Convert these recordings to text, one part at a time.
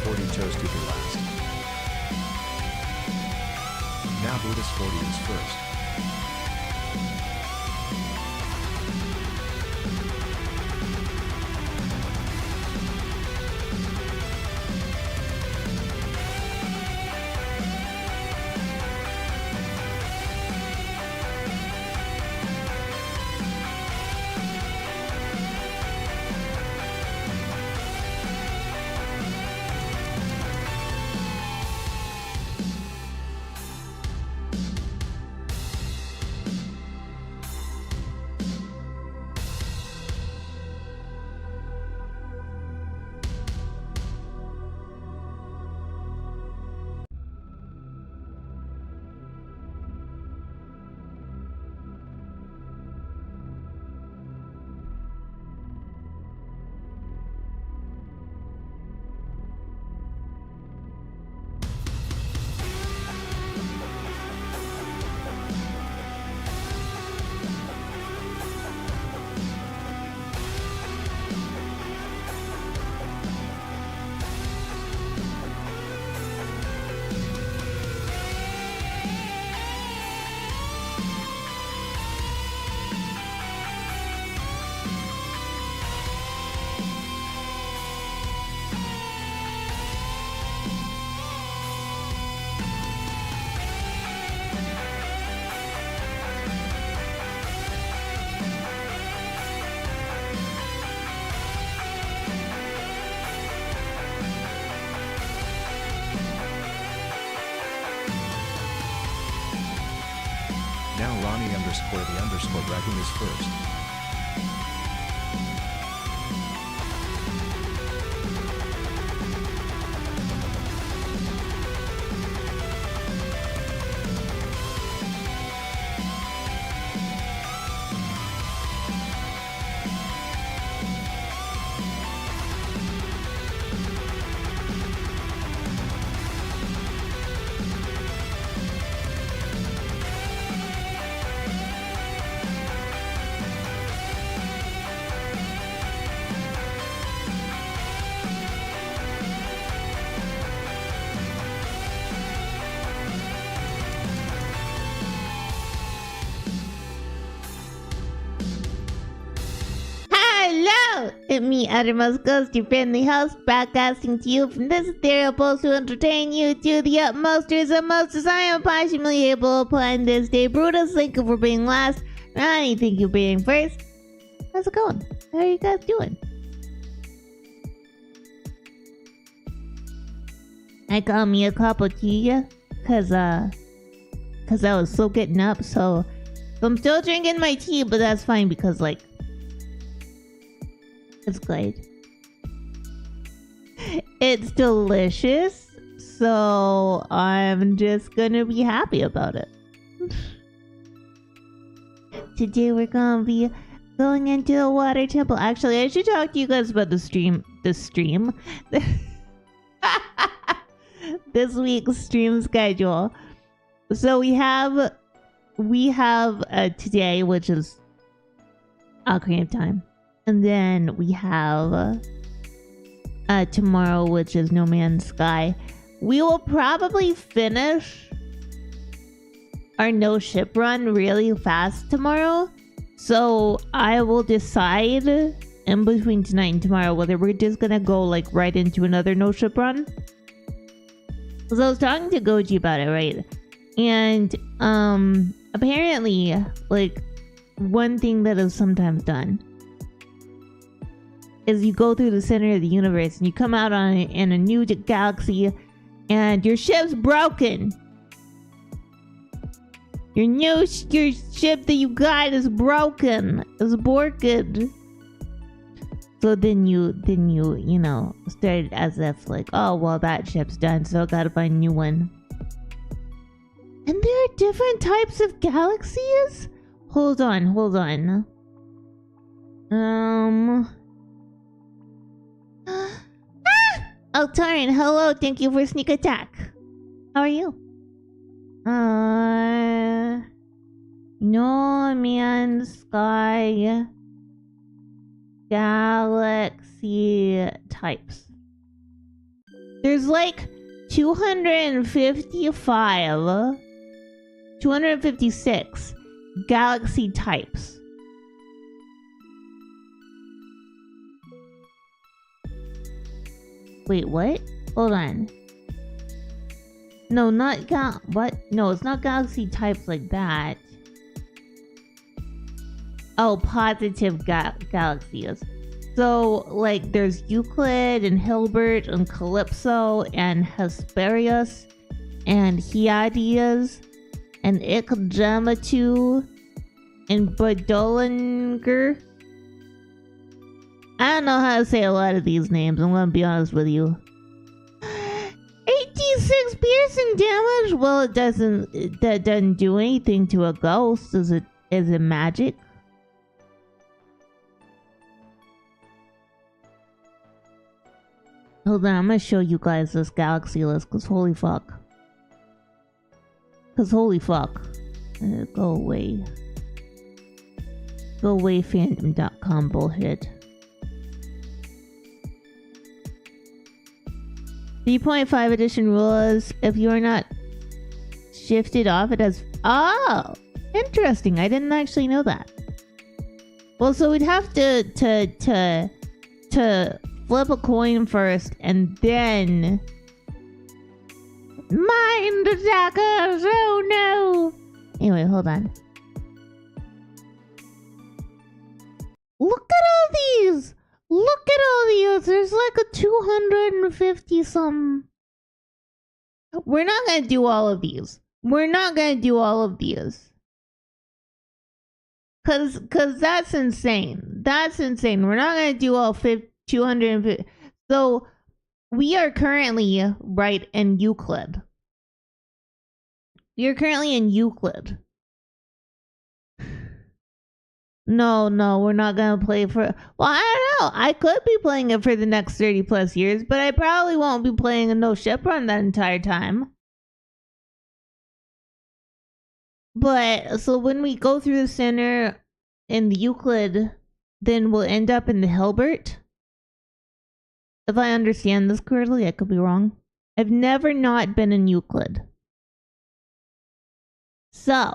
40 chose to be last. Now Buddhist 40 is first. Now Ronnie _ the Raccoon is first. Hello! It's me, Uttermost Ghost, your friendly host, broadcasting to you from this ethereal post to entertain you to the utmost as I am possibly able upon this day. Brutus, thank you for being last. Ronnie, thank you for being first. How's it going? How are you guys doing? I got me a cup of tea, cause I was so getting up, so I'm still drinking my tea, but that's fine because, like, it's good. It's delicious, so I'm just gonna be happy about it. Today we're gonna be going into the water temple. Actually, I should talk to you guys about the stream. This week's stream schedule. So we have today, which is Ocarina of Time. And then we have tomorrow, which is No Man's Sky. We will probably finish our no ship run really fast tomorrow. So I will decide in between tonight and tomorrow whether we're just gonna go like right into another no ship run. Because I was talking to Goji about it, right? And apparently, like, one thing that is sometimes done is you go through the center of the universe and you come out in a new galaxy and your ship's broken. Your ship that you got is broken. It's broken. So then you know, started as if like, oh well, that ship's done, so I gotta find a new one. And there are different types of galaxies? Hold on. Oh, Tarin, hello, thank you for sneak attack. How are you? No Man's Sky galaxy types. There's like 256 galaxy types. Wait, what? Hold on. No, not what? No, it's not galaxy types like that. Oh, positive galaxies. So, like, there's Euclid and Hilbert and Calypso and Hesperius and Hyades and Ikjamatu and Bodolinger. I don't know how to say a lot of these names, I'm gonna be honest with you. 86 piercing damage? Well, that doesn't do anything to a ghost. Is it magic? Hold on, I'm gonna show you guys this galaxy list, cause holy fuck. Go away. Go away, fandom.com bullshit. 3.5 edition rules. If you are not shifted off, it has... Oh! Interesting. I didn't actually know that. Well, so we'd have to flip a coin first and then... Mind attackers! Oh no! Anyway, hold on. Look at all these! Look at all these! There's like a 250 some. We're not gonna do all of these. Cause that's insane. We're not gonna do all 250. So we are currently right in Euclid. No, we're not gonna play for... Well, I don't know. I could be playing it for the next 30 plus years, but I probably won't be playing a no ship run that entire time. But, so when we go through the center in the Euclid, then we'll end up in the Hilbert. If I understand this correctly, I could be wrong. I've never not been in Euclid. So.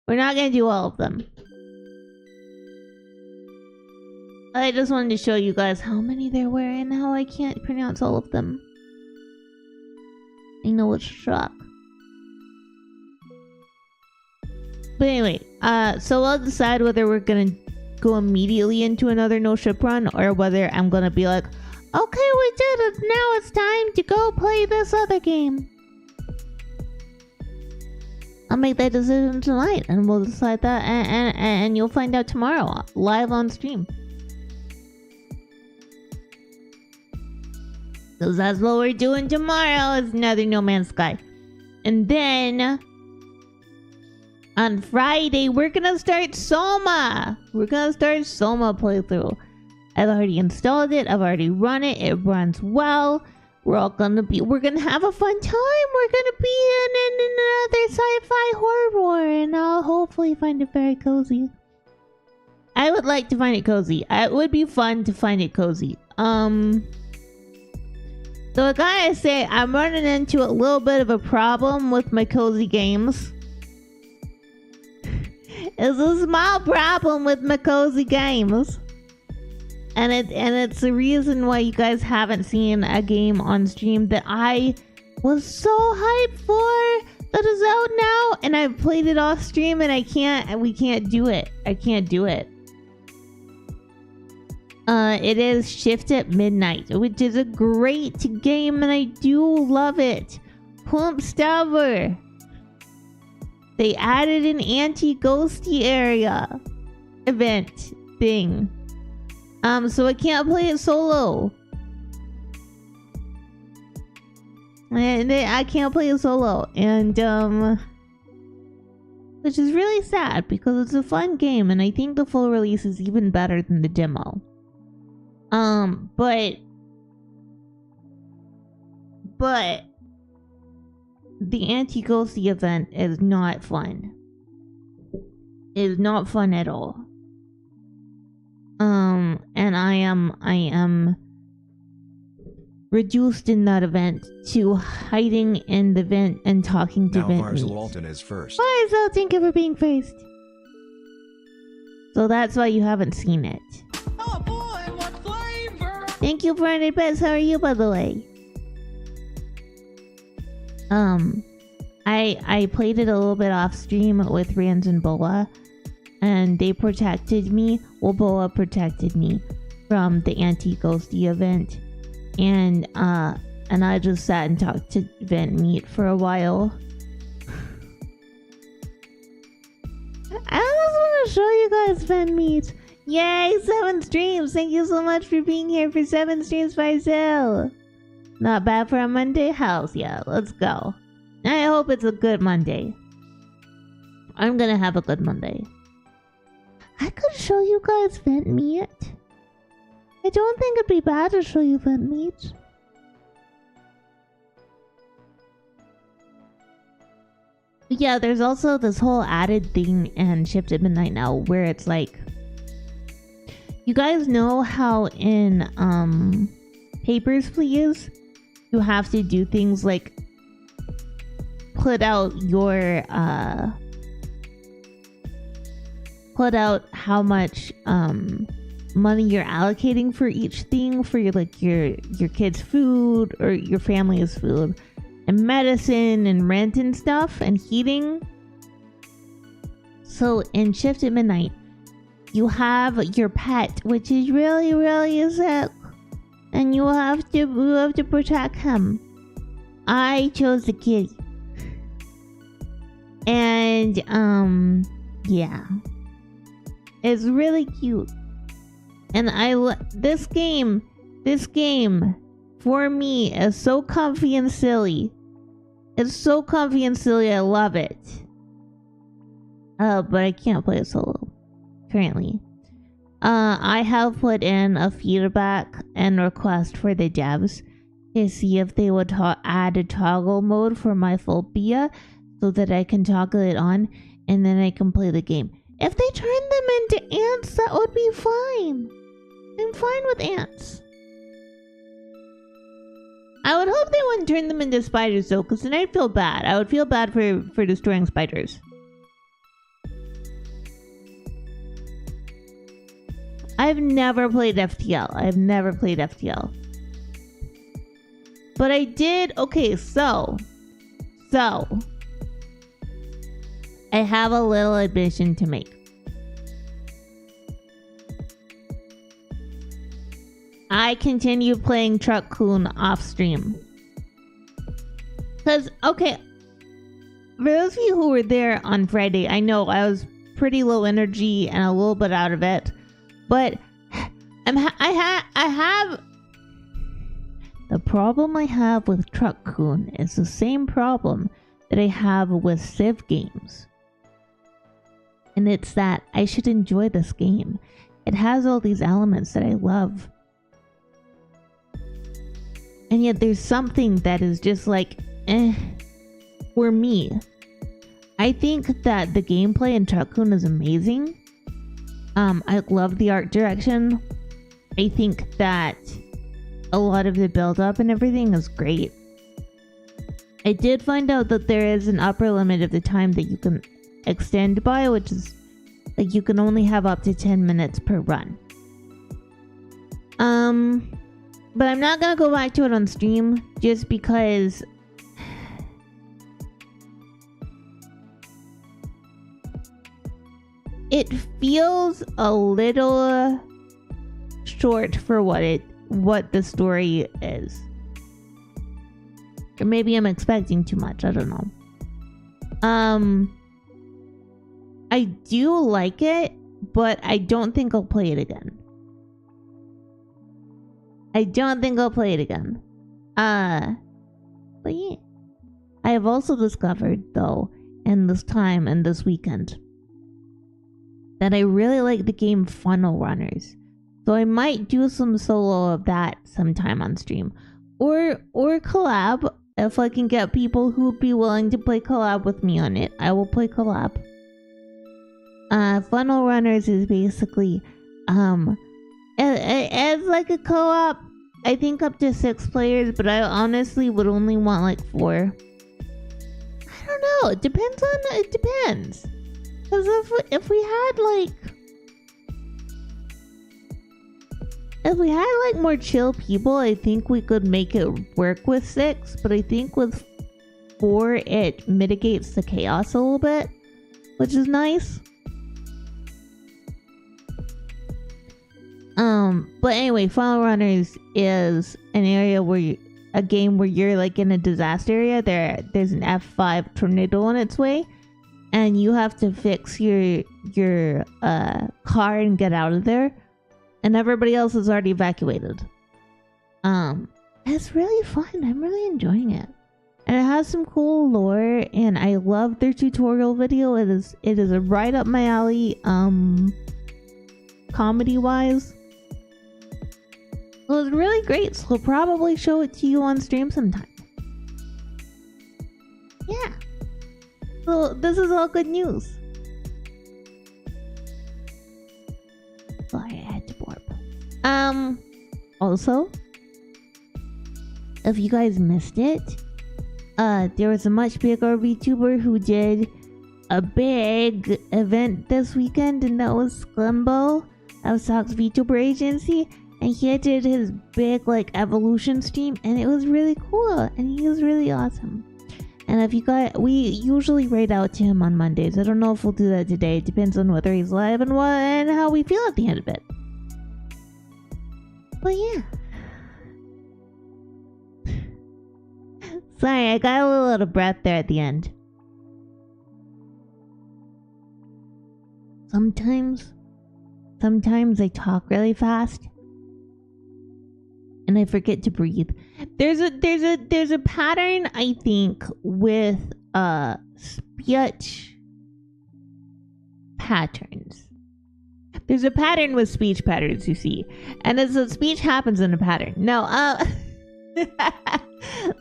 We're not gonna do all of them. I just wanted to show you guys how many there were and how I can't pronounce all of them. I know it's a shock. But anyway, so I'll decide whether we're gonna go immediately into another no ship run or whether I'm gonna be like, okay, we did it, now it's time to go play this other game. I'll make that decision tonight and we'll decide that and you'll find out tomorrow, live on stream. So that's what we're doing tomorrow, is another No Man's Sky. And then on Friday, we're gonna start Soma. Playthrough. I've already installed it. I've already run it. It runs well. We're gonna have a fun time. We're gonna be in another sci-fi horror, and I'll hopefully find it very cozy. I would like to find it cozy. It would be fun to find it cozy. So I gotta say, I'm running into a little bit of a problem with my cozy games. It's a small problem with my cozy games. And it's the reason why you guys haven't seen a game on stream that I was so hyped for that is out now, and I've played it off stream and we can't do it. I can't do it. It is Shift at Midnight, which is a great game and I do love it. Plump Stubber. They added an anti-ghosty area event thing. So I can't play it solo. I can't play it solo. And, which is really sad because it's a fun game and I think the full release is even better than the demo. But the anti-ghosty event is not fun. It is not fun at all. And I am reduced in that event to hiding in the vent and talking to Now vent Vars meat. Walton is first. Why is thank you for being first? So that's why you haven't seen it. Oh boy, what flavor! Thank you for 100 bits. How are you, by the way? I played it a little bit off stream with Rans and Boa, and they protected me. Well, Boa protected me from the anti-Ghostie event, and I just sat and talked to Vent Meat for a while. I just want to show you guys Vent Meat. Yay, 7 streams! Thank you so much for being here for 7 streams, Faisal. Not bad for a Monday? Hells yeah, let's go. I hope it's a good Monday. I'm gonna have a good Monday. I could show you guys Vent Meat. I don't think it'd be bad to show you Vent Meat. Yeah, there's also this whole added thing in Shift at Midnight now where it's like, you guys know how in Papers, Please, you have to do things like put out your put out how much money you're allocating for each thing, for your kids' food or your family's food, and medicine and rent and stuff and heating. So in Shift at Midnight, you have your pet, which is really, really sick, and you have to protect him. I chose the kitty. And yeah, it's really cute. And this game for me is so comfy and silly. It's so comfy and silly. I love it. But I can't play it solo currently. I have put in a feedback and request for the devs to see if they would add a toggle mode for my phobia, so that I can toggle it on and then I can play the game. If they turn them into ants, that would be fine. I'm fine with ants. I would hope they wouldn't turn them into spiders though, because then I'd feel bad. I would feel bad for destroying spiders. I've never played FTL. But I did. Okay, so I have a little admission to make. I continue playing Truck Coon off stream. Because, okay, for those of you who were there on Friday, I know I was pretty low energy and a little bit out of it. But I have... The problem I have with Truck Coon is the same problem that I have with Civ games. And it's that I should enjoy this game. It has all these elements that I love. And yet there's something that is just like, for me. I think that the gameplay in Truck Coon is amazing. I love the art direction. I think that a lot of the build up and everything is great. I did find out that there is an upper limit of the time that you can extend by, which is like you can only have up to 10 minutes per run. But I'm not gonna go back to it on stream just because it feels a little short for what the story is. Or maybe I'm expecting too much, I don't know. I do like it, but I don't think I'll play it again. But yeah. I have also discovered, though, in this time and this weekend, that I really like the game Funnel Runners. So I might do some solo of that sometime on stream. Or collab. If I can get people who would be willing to play collab with me on it, I will play collab. Funnel Runners is basically As like a co-op, I think up to 6 players, but I honestly would only want like 4. I don't know. It depends. Because if we had like more chill people, I think we could make it work with 6. But I think with 4, it mitigates the chaos a little bit, which is nice. But anyway, Final Runners is an area where a game where you're like in a disaster area. There's an F5 tornado on its way, and you have to fix your car and get out of there, and everybody else is already evacuated. It's really fun. I'm really enjoying it, and it has some cool lore, and I love their tutorial video. It is right up my alley. Comedy wise. It was really great, so I'll probably show it to you on stream sometime. Yeah. So this is all good news. Sorry, I had to burp. Also, if you guys missed it, there was a much bigger VTuber who did a big event this weekend, and that was Sklimbo. That was Sock's VTuber agency. And he did his big like evolution stream, and it was really cool, and he was really awesome. And if you guys, we usually raid out to him on Mondays. I don't know if we'll do that today. It depends on whether he's live and how we feel at the end of it. But yeah. Sorry, I got a little out of breath there at the end. Sometimes I talk really fast. And I forget to breathe. There's a pattern, I think, with speech patterns. There's a pattern with speech patterns, you see, and as a speech happens in a pattern. No,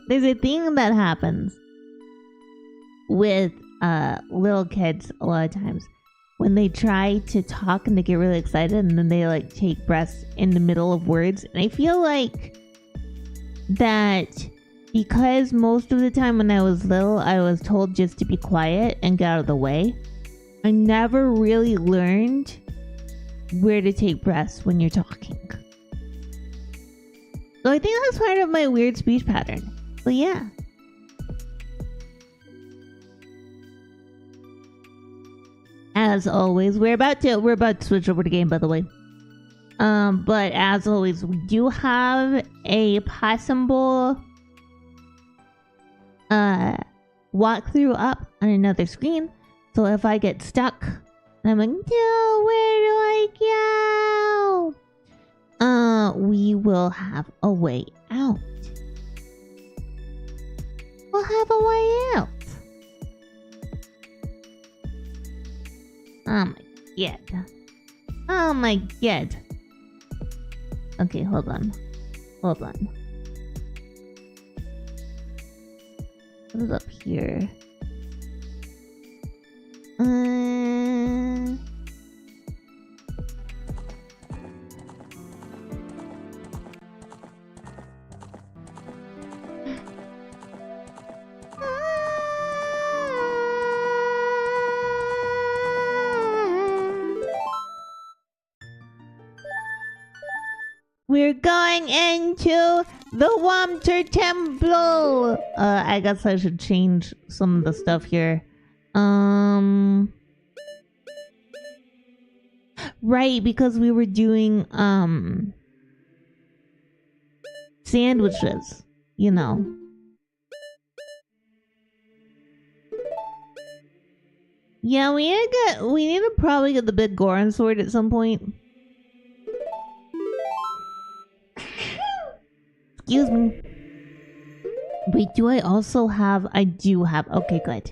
there's a thing that happens with little kids a lot of times when they try to talk and they get really excited, and then they like take breaths in the middle of words. And I feel like that because most of the time when I was little, I was told just to be quiet and get out of the way. I never really learned where to take breaths when you're talking. So I think that's part of my weird speech pattern. But yeah. As always, we're about to switch over to game, by the way. But as always, we do have a possible walkthrough up on another screen. So if I get stuck and I'm like, no, where do I go? We will have a way out. We'll have a way out. Oh my god. Oh my god. Okay, hold on. Hold on. What is up here? We're going into the Wamter Temple. I guess I should change some of the stuff here. Right, because we were doing sandwiches, you know. Yeah, we need to probably get the big Goron sword at some point. Excuse me. Wait, do I also have... I do have... Okay, good.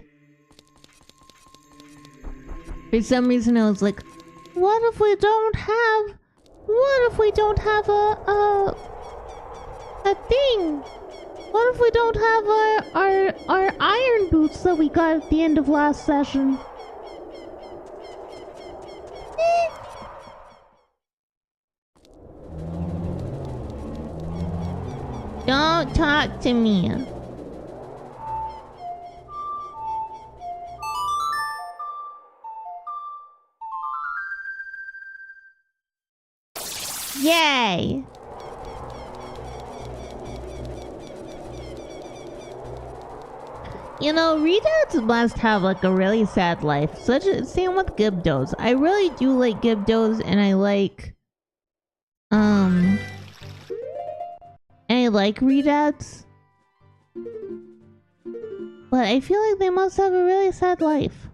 For some reason I was like, what if we don't have... What if we don't have a thing? What if we don't have our iron boots that we got at the end of last session? won't talk to me. Yay! You know, retards must have like a really sad life. Same with Gibdos. I really do like Gibdos, and I like retards. But I feel like they must have a really sad life.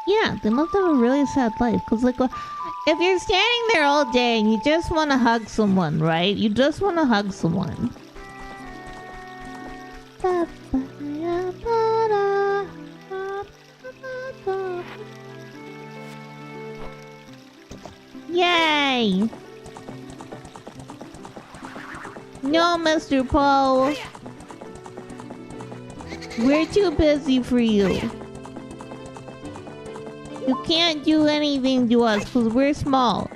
Yeah, they must have a really sad life. Cause like, if you're standing there all day and you just want to hug someone, right? You just want to hug someone. Yay! No, Mr. Poe. We're too busy for you. You can't do anything to us because we're small.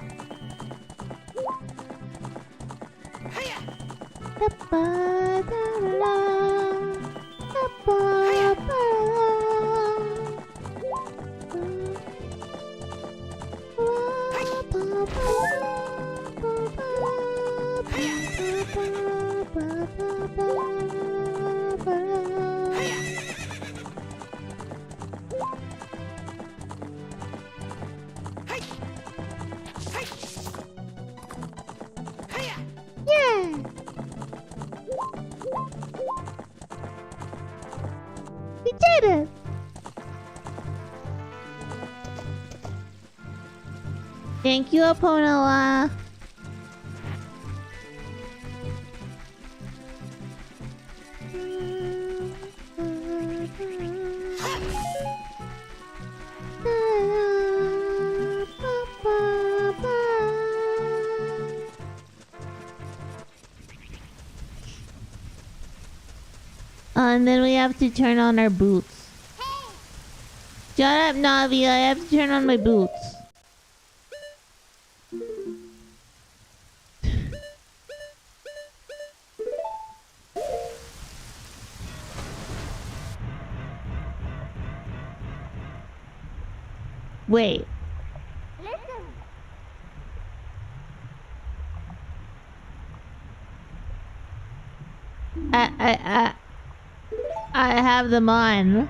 We did it! Thank you, Aponola. And then we have to turn on our boots. Shut up, Navi. I have to turn on my boots. Wait. I have them on.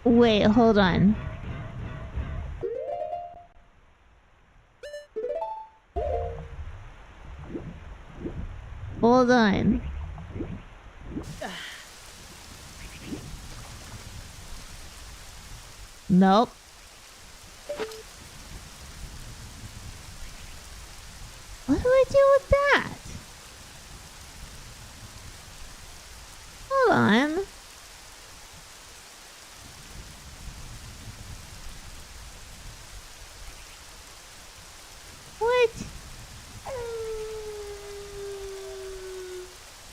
Wait, hold on. Hold on. Nope. What do I do with that? Hold on. What?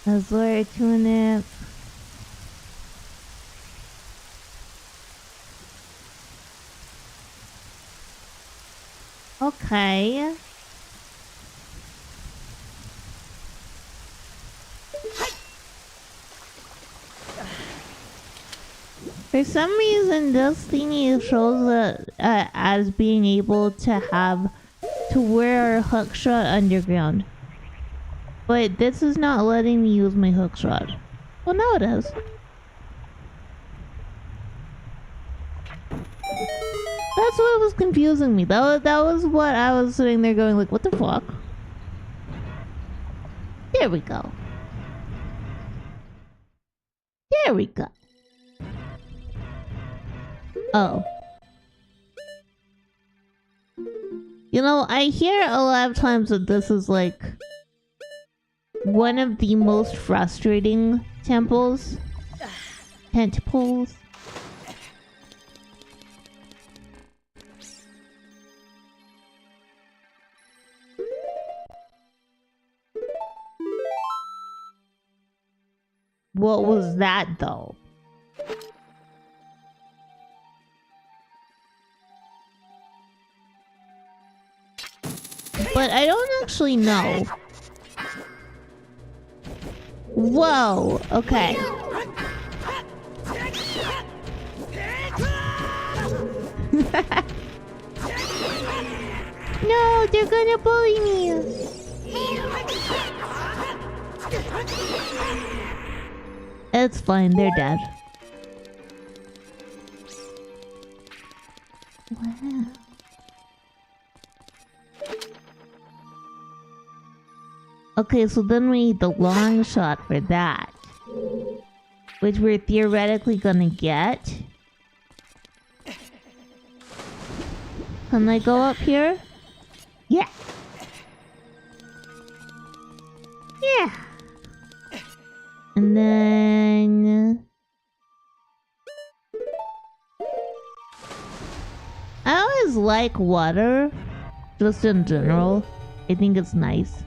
That's where tune it. Okay. For some reason, this thingy shows as being able to wear a hookshot underground. But this is not letting me use my hookshot. Well, now it is. That's what was confusing me. That was what I was sitting there going like, what the fuck? There we go. There we go. Oh. You know, I hear a lot of times that this is like one of the most frustrating temples. Tentacles. what was that though? But I don't actually know. Whoa, okay. No, they're gonna bully me. It's fine, they're dead. Wow. Okay, so then we need the long shot for that. Which we're theoretically gonna get. Can I go up here? Yeah. Yeah. And then... I always like water. Just in general. I think it's nice.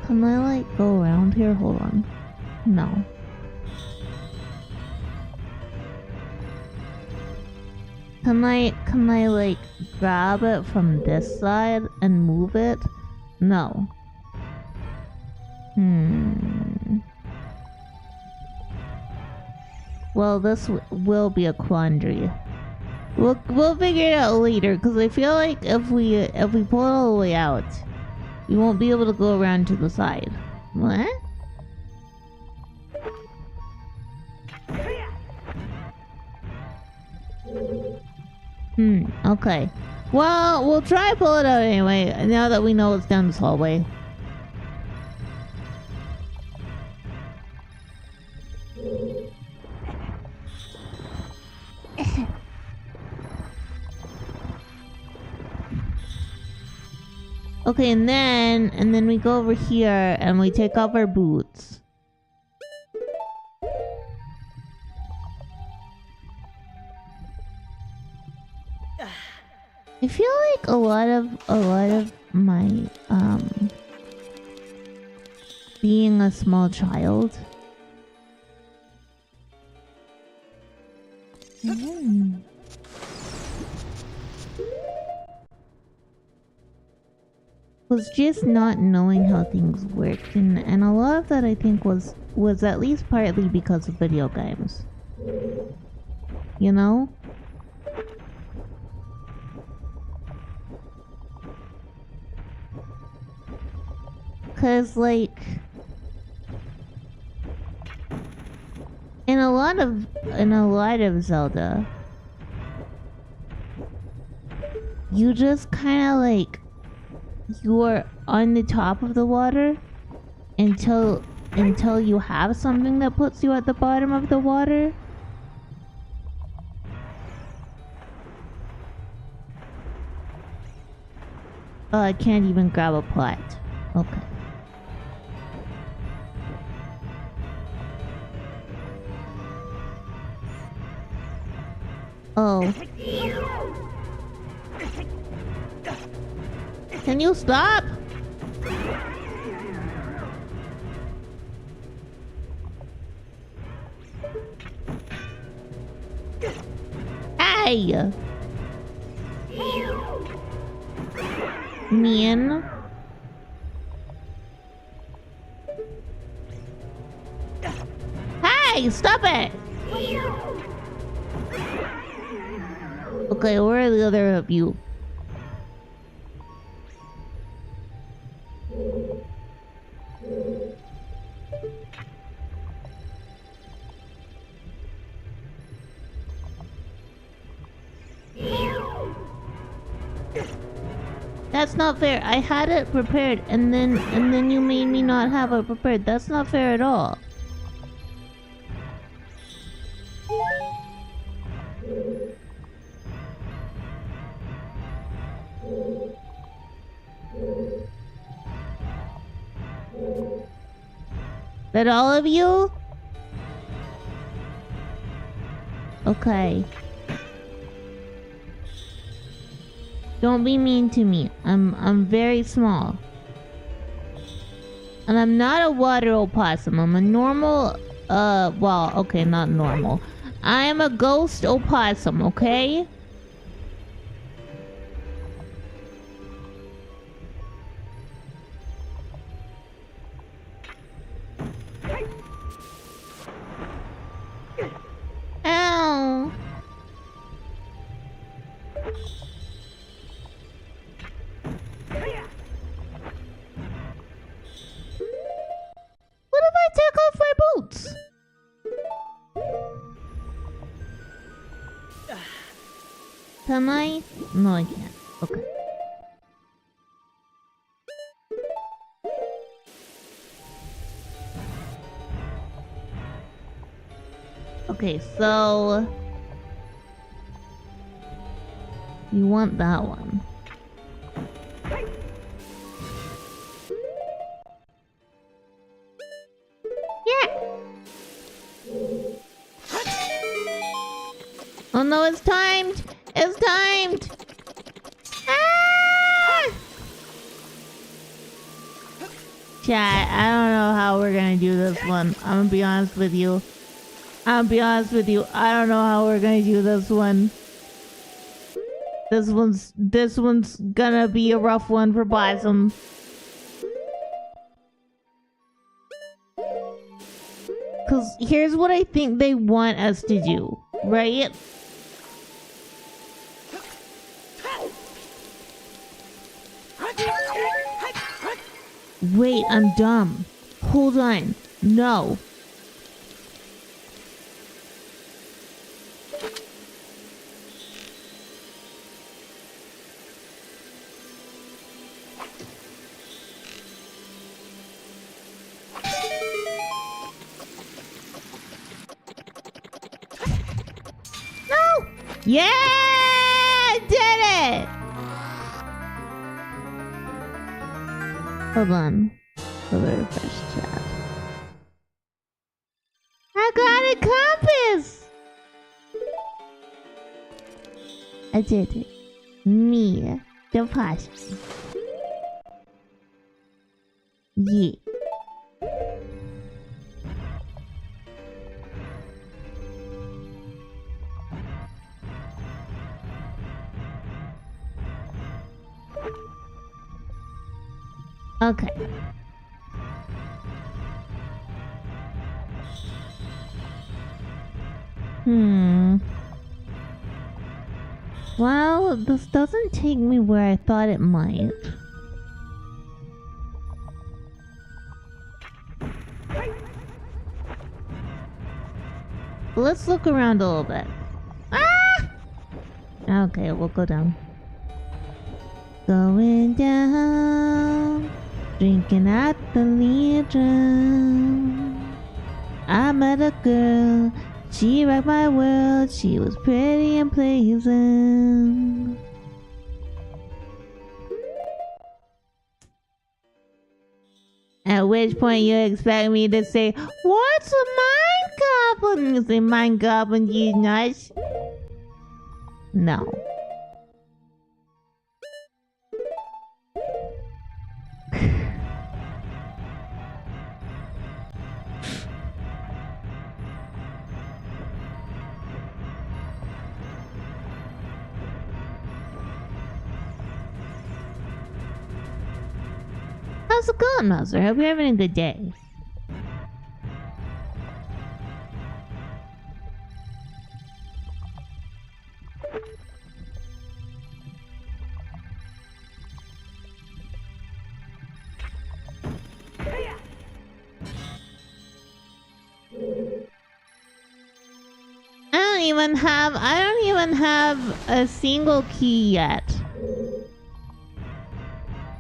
Can I like go around here? Hold on. No. Can I like grab it from this side and move it? No. Well, this will be a quandary. We'll figure it out later, because I feel like if we pull it all the way out, we won't be able to go around to the side. What? Okay. Well, we'll try pull it out anyway, now that we know it's down this hallway. Okay, and then we go over here and we take off our boots. I feel like a lot of my being a small child was just not knowing how things worked, and a lot of that I think was at least partly because of video games. You know? Cause like in a lot of Zelda, you just kinda like you're on the top of the water until you have something that puts you at the bottom of the water. Oh, I can't even grab a pot. Okay. Oh. Can you stop? Hey! Mean. Hey, stop it! Okay, where are the other of you? That's not fair. I had it prepared and then you made me not have it prepared. That's not fair at all. That all of you? Okay. Don't be mean to me. I'm very small. And I'm not a water opossum. I'm a normal, well, okay, not normal. I am a ghost opossum, okay? Ow. What if I take off my boots? Can I? No, I can't. Okay. Okay, so... You want that one. Oh no, it's timed! It's timed! Ah! Chat, I don't know how we're gonna do this one. I'm gonna be honest with you. I don't know how we're gonna do this one. This one's gonna be a rough one for Blossom. Cause here's what I think they want us to do, right? Wait, I'm dumb. Hold on. No. No! Yeah! I did it! Hold on. Let me refresh chat. I got a compass! I did it. Me, the possum. Yeah. Okay. Well, this doesn't take me where I thought it might. Let's look around a little bit. Ah! Okay, we'll go down. Going down, drinking at the Legion. I met a girl, she rocked my world, she was pretty and pleasing. At which point you expect me to say, "What's a mind goblin?" You say, "Mind goblin, you nuts." No. How's it going, Mouser? Hope you're having a good day. I don't even have a single key yet.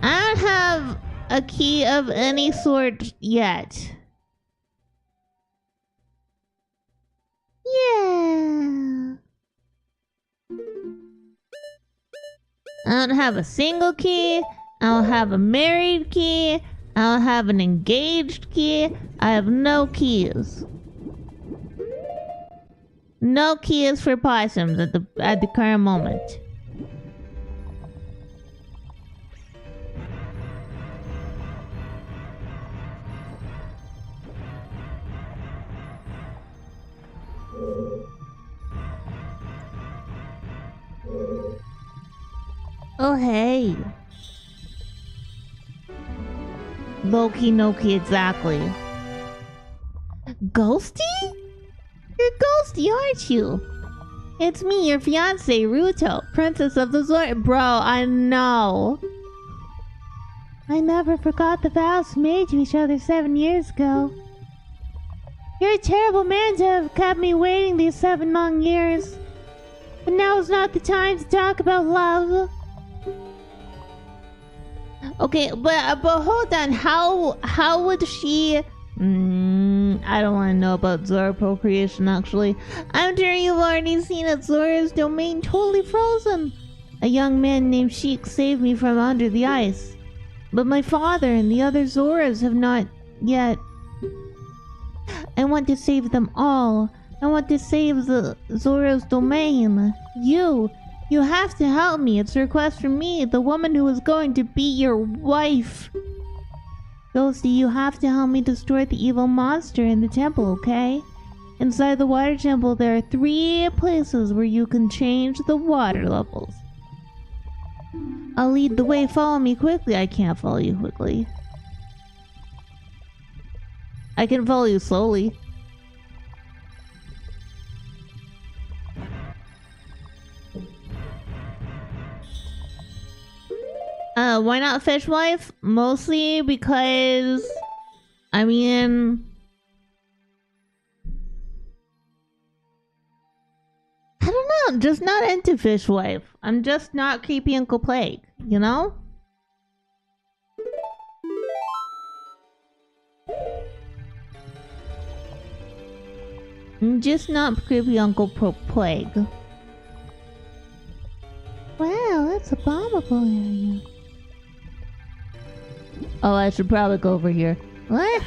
I don't have a key of any sort yet. Yeah. I don't have a single key. I don't have a married key. I don't have an engaged key. I have no keys. No keys for possums at the current moment. Oh hey. Loki Noki, exactly. Ghostie? You're Ghostie, aren't you? It's me, your fiance, Ruto, Princess of the Zord. Bro, I know. I never forgot the vows we made to each other 7 years ago. You're a terrible man to have kept me waiting these 7 long years. But now is not the time to talk about love. Okay, but hold on. How would she? I don't want to know about Zora procreation. Actually, I'm sure you've already seen that Zora's domain totally frozen. A young man named Sheik saved me from under the ice, but my father and the other Zoras have not yet. I want to save them all. I want to save the Zora's domain. You have to help me. It's a request from me, the woman who is going to be your wife. Ghostie, you have to help me destroy the evil monster in the temple, okay? Inside the water temple, there are 3 places where you can change the water levels. I'll lead the way. Follow me quickly. I can't follow you quickly. I can follow you slowly. Why not Fishwife? Mostly because, I mean, I don't know, I'm just not into Fishwife. I'm just not creepy Uncle Plague, you know? I'm just not creepy Uncle Plague. Wow, that's a bombable area. Oh, I should probably go over here. What?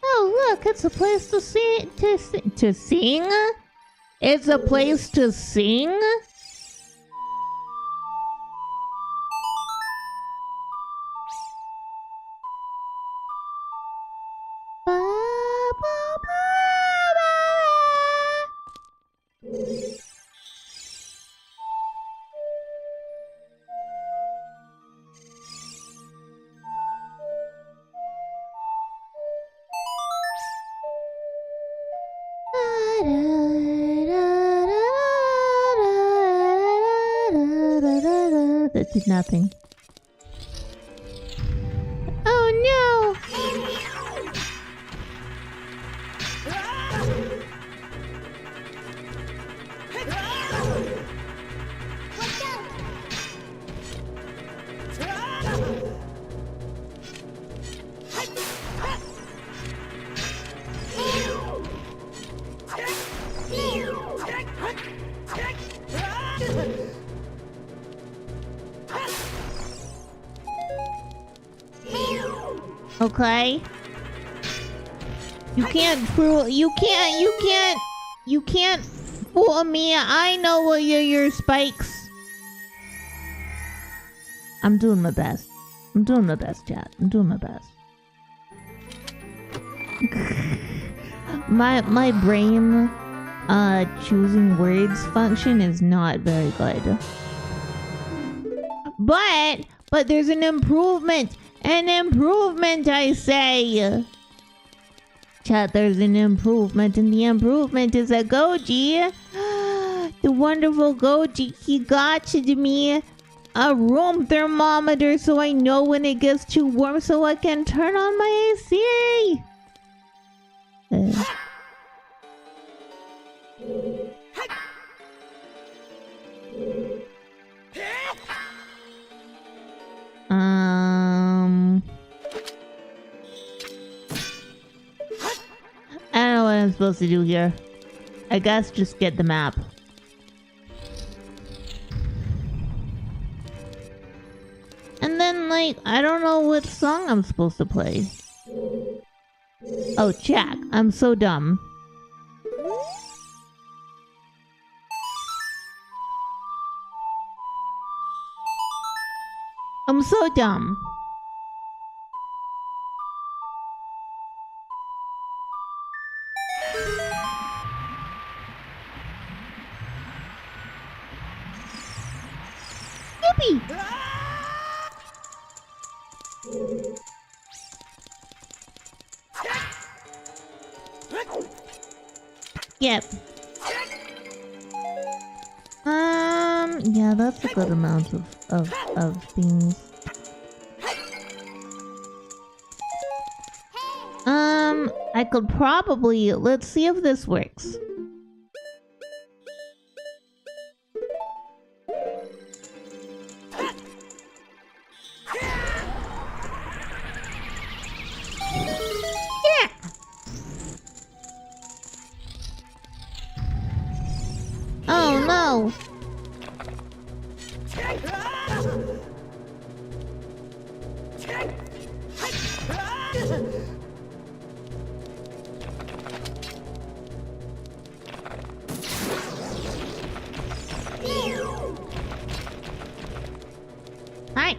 Oh, look, it's a place to sing. To sing? It's a place to sing? That did nothing. Oh no! Okay. You can't fool me. I know what your spikes. I'm doing my best. Chat. I'm doing my best. my brain choosing words function is not very good. But there's an improvement. An improvement, I say! Chat, there's an improvement, and the improvement is a Goji. The wonderful Goji, he got to me a room thermometer so I know when it gets too warm so I can turn on my AC! I don't know what I'm supposed to do here. I guess just get the map. And then, like, I don't know what song I'm supposed to play. Oh, Jack, I'm so dumb. I'm so dumb. Yippee! Yep. Yeah, that's a good amount of things. I could probably... Let's see if this works. Yeah! Oh no! Hi.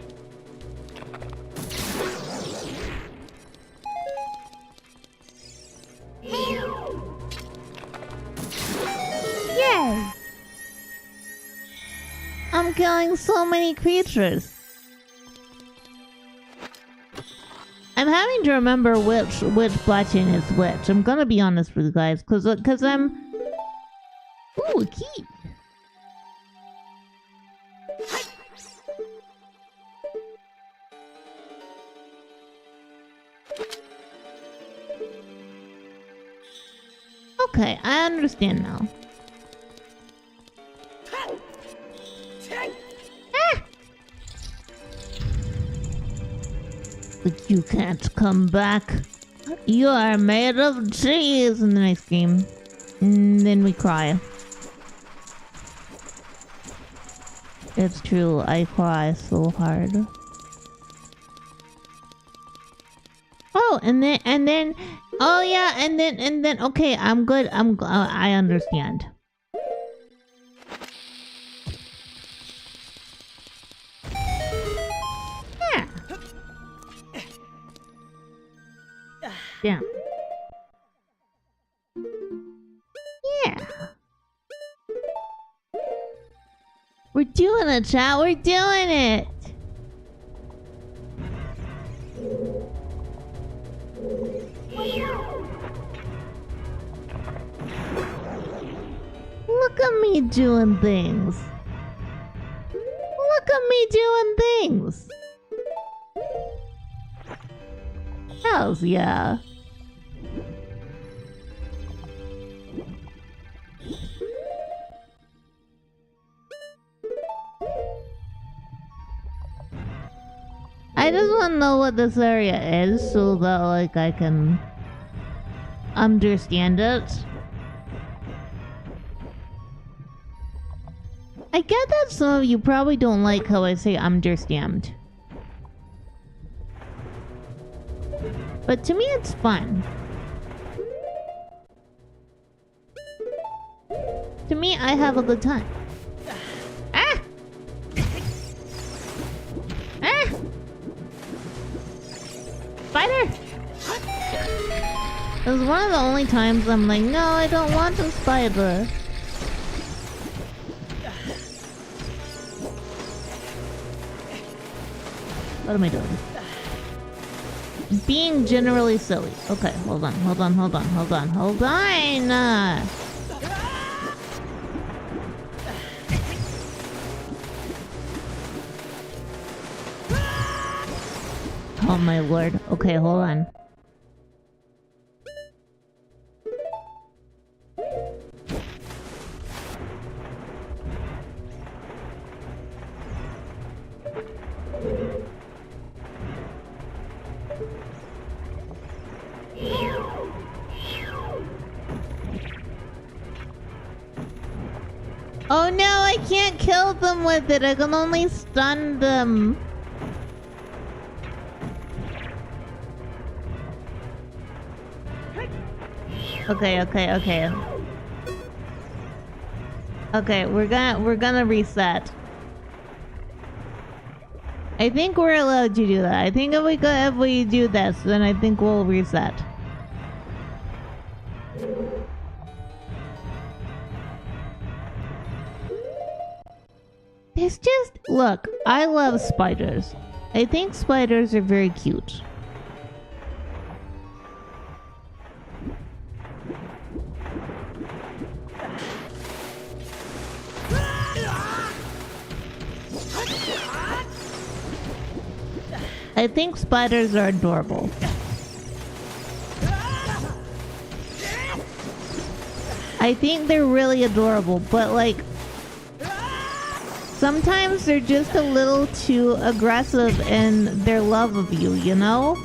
Yay! I'm killing so many creatures. I'm having to remember which button is which. I'm gonna be honest with you guys, cause I'm... Ooh, a key. Okay, I understand now. Ah! But you can't come back. You are made of cheese. And then I scream. And then we cry. It's true, I cry so hard. Oh, and then, oh yeah, and then, okay, I'm good, I understand. Yeah. Yeah. Yeah. We're doing it, chat, we're doing it! Look at me doing things. Look at me doing things. Hells yeah. I just want to know what this area is so that like I can understand it. I get that some of you probably don't like how I say understand. But to me it's fun. To me, I have a good time. Ah! Ah! Spider! It was one of the only times I'm like, no, I don't want a spider. What am I doing? Being generally silly. Okay, hold on. Oh my lord. Okay, hold on. Oh no, I can't kill them with it. I can only stun them. Okay, okay, okay. Okay, we're gonna reset. I think we're allowed to do that. I think if we do this, then I think we'll reset. It's just, look, I love spiders. I think spiders are very cute. I think spiders are adorable. I think they're really adorable, but like sometimes they're just a little too aggressive in their love of you, you know?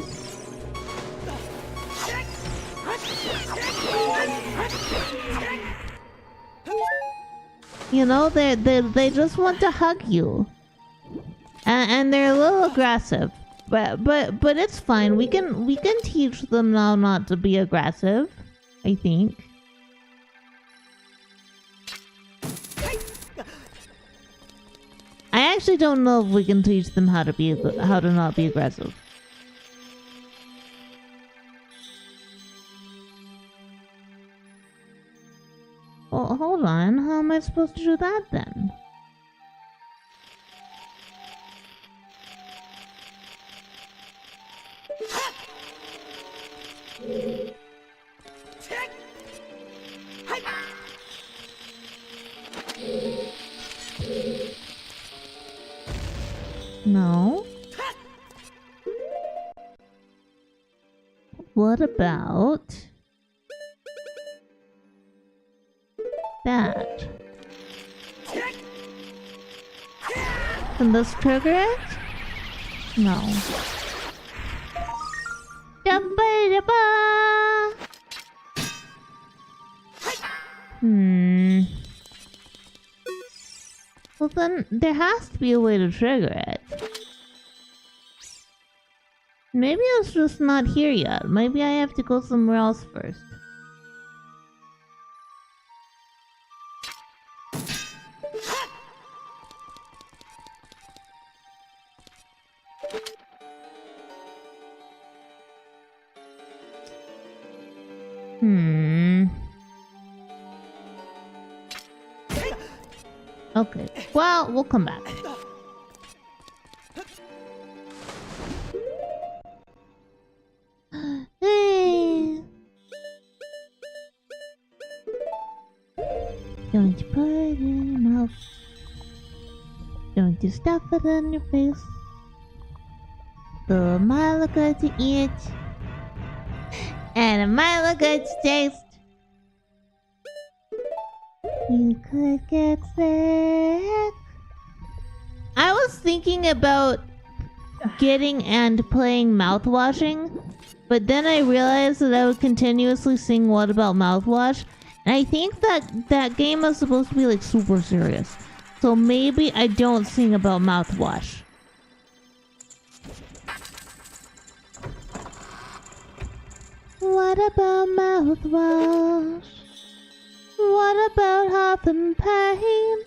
You know, they just want to hug you. And they're a little aggressive. But it's fine. We can teach them now not to be aggressive, I think. I actually don't know if we can teach them how to not be aggressive. Well, hold on. How am I supposed to do that then? No. What about that? Can this trigger it? No. Well then, there has to be a way to trigger it. Maybe it's just not here yet. Maybe I have to go somewhere else first. Okay. Well, we'll come back. Hey. Don't you put it in your mouth. Don't you stuff it in your face. It might look good to eat. And it might look good to taste. You could get sick. I was thinking about getting and playing mouthwashing, but then I realized that I would continuously sing What About Mouthwash, and I think that game is supposed to be like super serious. So maybe I don't sing about mouthwash. What about mouthwash? What about huffing paint?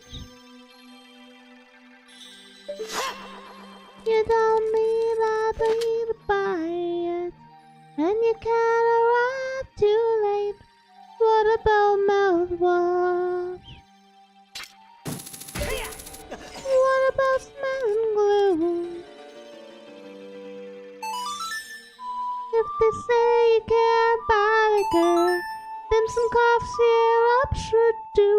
You don't need nothing to buy it, and you can't arrive too late. What about mouthwash? What about smelling glue? If they say you can't buy a girl, then some cough syrup should do.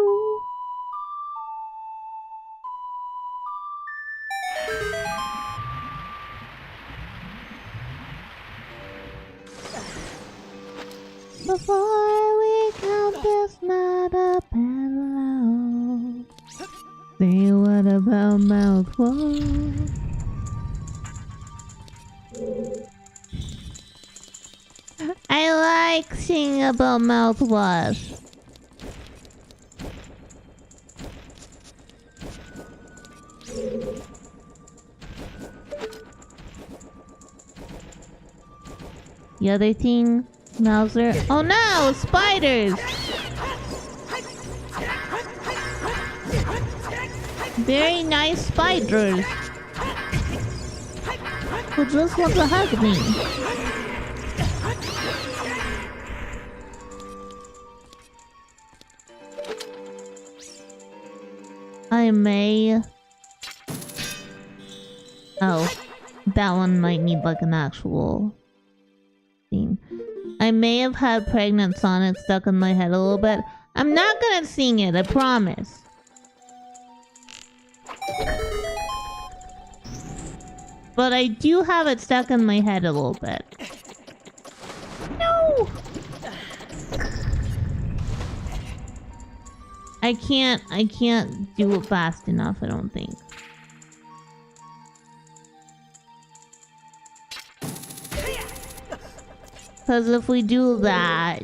Before we count this knot up and loud, say what about mouthwash? I like singing about mouthwash. The other thing Mouser. Oh no! Spiders! Very nice spiders. Who just want to hug me. I may... Oh. That one might need like an actual thing. I may have had Pregnant Sonic stuck in my head a little bit. I'm not gonna sing it, I promise. But I do have it stuck in my head a little bit. No! I can't do it fast enough, I don't think. Because if we do that...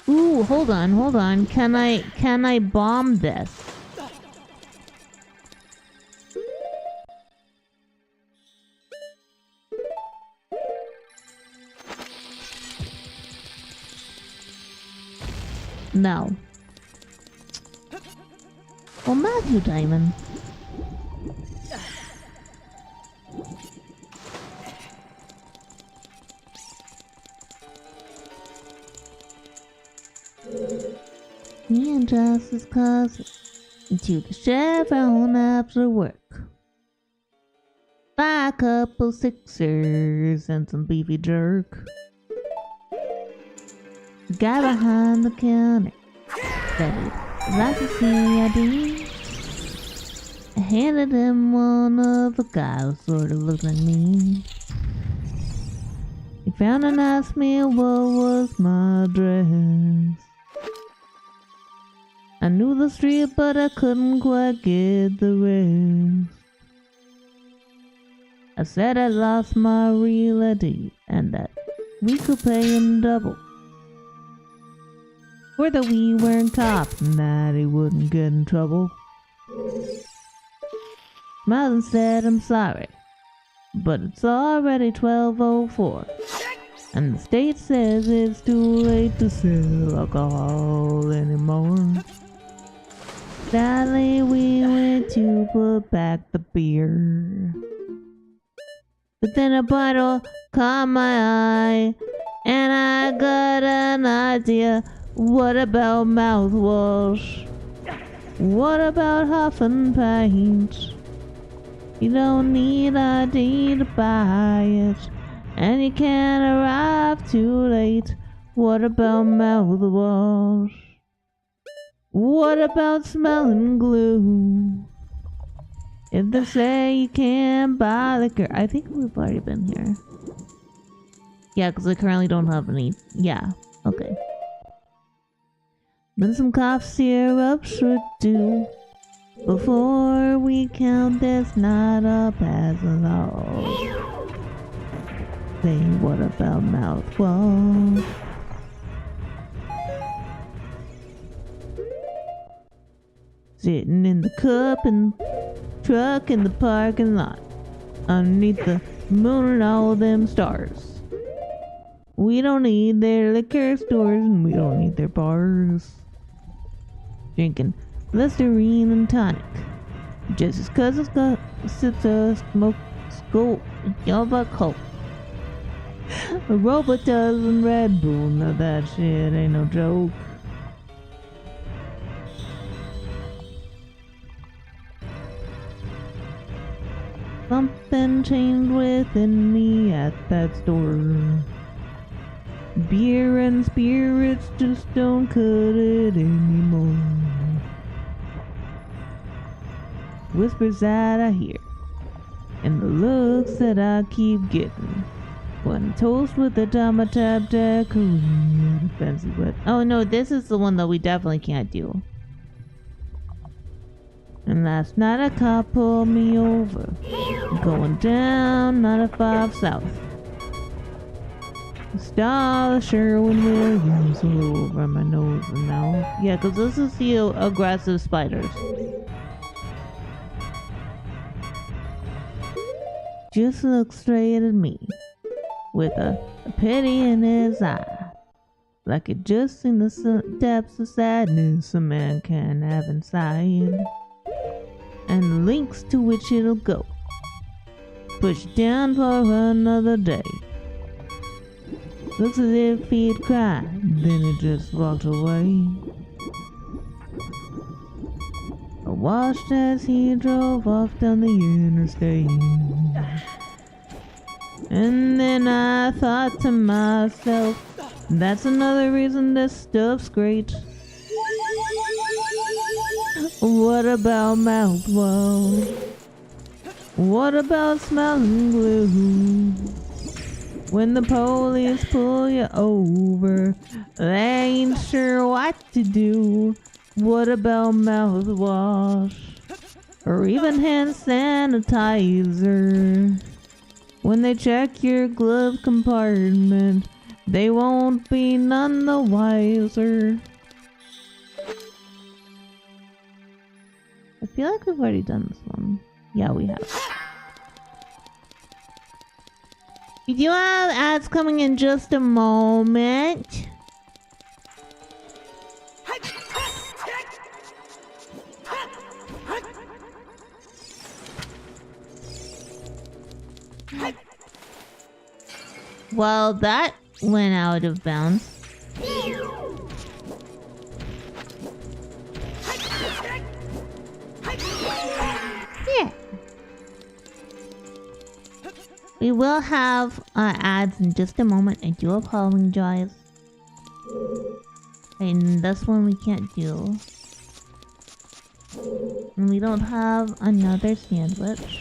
Ooh, hold on. Can I bomb this? No. Well, Matthew Diamond. Me and Jess's cousin took a chevron after work. Buy a couple Sixers and some beefy jerk. The guy behind the counter said he'd like to see ID. I handed him one of the guys who sort of looked like me. He found and asked me what was my address. I knew the street, but I couldn't quite get the rest. I said I lost my real ID and that we could pay him double. Or that we weren't cops and that he wouldn't get in trouble. Smiled and said I'm sorry, but it's already 12:04. And the state says it's too late to sell alcohol anymore. Sadly, we went to put back the beer. But then a bottle caught my eye, and I got an idea. What about mouthwash? What about huffing paint? You don't need ID to buy it, and you can't arrive too late. What about mouthwash? What about smelling glue? If they say you can't buy liquor... I think we've already been here. Yeah, because I currently don't have any... Yeah, okay. Then some cough syrup should do. Before we count this night up as a loss. Say, what about mouthwash? Sitting in the cup and truck in the parking lot, underneath the moon and all them stars. We don't need their liquor stores and we don't need their bars. Drinking Listerine and tonic, just as cousins got sits a smoke scope of a coat. A Robitussin and Red Bull, now that shit ain't no joke. Something changed within me at that store. Beer and spirits just don't cut it anymore. Whispers that I hear, and the looks that I keep getting. When toast with the tap daiquiri, fancy wet. Oh no, this is the one that we definitely can't do. And last night a cop pulled me over, going down 95 South. Style of Sherwin-Williams all over my nose and mouth. Yeah, because this is the aggressive spiders. Just look straight at me. with a pity in his eye. Like it just in the depths of sadness a man can have inside. And links to which it'll go. Pushed down for another day. Looks as if he'd cried, then he just walked away. Watched as he drove off down the interstate. And then I thought to myself, that's another reason this stuff's great. What about mouthwash? What about smelling glue? When the police pull you over, they ain't sure what to do. What about mouthwash? Or even hand sanitizer? When they check your glove compartment, they won't be none the wiser. I feel like we've already done this one. Yeah, we have. We do have ads coming in just a moment. Well, that went out of bounds. Yeah. We will have ads in just a moment. I do apologize. And this one we can't do. And we don't have another sandwich.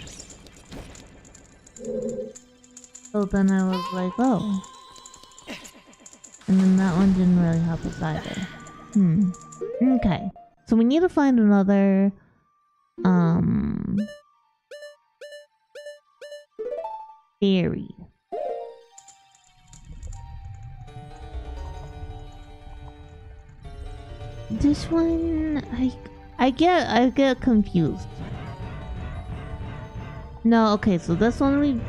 So then I was like, oh. And then that one didn't really help us either. Okay. So we need to find another berry. This one I get confused. No, okay, so this one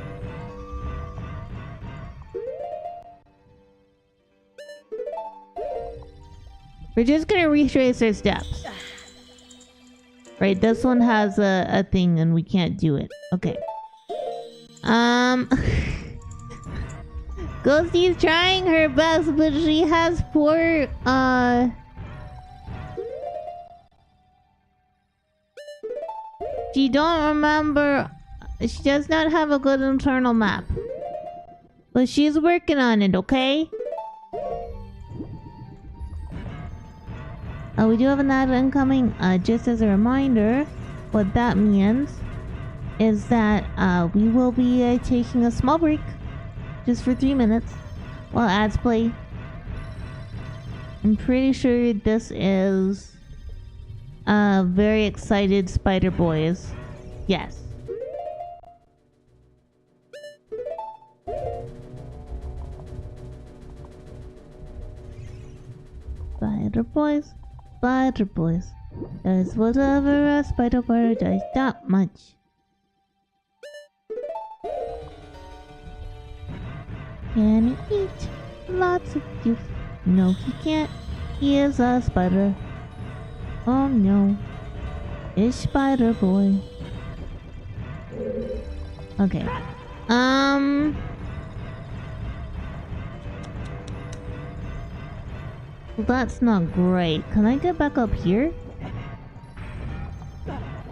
we're just gonna retrace our steps. Right, this one has a thing and we can't do it. Okay. Ghostie's trying her best, but she has poor, she don't remember, she does not have a good internal map. But she's working on it, okay? We do have an ad incoming. Just as a reminder, what that means is that we will be taking a small break just for 3 minutes while ads play. I'm pretty sure this is very excited spider boys. Yes. Spider boys. Spider boys. There's whatever a spider paradise, not much. Can he eat lots of juice? No, he can't. He is a spider. Oh no. It's Spider Boy. Okay. That's not great. Can I get back up here?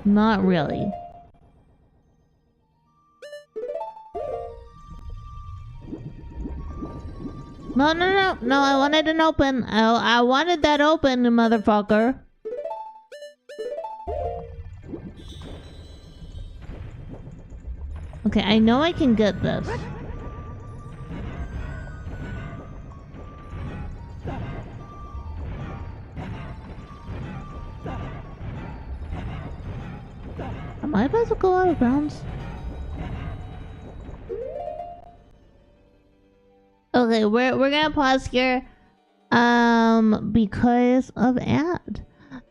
Not really. No, no, no. No, I wanted an open. I wanted that open, motherfucker. Okay, I know I can get this. Am I about to go out of bounds? Okay, we're gonna pause here because of ad.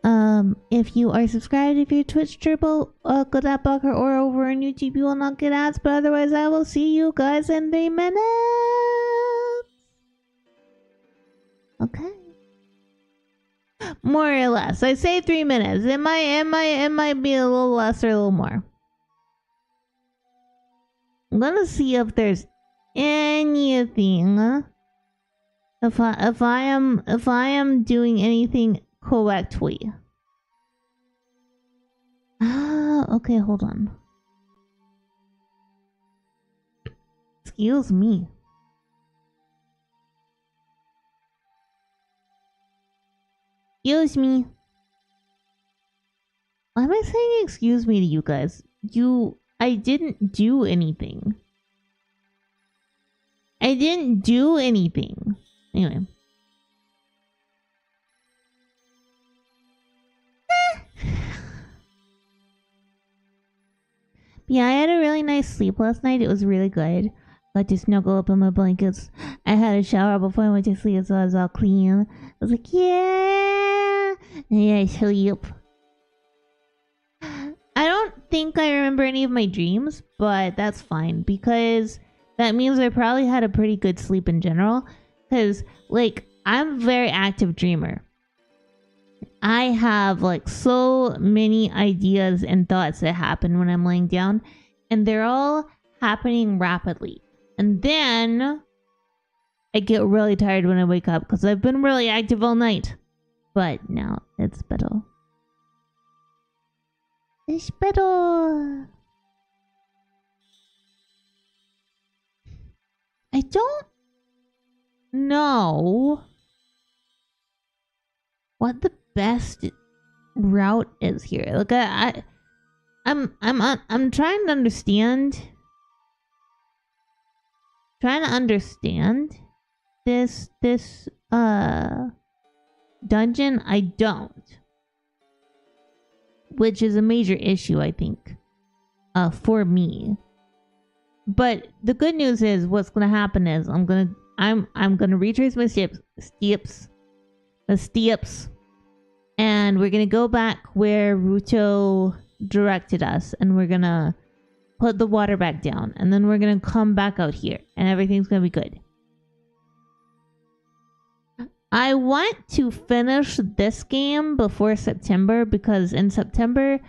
If you are subscribed, if you're Twitch Turbo, go that bucker or over on YouTube, you will not get ads. But otherwise, I will see you guys in 3 minutes. Okay. More or less. I say 3 minutes. It might be a little less or a little more. I'm gonna see if there's anything. If I am doing anything correctly. Okay, hold on. Excuse me. Excuse me. Why am I saying excuse me to you guys? I didn't do anything. I didn't do anything. Anyway. Yeah, I had a really nice sleep last night. It was really good. Got to snuggle up in my blankets. I had a shower before I went to sleep, so I was all clean. I was like, yeah! And yeah, I sleep. I don't think I remember any of my dreams, but that's fine. Because that means I probably had a pretty good sleep in general. Because, like, I'm a very active dreamer. I have, like, so many ideas and thoughts that happen when I'm laying down. And they're all happening rapidly. And then I get really tired when I wake up because I've been really active all night. But now it's better. It's better. I don't know what the best route is here. Like I'm trying to understand. Trying to understand this dungeon. I don't, which is a major issue, I think, for me. But the good news is, what's gonna happen is I'm gonna retrace my steps, and we're gonna go back where Ruto directed us, and we're gonna put the water back down, and then we're gonna come back out here, and everything's gonna be good. I want to finish this game before September, because in September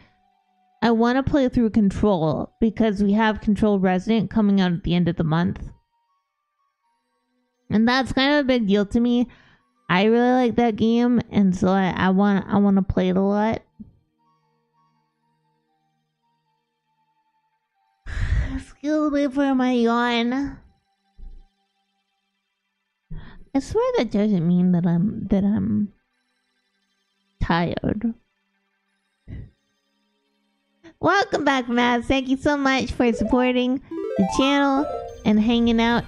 I want to play through Control, because we have Control Resident coming out at the end of the month. And that's kind of a big deal to me. I really like that game, and so I want to play it a lot. Excuse me for my yawn. I swear that doesn't mean that I'm tired. Welcome back, Matt. Thank you so much for supporting the channel and hanging out.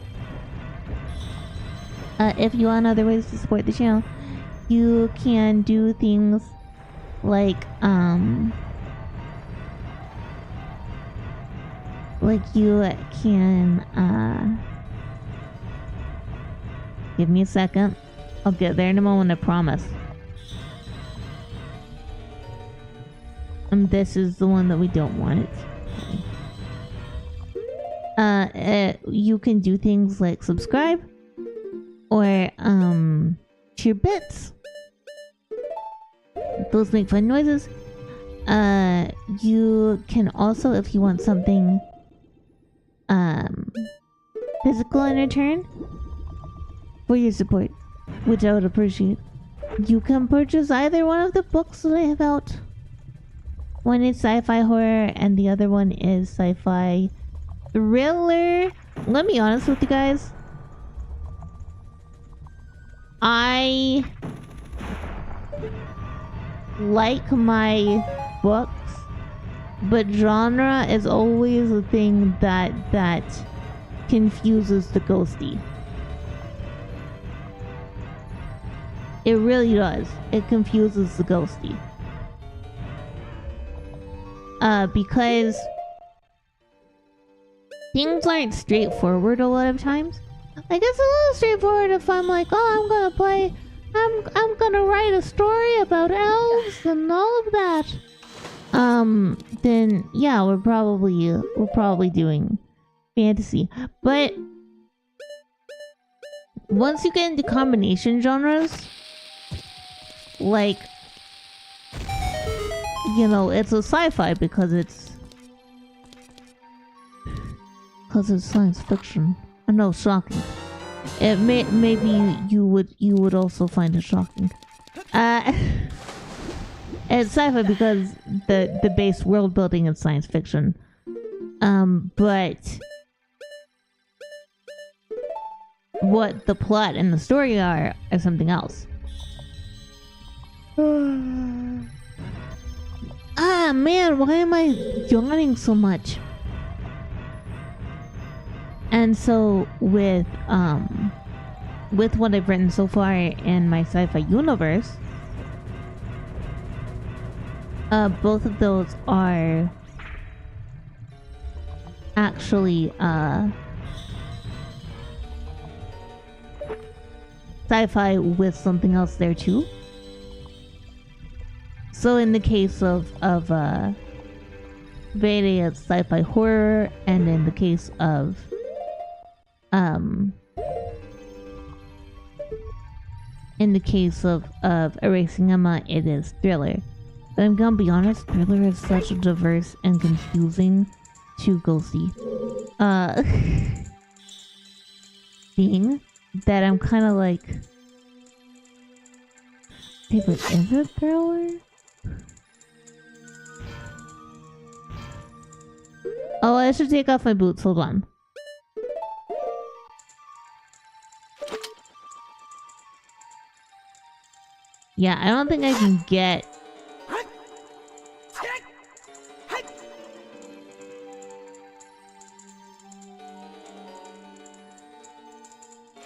If you want other ways to support the channel, you can do things like you can give me a second. I'll get there in a moment, I promise. And this is the one that we don't want. You can do things like subscribe or cheer bits. Those make fun noises. You can also, if you want something physical in return for your support, which I would appreciate, you can purchase either one of the books that I have out. One is sci-fi horror and the other one is sci-fi thriller. Let me be honest with you guys. I like my books, but genre is always a thing that confuses the ghostie. It really does. It confuses the ghostie. Because things aren't straightforward a lot of times. Like, it's a little straightforward if I'm like, oh, I'm gonna play I'm gonna write a story about elves and all of that. Then yeah, we're probably doing fantasy. But once you get into combination genres, like, you know, it's a sci-fi because it's science fiction. I know, shocking. It maybe you would also find it shocking. It's sci-fi because the base world building is science fiction. But what the plot and the story are something else. Ah man, why am I yawning so much? And so with what I've written so far in my sci-fi universe, both of those are actually sci-fi with something else there too. So in the case of Vede, it's sci-fi horror, and in the case of Erasing Emma, it is thriller. But I'm gonna be honest, thriller is such a diverse and confusing to Ghostie thing that I'm kind of like, hey, but is it thriller? Oh, I should take off my boots. Hold on. Yeah, I don't think I can get...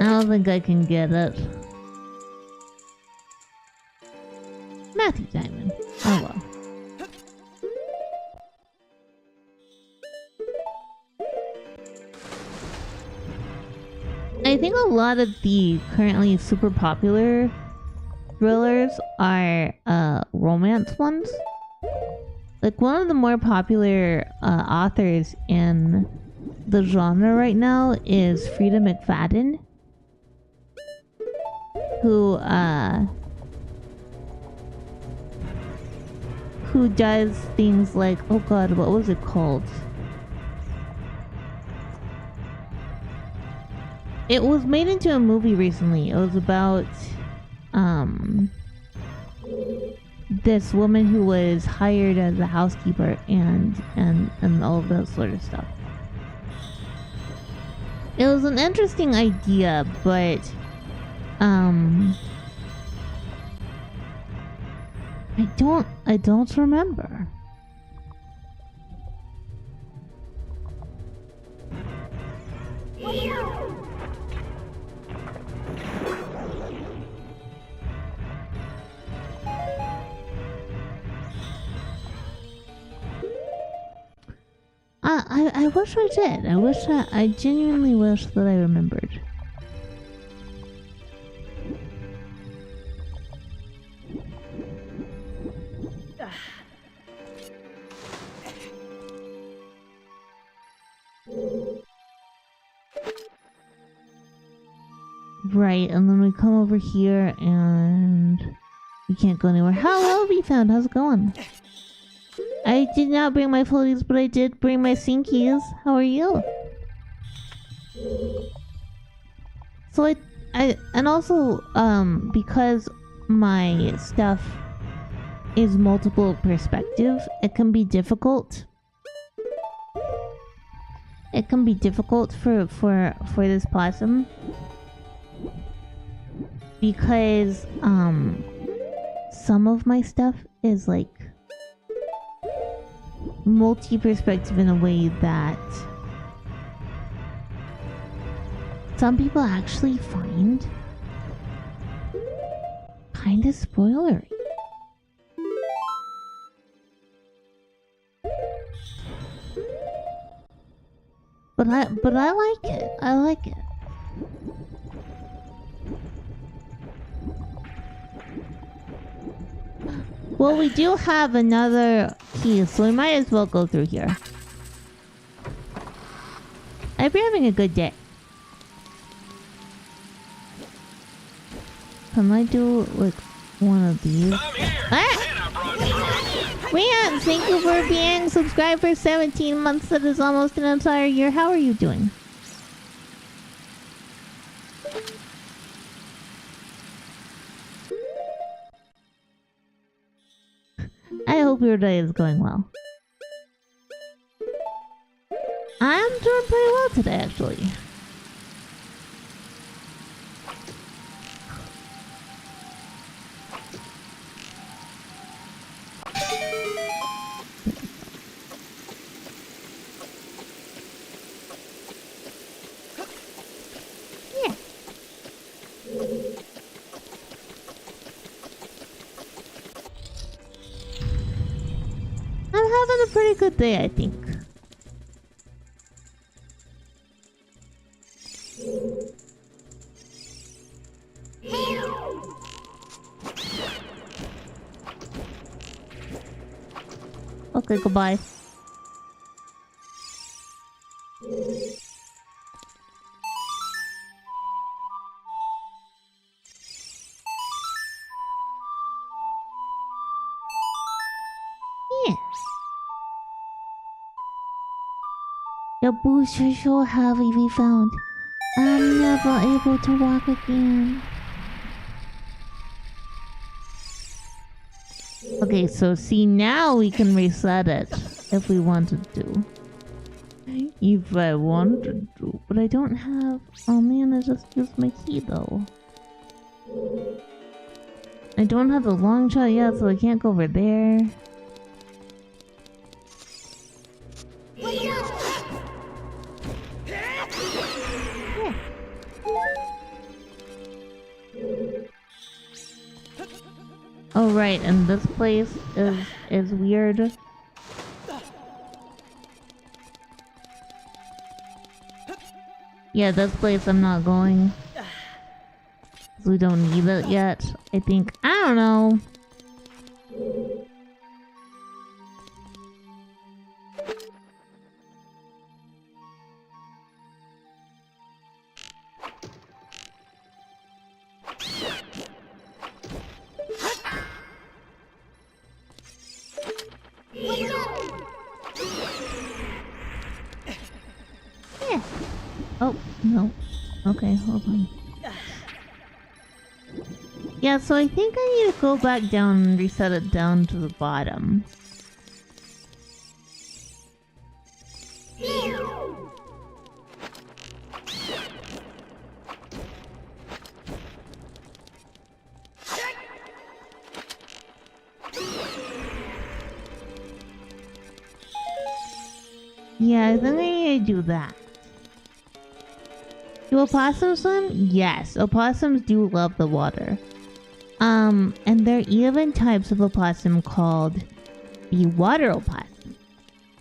I don't think I can get it. Matthew Diamond. Oh well. I think a lot of the currently super popular thrillers are romance ones. Like, one of the more popular authors in the genre right now is Frida McFadden, who does things like, oh god, what was it called? It was made into a movie recently. It was about this woman who was hired as a housekeeper and all of that sort of stuff. It was an interesting idea, but I don't remember. I wish I did. I genuinely wish that I remembered. Right, and then we come over here and we can't go anywhere. Hello, we found. How's it going? I did not bring my floaties, but I did bring my sinkies. How are you? So I and also because my stuff is multiple perspective, it can be difficult. It can be difficult for this possum because some of my stuff is like multi-perspective in a way that some people actually find kind of spoilery. But I like it. I like it. Well, we do have another key, so we might as well go through here. I've been having a good day. Can I do like one of these? Rian, thank you for being subscribed for 17 months. That is almost an entire year. How are you doing? I hope your day is going well. I'm doing pretty well today, actually. Yeah. I'm having a pretty good day, I think. Okay, goodbye. Yeah. Your boots are so heavy, we found. I'm never able to walk again. Okay, so see, now we can reset it if we wanted to. If I wanted to, but I don't have... Oh man, I just used my key though. I don't have the long shot yet, so I can't go over there. Yeah. Oh right, and this place is weird. Yeah, this place I'm not going. 'Cause we don't need it yet, I think. I don't know. Yeah. Oh, no. Okay, hold on. Yeah, so I think I need to go back down and reset it down to the bottom. Yeah, I think I need to do that. Do opossums swim? Yes, opossums do love the water. And there are even types of opossum called the water opossum,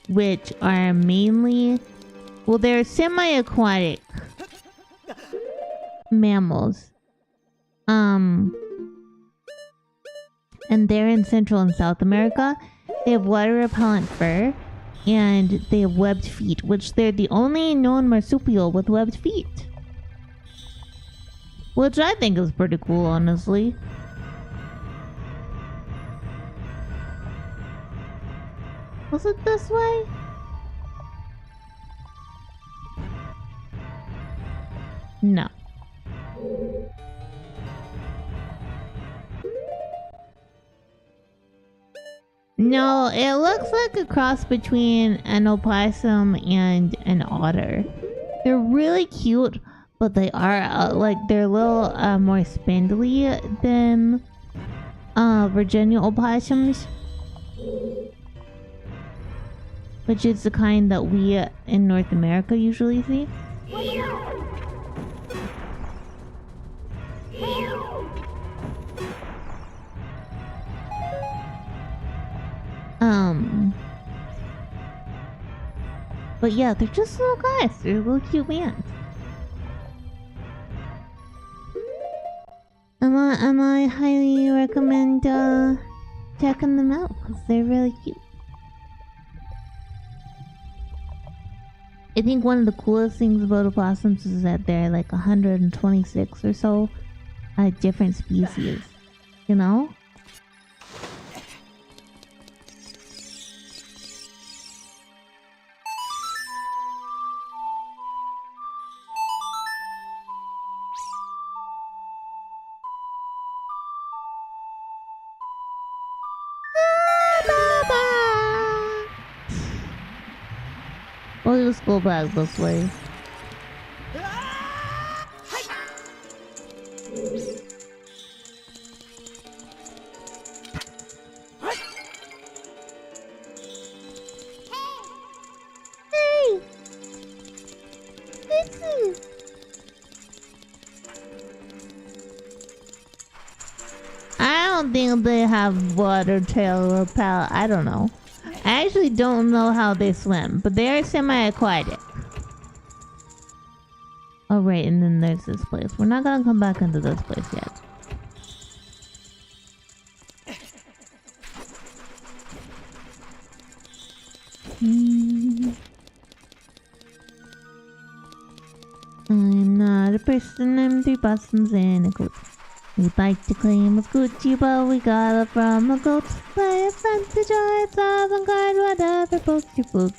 which are mainly, well, they're semi-aquatic mammals. And they're in Central and South America. They have water-repellent fur, and they have webbed feet, which they're the only known marsupial with webbed feet. Which I think is pretty cool, honestly. Was it this way? No. No, it looks like a cross between an opossum and an otter. They're really cute, but they are like they're a little more spindly than Virginia opossums, which is the kind that we in North America usually see. But yeah, they're just little guys. They're little cute ants. Am I highly recommend checking them out because they're really cute. I think one of the coolest things about opossums is that they're like 126 or so different species. You know? We'll just go back this way. Hey! Listen! I don't think they have water tail or palate. I don't know. I actually don't know how they swim, but they are semi-aquatic. Oh right, and then there's this place. We're not gonna come back into this place yet. I'm not a person, I'm 3 possums and a goat. We'd like to claim it's Gucci, but we got it from a goat. Play a fancy choice, avant-garde, whatever floats your boat.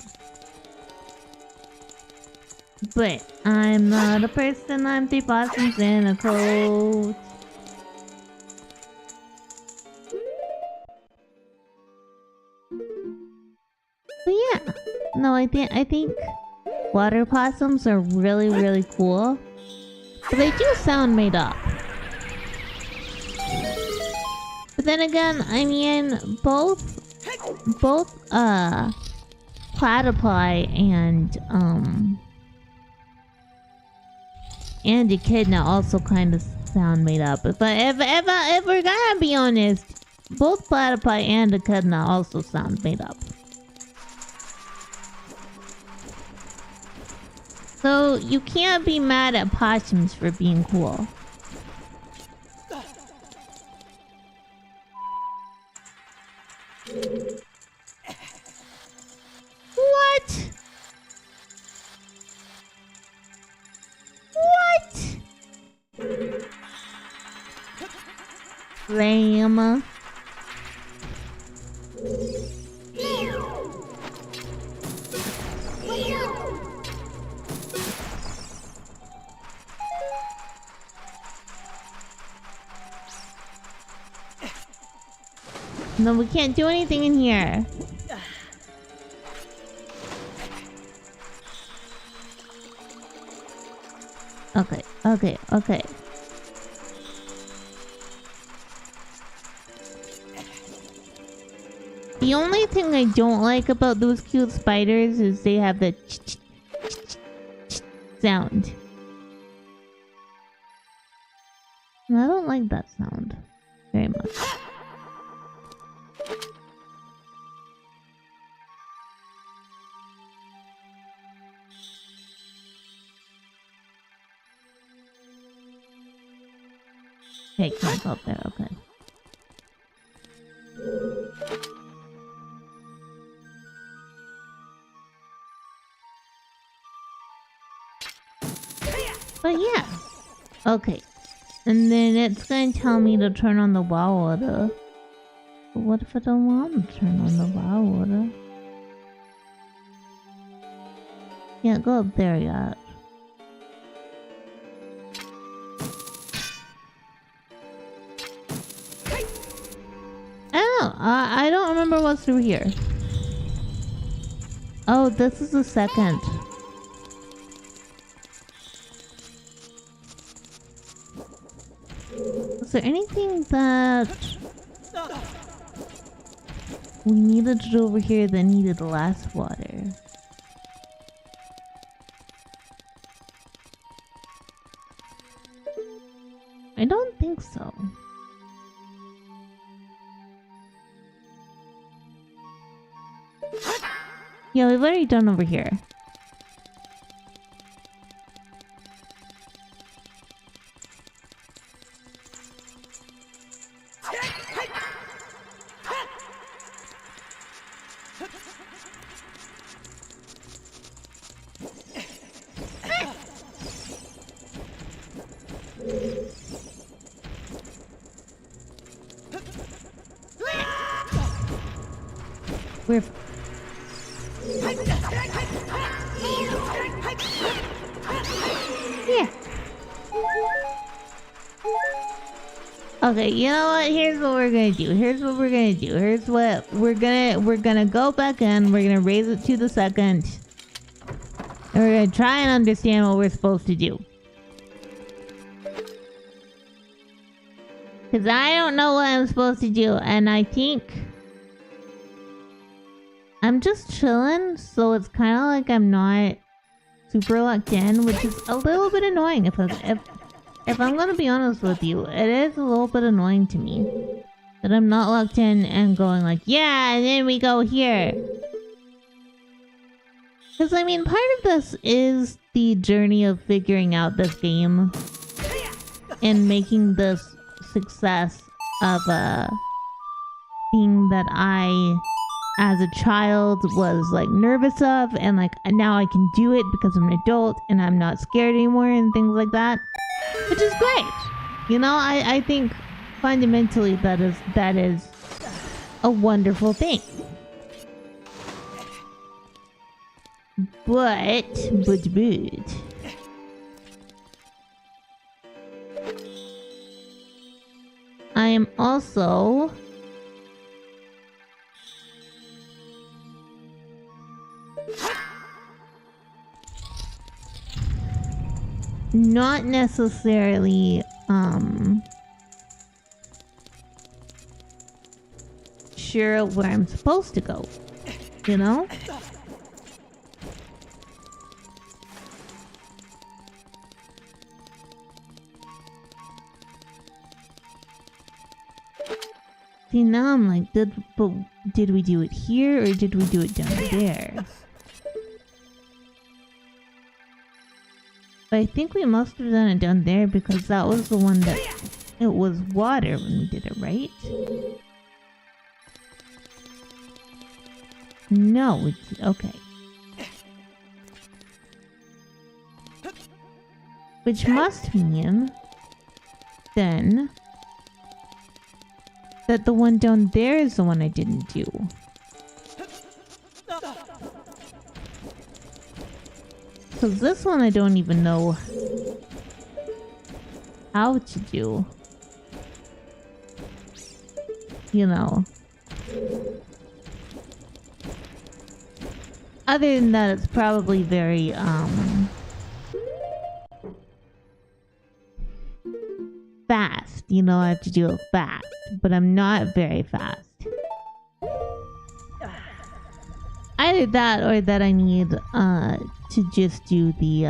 But I'm not a person, I'm 3 possums in a coat. But yeah, no, I think water possums are really cool, but they do sound made up. But then again, I mean, both platypi and echidna also kind of sound made up. But if we're gonna be honest, both platypi and echidna also sound made up. So you can't be mad at possums for being cool. What? What? Lame. No, we can't do anything in here. Okay. The only thing I don't like about those cute spiders is they have the sound. I don't like that sound very much. Okay, can't go up there, okay. But yeah. Okay. And then it's gonna tell me to turn on the wow water. But what if I don't want to turn on the wow water? Can't go up there yet. I don't remember what's through here. Oh, this is the second. Is there anything that we needed to do over here that needed less water? I don't think so. Yeah, we've already done over here. We're... Yeah. Okay, you know what? Here's what we're gonna do. Here's what we're gonna go back in, we're gonna raise it to the second. And we're gonna try and understand what we're supposed to do. Cause I don't know what I'm supposed to do, and I think I'm just chilling, so it's kinda like I'm not super locked in, which is a little bit annoying if I'm gonna be honest with you. It is a little bit annoying to me that I'm not locked in and going like, yeah, and then we go here. Because, I mean, part of this is the journey of figuring out this game and making this success of a thing that I, as a child, was like nervous of, and like now I can do it because I'm an adult and I'm not scared anymore and things like that, which is great. You know, I think fundamentally that is a wonderful thing. But I am also not necessarily sure where I'm supposed to go, you know? See, now I'm like, did we do it here or did we do it down there? But I think we must have done it down there because that was the one that it was water when we did it, right? No, okay. Which must mean then that the one down there is the one I didn't do. Because this one I don't even know how to do. You know. Other than that, it's probably very, fast. You know, I have to do it fast. But I'm not very fast. Either that or that I need, to just do the,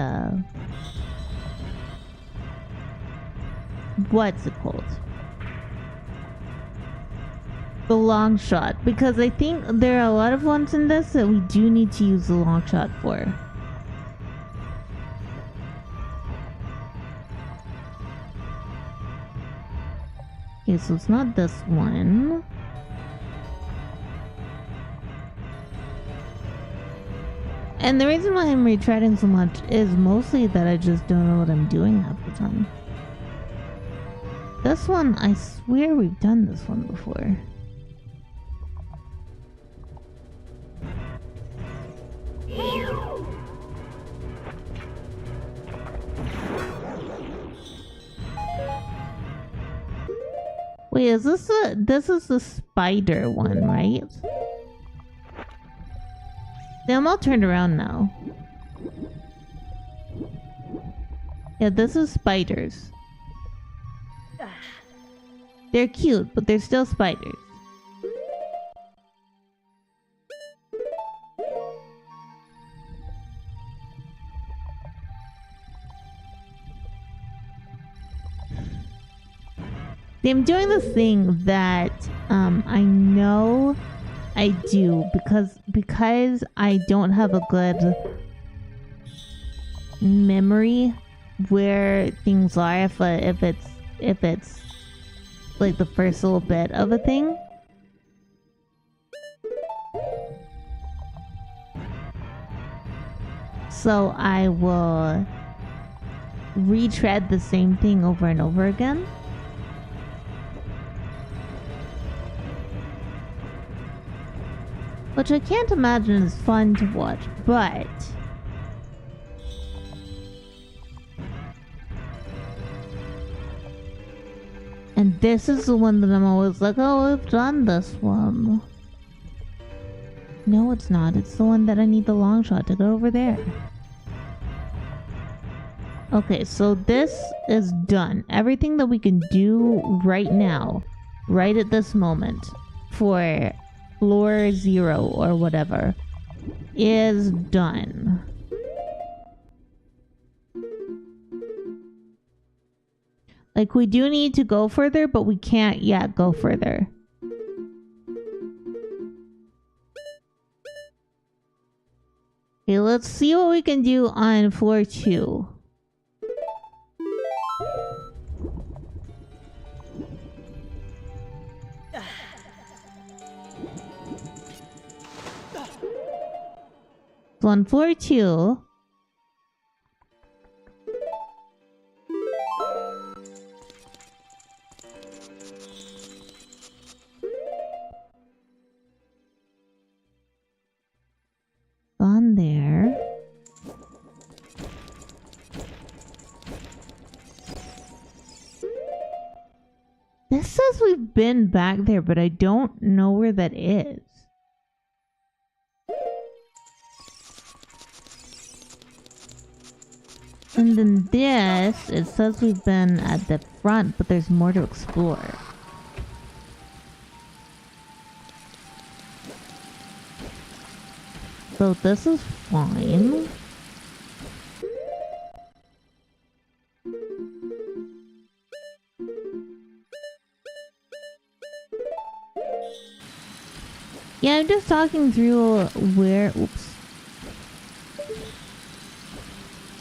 what's it called? The long shot. Because I think there are a lot of ones in this that we do need to use the long shot for. Okay, so it's not this one. And the reason why I'm retreading so much is mostly that I just don't know what I'm doing half the time. This one, I swear we've done this one before. Wait, is this the spider one, right? I'm all turned around now. Yeah, this is spiders. They're cute, but they're still spiders. See, I'm doing this thing that I know I do because I don't have a good memory where things are if it's like the first little bit of a thing. So I will retread the same thing over and over again. Which I can't imagine is fun to watch, but... And this is the one that I'm always like, oh, I've done this one. No, it's not. It's the one that I need the long shot to go over there. Okay, so this is done. Everything that we can do right now, right at this moment, for floor 0 or whatever, is done. Like, we do need to go further, but we can't yet go further. Okay, let's see what we can do on floor 2. So on floor 2... on there. This says we've been back there, but I don't know where that is. And then this, it says we've been at the front, but there's more to explore. So this is fine. Yeah, I'm just talking through where, oops.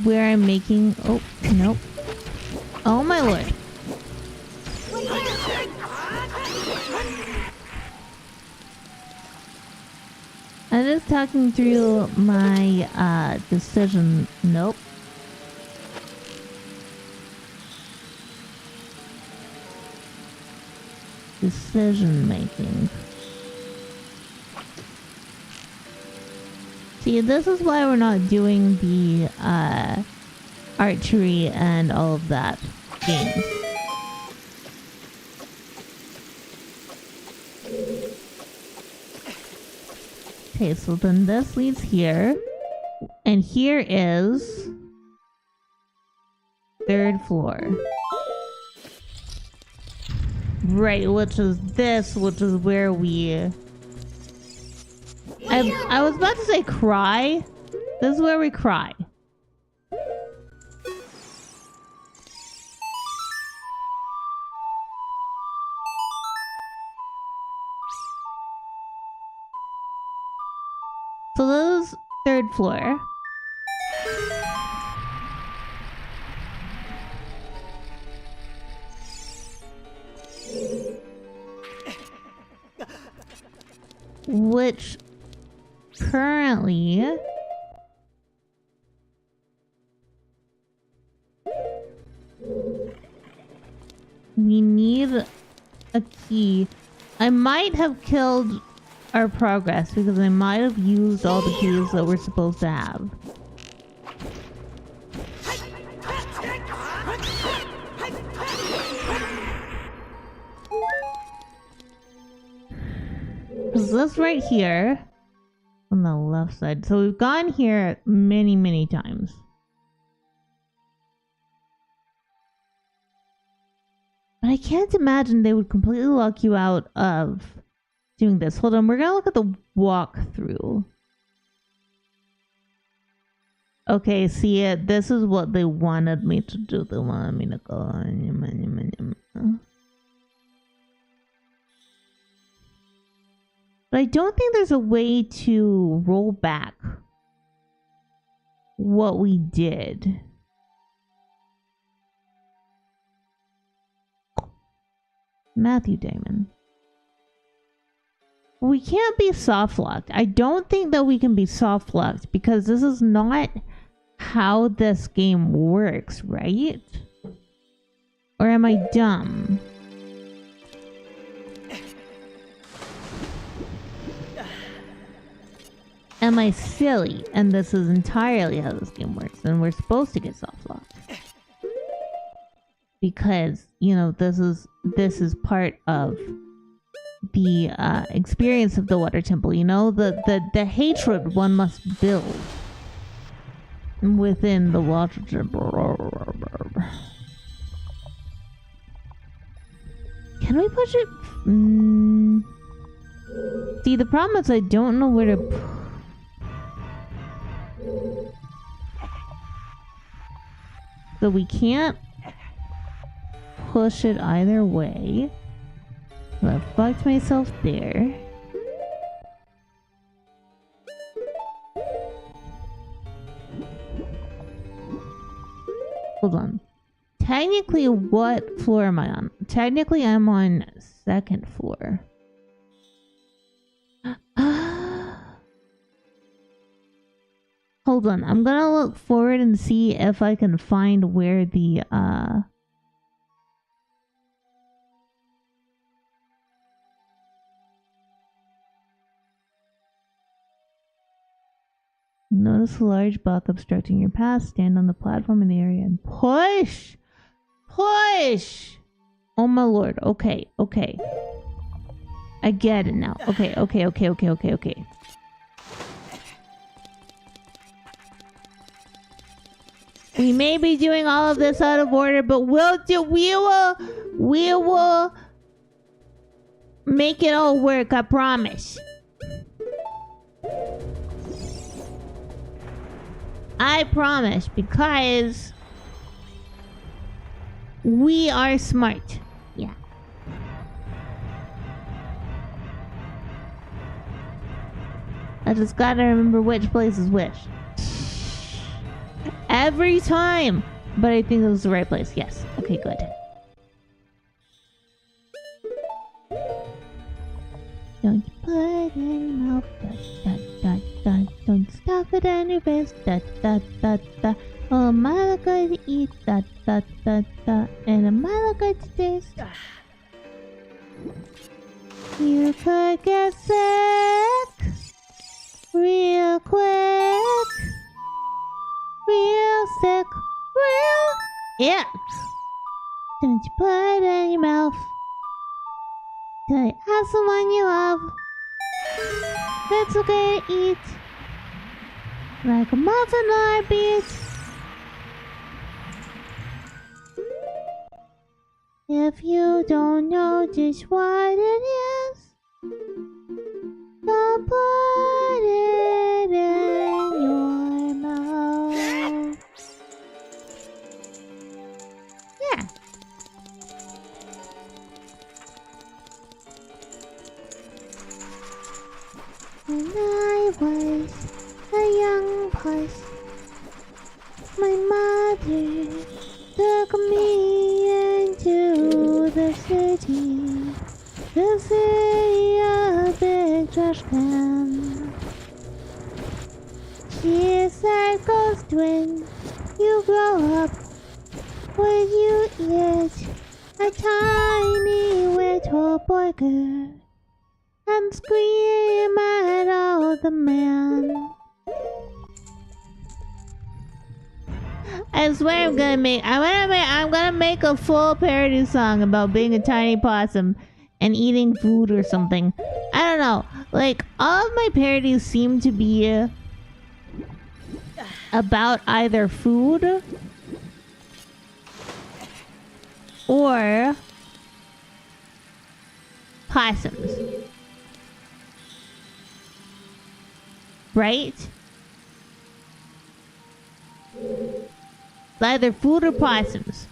Where I'm making, oh, nope. Oh my lord. I'm just talking through my decision. Nope. Decision making. See, this is why we're not doing the archery and all of that games. Okay, so then this leads here. And here is 3rd floor. Right, which is this, which is where we... I was about to say cry. This is where we cry. So this is 3rd floor. Which currently we need a key. I might have killed our progress because I might have used all the keys that we're supposed to have. Because this right here on the left side. So we've gone here many times. But I can't imagine they would completely lock you out of doing this. Hold on, we're gonna look at the walkthrough. Okay, see it. This is what they wanted me to do. They wanted me to go. But I don't think there's a way to roll back what we did. Matthew Damon. We can't be soft locked. I don't think that we can be soft locked because this is not how this game works, right? Or am I dumb? Am I silly? And this is entirely how this game works, and we're supposed to get soft locked. Because, you know, this is part of the experience of the water temple, you know? The hatred one must build within the water temple. Can we push it? See, the problem is I don't know where to... So we can't push it either way. So I fucked myself there. Hold on. Technically, what floor am I on? Technically, I'm on 2nd floor. Hold on. I'm gonna look forward and see if I can find where the, Notice a large block obstructing your path. Stand on the platform in the area and push! Push! Oh my lord. Okay, okay. I get it now. Okay. We may be doing all of this out of order, but we will make it all work, I promise. I promise, because we are smart. Yeah. I just gotta remember which place is which. Every time! But I think it was the right place. Yes. Okay, good. Don't put it in your mouth. Don't stuff it in your face. Oh, my good to eat. And a mile good to taste. You could get sick real quick. Real sick. Real ick. Don't you put it in your mouth. Till you ask someone you love. It's okay to eat. Like a muffin heartbeat. If you don't know just what it is, don't put it in your mouth. Yeah. When I was a young puss, my mother took me into the city to see a big trash can. She said, "Ghost, when you grow up, would you eat a tiny little burger and scream at all the men?" I swear I'm gonna make a full parody song about being a tiny possum and eating food or something. I don't know. Like, all of my parodies seem to be about either food or possums. Right? Either food or possums.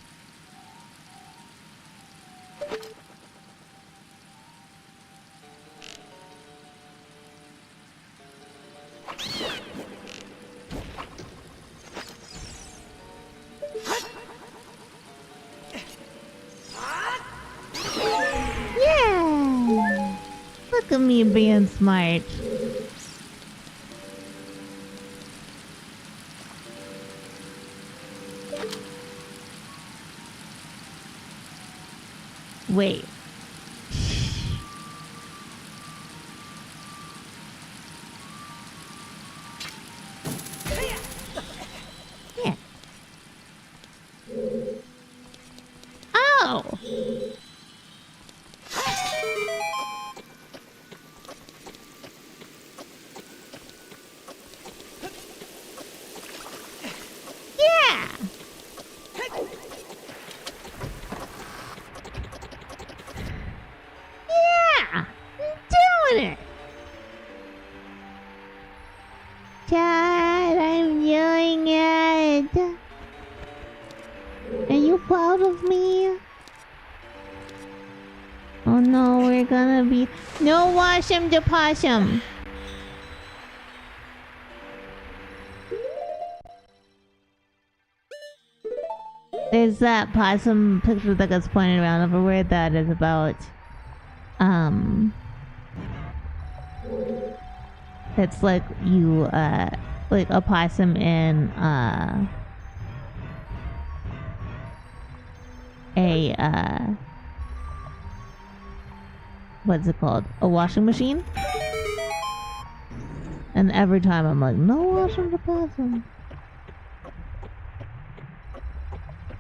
Yeah! Look at me being smart. Wait. Yeah. Oh! Yeah! Yeah! I'm doing it! Dad, I'm doing it! Are you proud of me? Oh no, we're gonna be... No wash him to possum! There's that possum picture that gets pointed around everywhere that is about... It's like you, like a possum in, what's it called? A washing machine? And every time I'm like, no washing the possum.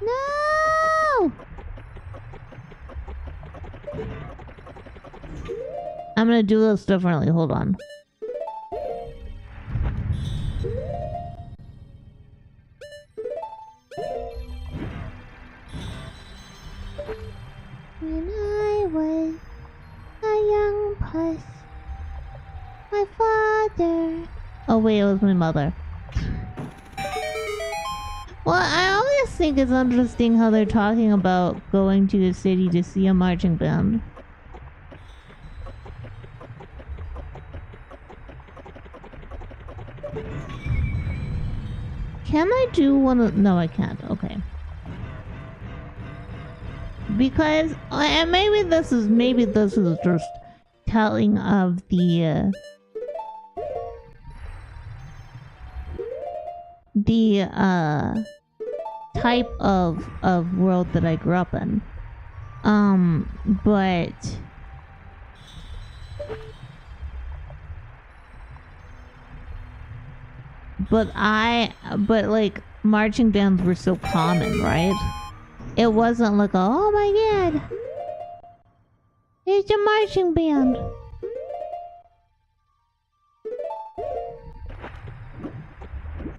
No! I'm gonna do this differently, hold on. When I was a young puss, my father... Oh wait, it was my mother. Well, I always think it's interesting how they're talking about going to a city to see a marching band. Can I do one of... No, I can't. Okay. Because... And maybe this is just telling of the type of world that I grew up in. But like marching bands were so common, right? It wasn't like, oh my god, it's a marching band.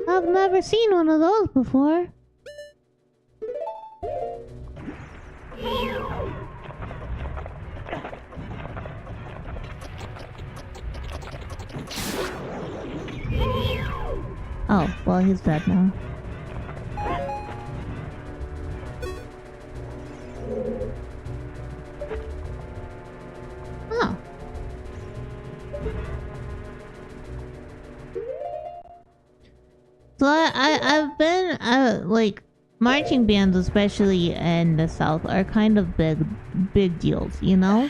I've never seen one of those before. Oh, well, he's dead now. Oh. So I've been, like, marching bands, especially in the South, are kind of big deals, you know?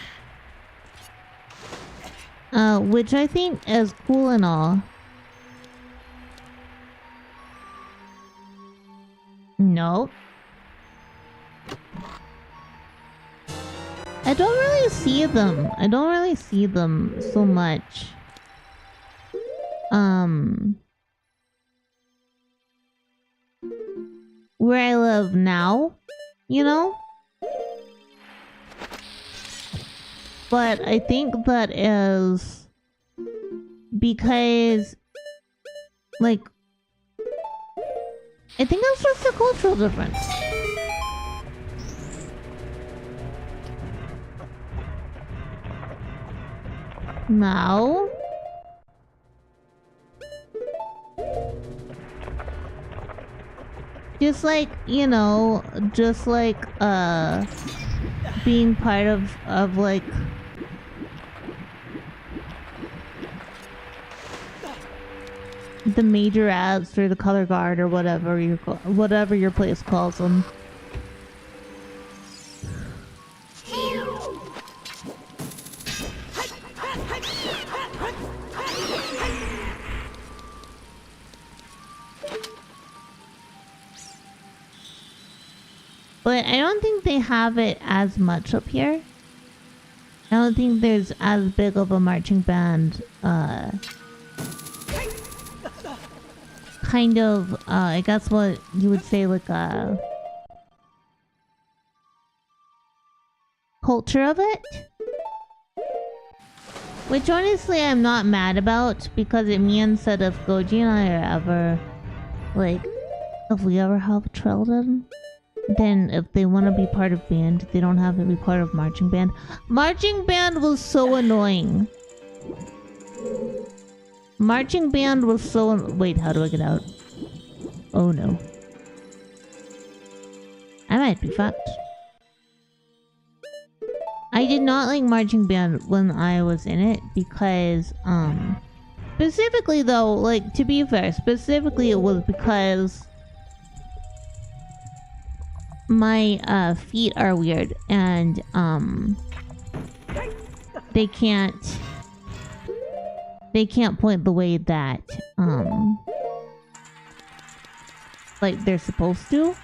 Which I think is cool and all. No. I don't really see them. I don't really see them so much. Where I live now, you know? But I think that is because, like, I think that's just a cultural difference. Now, just like, you know, just like being part of like the major ads or the color guard or whatever your place calls them. But but I don't think they have it as much up here. I don't think there's as big of a marching band, kind of, I guess what you would say, like a culture of it. Which honestly I'm not mad about, because it means that if Goji and I are ever, like, if we ever have children, then if they want to be part of band, they don't have to be part of marching band. Marching band was so annoying. Marching band was so... Wait, how do I get out? Oh no. I might be fucked. I did not like marching band when I was in it because, specifically though, like, to be fair, specifically it was because my feet are weird and they can't point the way that like they're supposed to.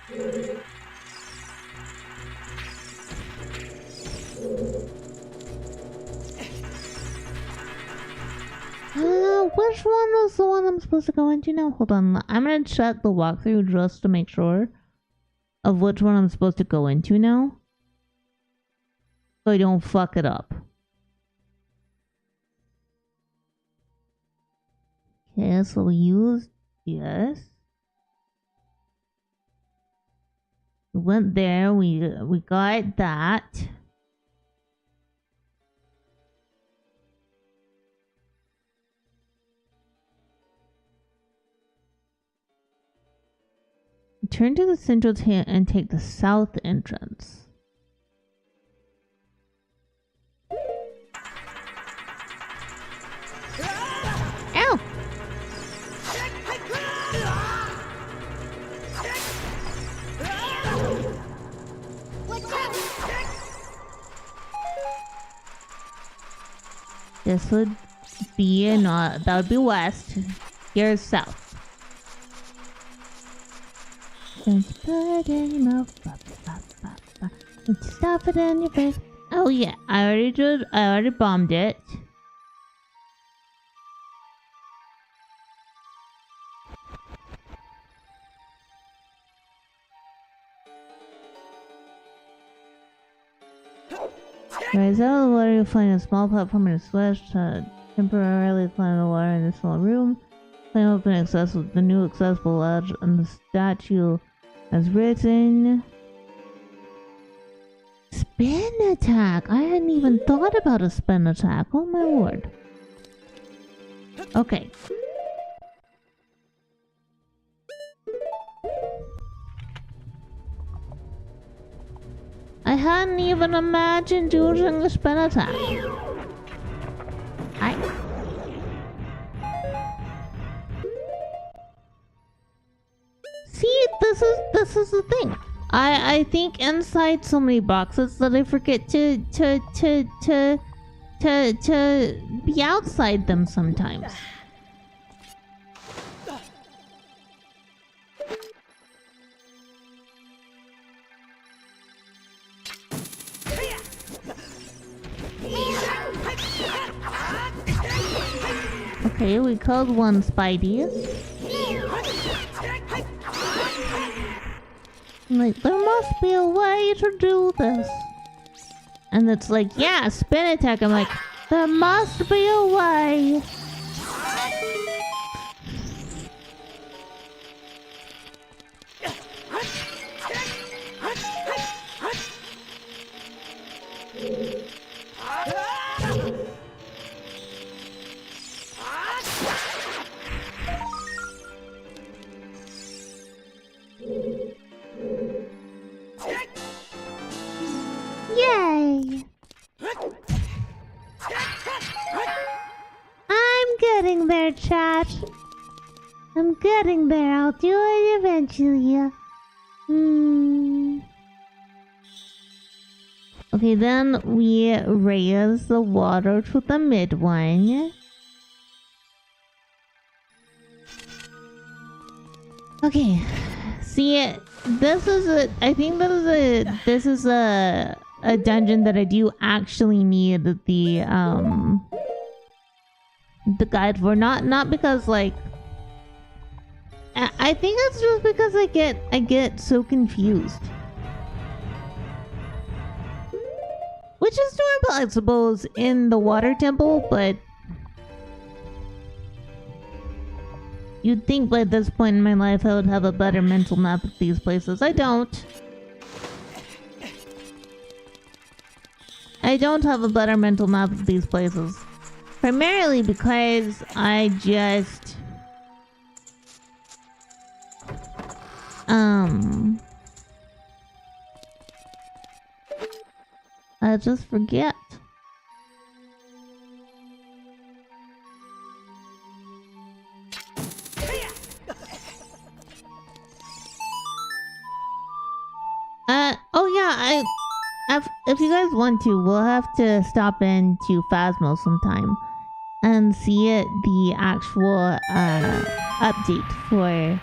Which one is the one I'm supposed to go into now? Hold on, I'm gonna check the walkthrough just to make sure of which one I'm supposed to go into now, so I don't fuck it up. Okay, so we used this. We went there. We got that. Turn to the central and take the south entrance. Ow! This would be not. That would be west. Here's south. Just put it in your mouth. And stuff it in your face. Oh yeah, I already bombed it. Rise out of the water, you'll find a small platform and a switch to temporarily climb the water in a small room. Climb up and access the new accessible ledge, and the statue has written spin attack. I hadn't even thought about a spin attack. Oh my lord. Okay. I hadn't even imagined using a spin attack. See, this is the thing. I think inside so many boxes that I forget to be outside them sometimes. Okay, we killed one Spidey. I'm like, there must be a way to do this. And it's like, yeah, spin attack. I'm like, there must be a way. Yay! I'm getting there, chat. I'm getting there. I'll do it eventually. Okay, then we raise the water to the mid one. Okay, See, this is a. I think this is a dungeon that I do actually need the guide for. Not because like. I think it's just because I get so confused. Which is normal, I suppose, in the water temple, but you'd think by this point in my life I would have a better mental map of these places. I don't. I don't have a better mental map of these places. Primarily because I just... I just forget. Oh yeah, if you guys want to, we'll have to stop into Phasmo sometime and see the actual update for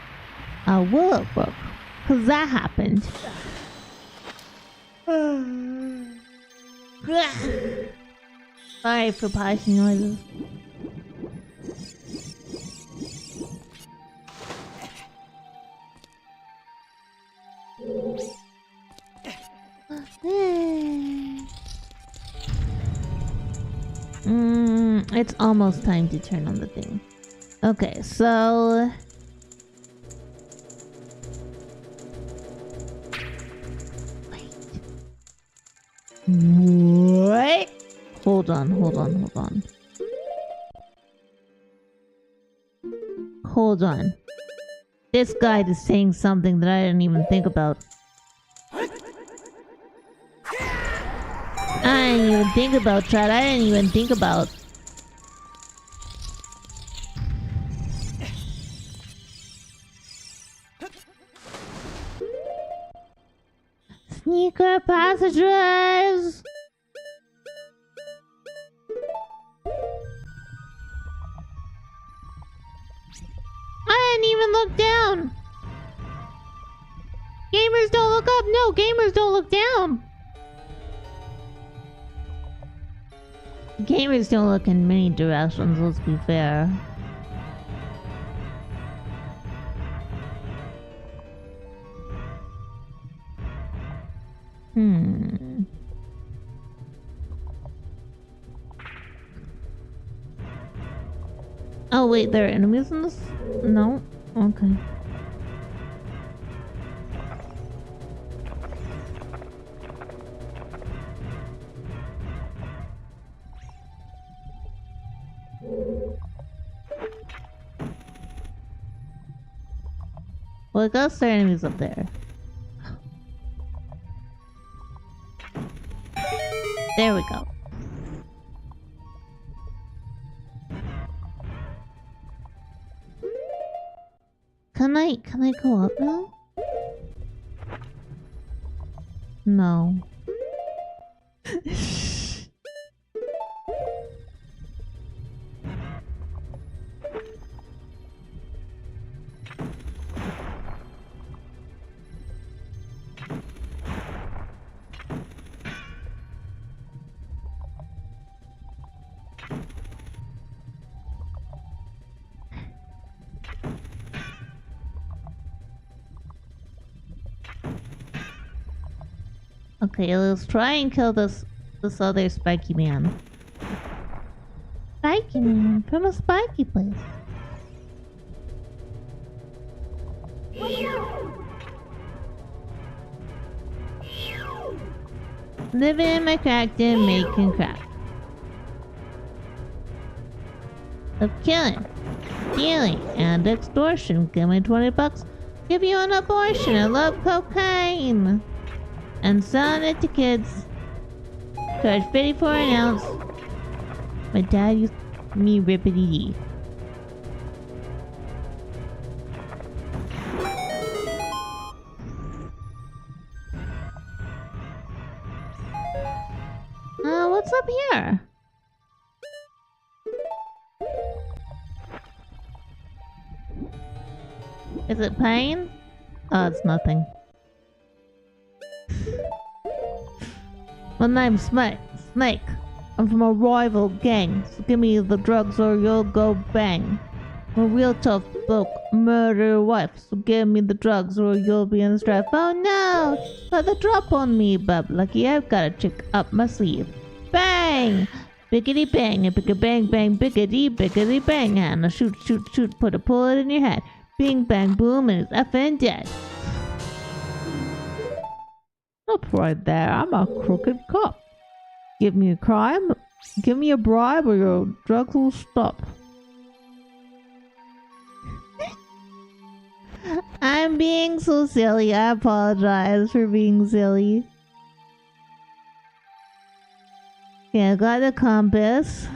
Willowbrook, because that happened. Sorry for poshing noises. It's almost time to turn on the thing. Okay, so... What? Hold on. Hold on. This guide is saying something that I didn't even think about. I didn't even think about, Chad. I didn't even think about. Sneaker passages! I didn't even look down! Gamers don't look up! No, gamers don't look down! Gamers don't look in many directions, let's be fair. Oh wait, there are enemies in this? No? Okay. Well, I guess there are enemies up there. There we go. Can I go up now? No. Okay, let's try and kill this other spiky man. Spiky man from a spiky place. Living in my crack, then making crack. Of killing, stealing, and extortion. Give me 20 bucks. Give you an abortion. I love cocaine. And selling it to kids. Charge 54 an ounce. My dad used me rippity-dee. What's up here? Is it pain? It's nothing. My name's Snake. I'm from a rival gang, so give me the drugs or you'll go bang. I'm a real tough bloke, murder your wife, so give me the drugs or you'll be in strife. Oh no! Got the drop on me, but lucky I've got a chick up my sleeve. Bang! Biggity bang, a bigga bang bang, biggity bang, and a shoot, put a bullet in your head. Bing bang boom, and it's effing dead. Stop right there, I'm a crooked cop. Give me a crime, give me a bribe, or your drugs will stop. I'm being so silly, I apologize for being silly. Okay, I got a compass.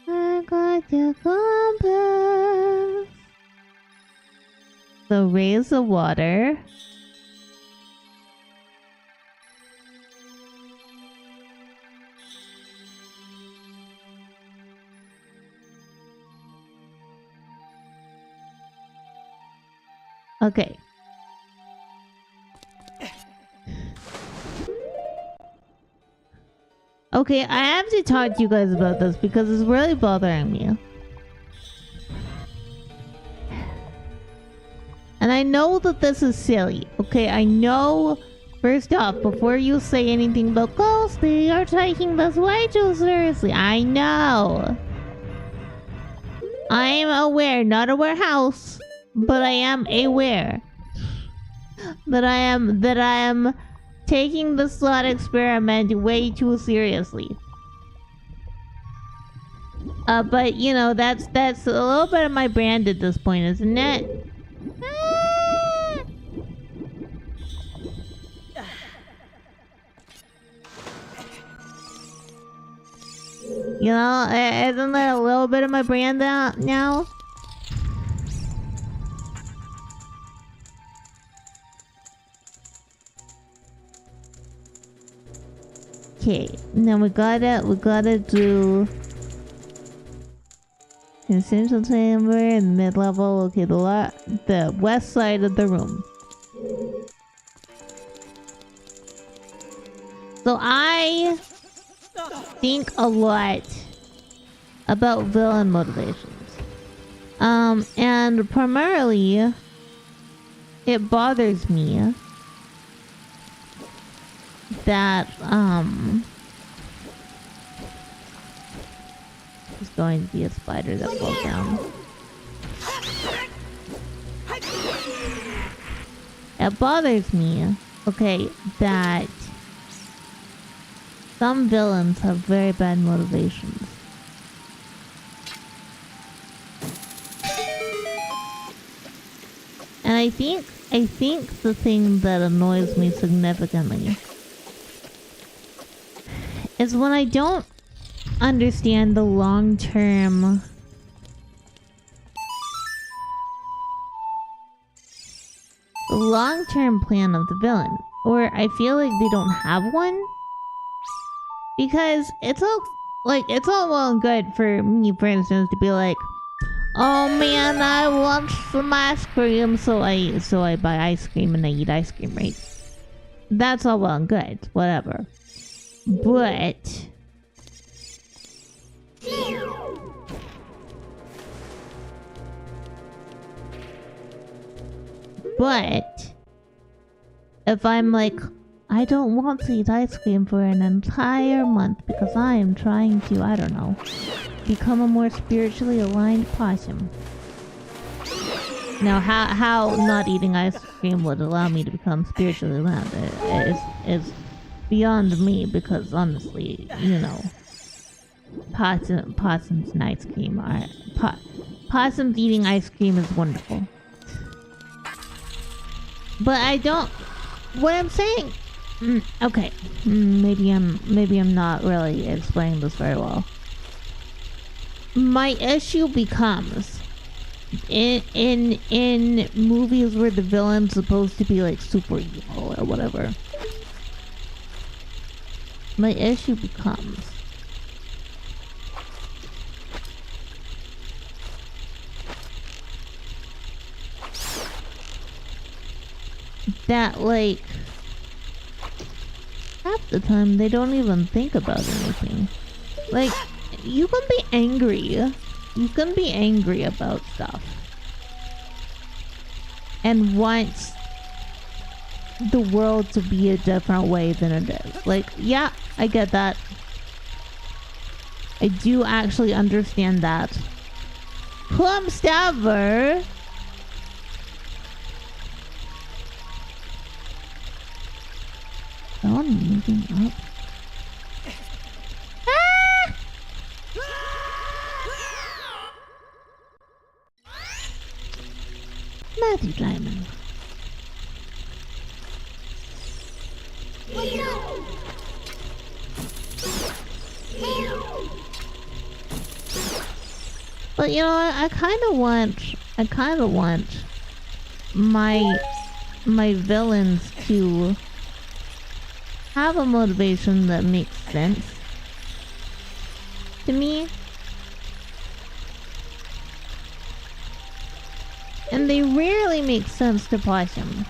I got the compass. So raise the water. Okay. Okay, I have to talk to you guys about this because it's really bothering me. And I know that this is silly. Okay, I know. First off, before you say anything about Ghostie, you're taking this way too seriously. I know. I am aware, not a warehouse, but I am aware that I am taking the slot experiment way too seriously. But you know, that's a little bit of my brand at this point, isn't it? You know, isn't that a little bit of my brand now? Okay, now we gotta do essential chamber and mid-level. Okay, the west side of the room. So I think a lot about villain motivations. And primarily it bothers me that there's going to be a spider that falls down. It bothers me, okay, that some villains have very bad motivations. And I think the thing that annoys me significantly is when I don't understand the long-term plan of the villain, or I feel like they don't have one. Because it's all well and good for me, for instance, to be like, oh man, I want some ice cream, so I buy ice cream and I eat ice cream, right? That's all well and good, whatever. But if I'm like, I don't want to eat ice cream for an entire month because I am trying to, I don't know, become a more spiritually aligned possum. Now, how not eating ice cream would allow me to become spiritually aligned is beyond me, because honestly, you know, possums and ice cream are... possums eating ice cream is wonderful. But I don't... What I'm saying... okay. Maybe I'm not really explaining this very well. My issue becomes... In movies where the villain's supposed to be like super evil or whatever, my issue becomes that, like, half the time they don't even think about anything. Like, you can be angry. You can be angry about stuff. And want the world to be a different way than it is. Like, yeah, I get that. I do actually understand that. Plum Stabber. Oh, I'm moving up. Ah! Matthew Diamond. But you know, I kind of want my villains to have a motivation that makes sense to me. And they rarely make sense to Possum.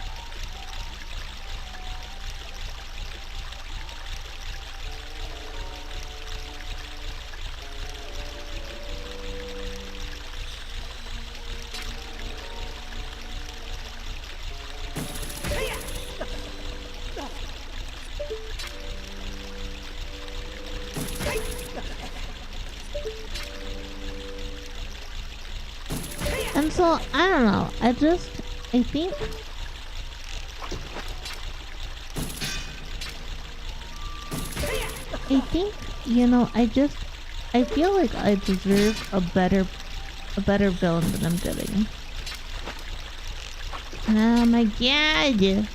And so, I don't know, I think you know, I feel like I deserve a better villain than I'm getting. Oh my god!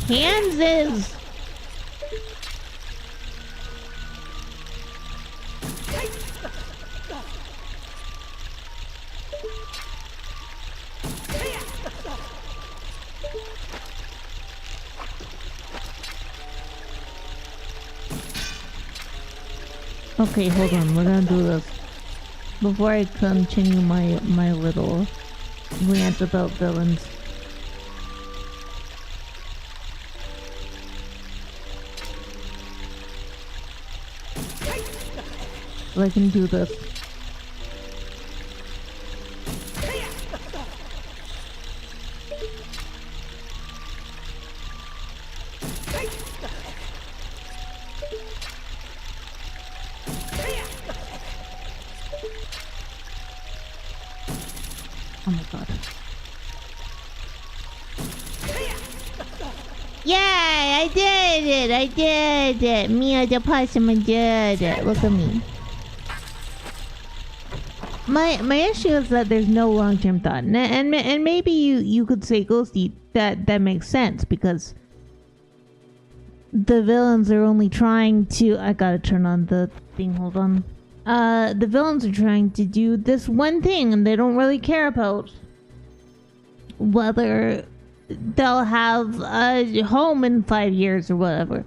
Kansas! Okay, hold on. We're gonna do this before I continue my little rant about villains. So I can do this. Oh my god. Yay! I did it! I did it! Me, the possum, I did it. Look at me. My issue is that there's no long-term thought. And maybe you could say, Ghostie, that makes sense because the villains are only trying to... I gotta turn on the thing, hold on. The villains are trying to do this one thing and they don't really care about whether they'll have a home in 5 years or whatever.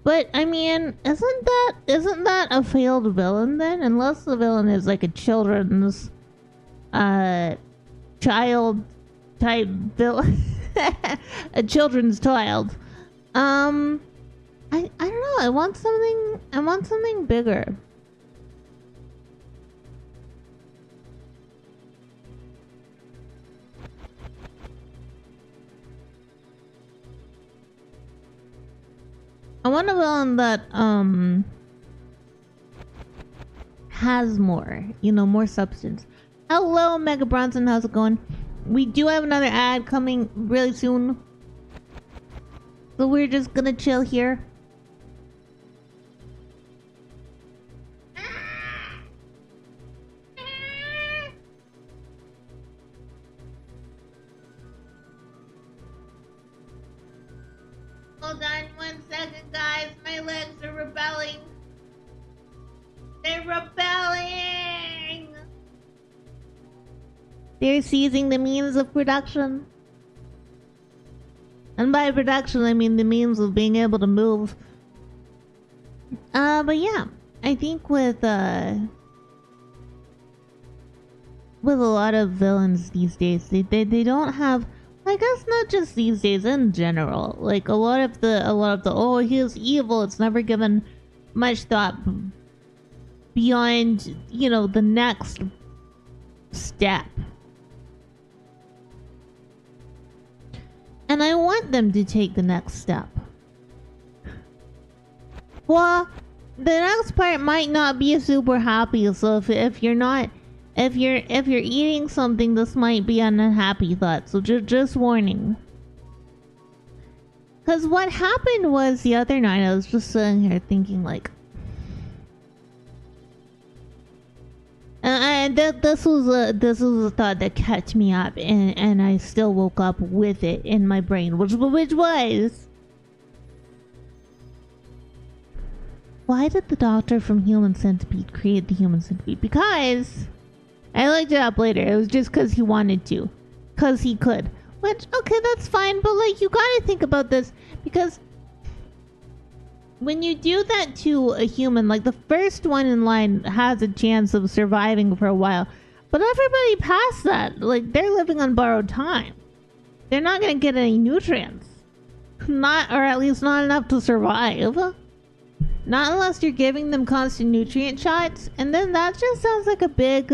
But I mean, isn't that a failed villain then? Unless the villain is like a children's child type villain. A children's child. I don't know, I want something bigger. I want a villain that has more, you know, more substance. Hello, Mega Bronson, how's it going? We do have another ad coming really soon, so we're just gonna chill here. Hold on 1 second, guys. My legs are rebelling. They're rebelling. They're seizing the means of production. And by production, I mean the means of being able to move. But yeah, I think with a lot of villains these days, they don't have... I I guess not just these days, in general. Like a lot of the oh, he's evil, it's never given much thought beyond, you know, the next step. And I want them to take the next step. Well, the next part might not be super happy, so if you're not, if you're eating something, this might be an unhappy thought. So just warning. Cause what happened was the other night I was just sitting here thinking like, and this was a thought that kept me up, and I still woke up with it in my brain, which was, why did the doctor from Human Centipede create the Human Centipede? Because I looked it up later. It was just because he wanted to, because he could. Which, okay, that's fine, but like, you gotta think about this, because when you do that to a human, like the first one in line has a chance of surviving for a while, but everybody past that, like, they're living on borrowed time. They're not gonna get any nutrients. Not, or at least not enough to survive. Not unless you're giving them constant nutrient shots, and then that just sounds like a big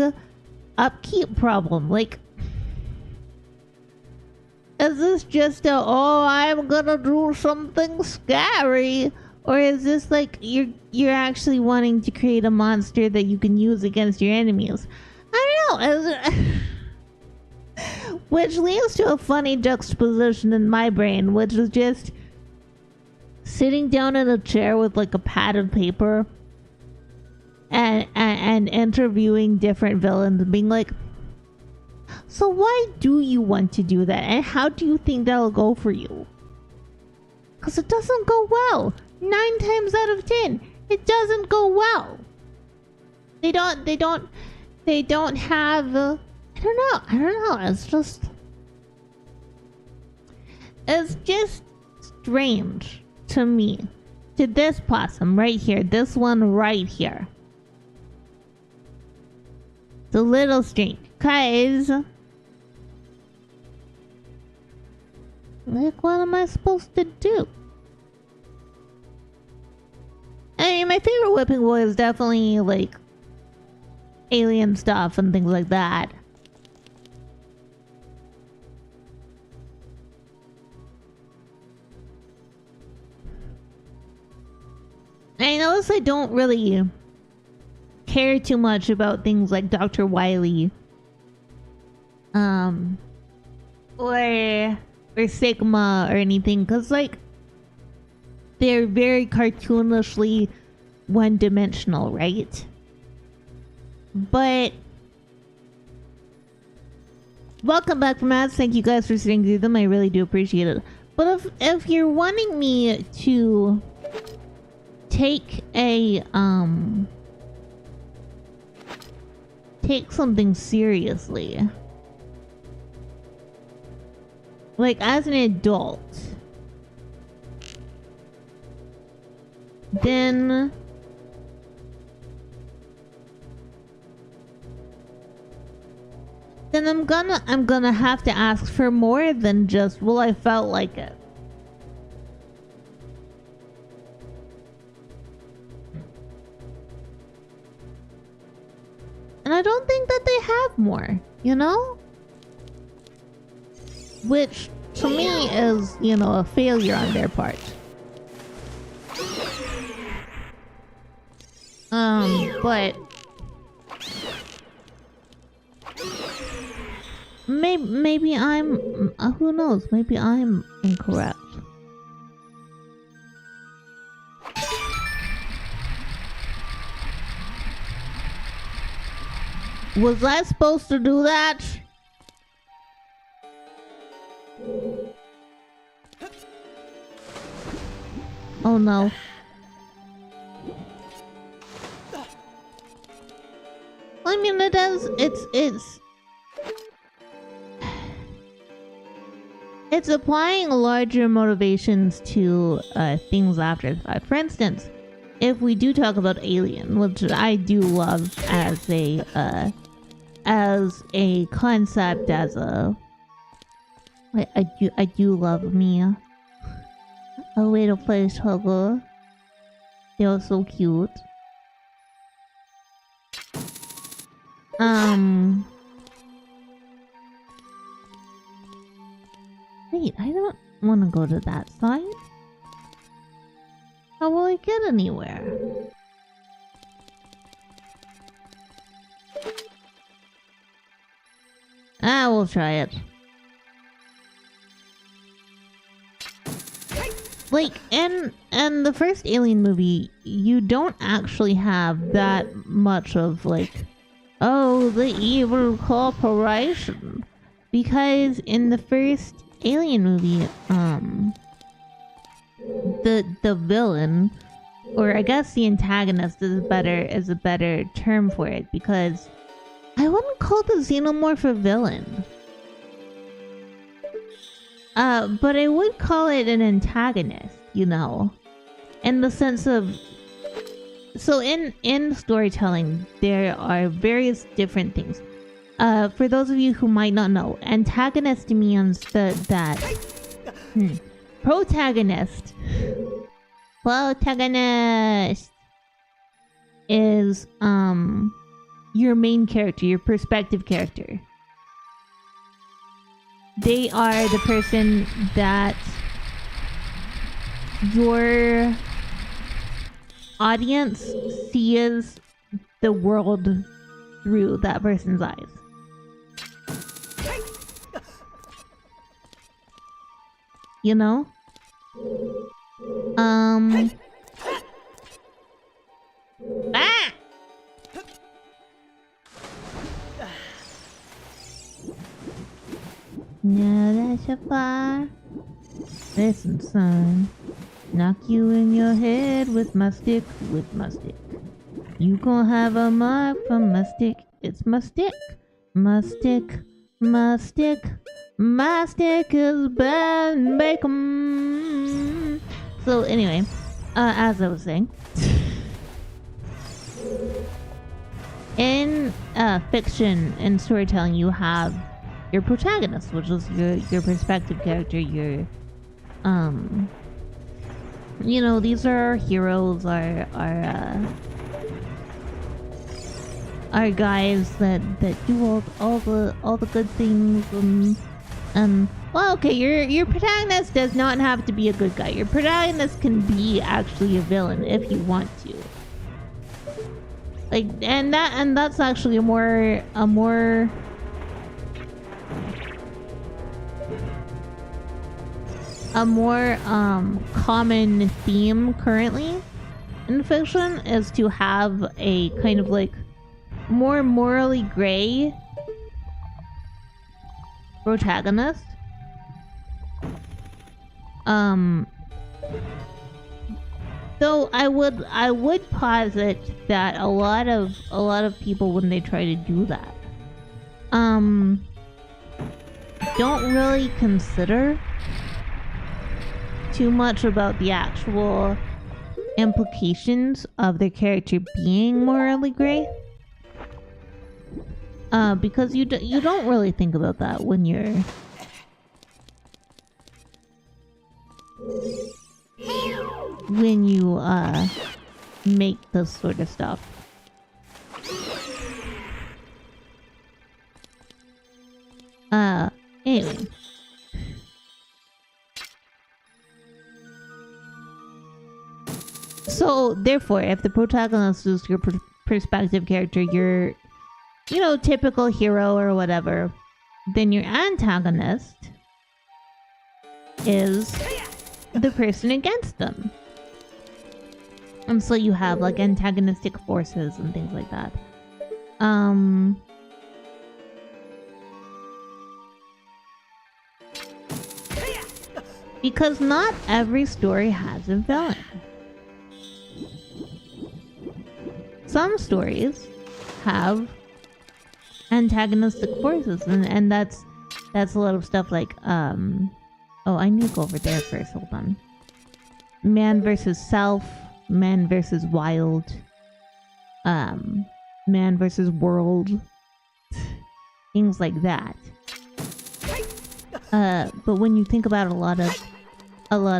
upkeep problem. Like, is this just a, oh, I'm gonna do something scary? Or is this like you're actually wanting to create a monster that you can use against your enemies? I don't know. Which leads to a funny juxtaposition in my brain, which is just sitting down in a chair with like a pad of paper and interviewing different villains and being like, so why do you want to do that, and how do you think that'll go for you? Because it doesn't go well. 9 times out of 10, it doesn't go well. They don't have, I don't know, it's just strange to me. To this possum right here, this one right here. It's a little strange, cause like, what am I supposed to do? I mean, my favorite whipping boy is definitely like alien stuff and things like that. I notice I don't really care too much about things like Dr. Wily, or Sigma or anything, because like they're very cartoonishly one-dimensional, right? But welcome back from ads. Thank you guys for sitting through them. I really do appreciate it. But if you're wanting me to take a take something seriously, like as an adult, then I'm gonna have to ask for more than just, well, I felt like it. And I don't think that they have more, you know? Which, to me, is, you know, a failure on their part. But maybe I'm, who knows? Maybe I'm incorrect. Was I supposed to do that? Oh no. I mean, it is, it's applying larger motivations to things after the fact. For instance, if we do talk about Alien, which I do love as a concept, as I do love me a little face hugger. They're so cute. Wait, I don't want to go to that side. How will I get anywhere? We'll try it. Like, in the first Alien movie, you don't actually have that much of, like, oh, the evil corporation. Because in the first Alien movie, the villain, or I guess the antagonist is a better term for it, because I wouldn't call the xenomorph a villain. But I would call it an antagonist, you know, in the sense of, so in storytelling, there are various different things. For those of you who might not know, antagonist means protagonist is, your main character, your perspective character. They are the person that your audience sees the world through that person's eyes. You know? Ah! Now that's a fire. Listen, son. Knock you in your head with my stick, You gon' have a mark from my stick. It's my stick. My stick. My stick. My stick is bad bacon. So anyway, as I was saying, in fiction and storytelling, you have your protagonist, which is your perspective character, your you know, these are our heroes, our guys that do all the good things, and well, okay, your protagonist does not have to be a good guy. Your protagonist can be actually a villain if you want to. Like, and that's actually a more common theme currently in fiction, is to have a kind of like more morally gray protagonist. Though I would posit that a lot of people, when they try to do that, don't really consider too much about the actual implications of their character being morally gray. Because you don't really think about that when you're make this sort of stuff. Anyway. So, therefore, if the protagonist is your perspective character, your, you know, typical hero or whatever, then your antagonist is the person against them. And so you have, like, antagonistic forces and things like that. Because not every story has a villain. Some stories have antagonistic forces, and that's a lot of stuff like oh, I need to go over there first, hold on. Man versus self, man versus wild, man versus world, things like that. But when you think about a lot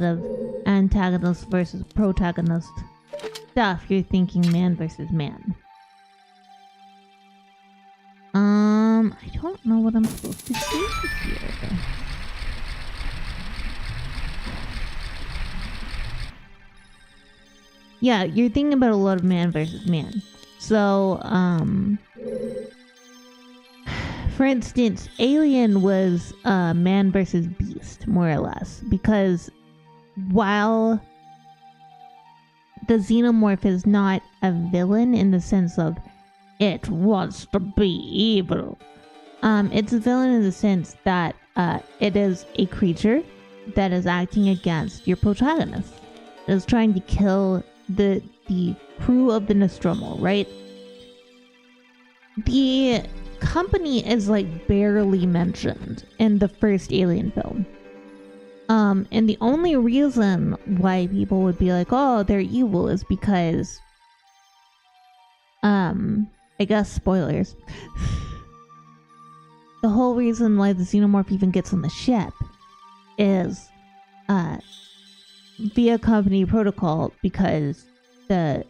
of antagonist versus protagonist stuff, you're thinking man versus man. I don't know what I'm supposed to do here. Yeah, you're thinking about a lot of man versus man. So, for instance, Alien was man versus beast, more or less, because while the xenomorph is not a villain in the sense of it wants to be evil, it's a villain in the sense that it is a creature that is acting against your protagonist. It is trying to kill the crew of the Nostromo, right? The company is like barely mentioned in the first Alien film. And the only reason why people would be like, oh, they're evil is because, I guess spoilers. The whole reason why the xenomorph even gets on the ship is, via company protocol, because the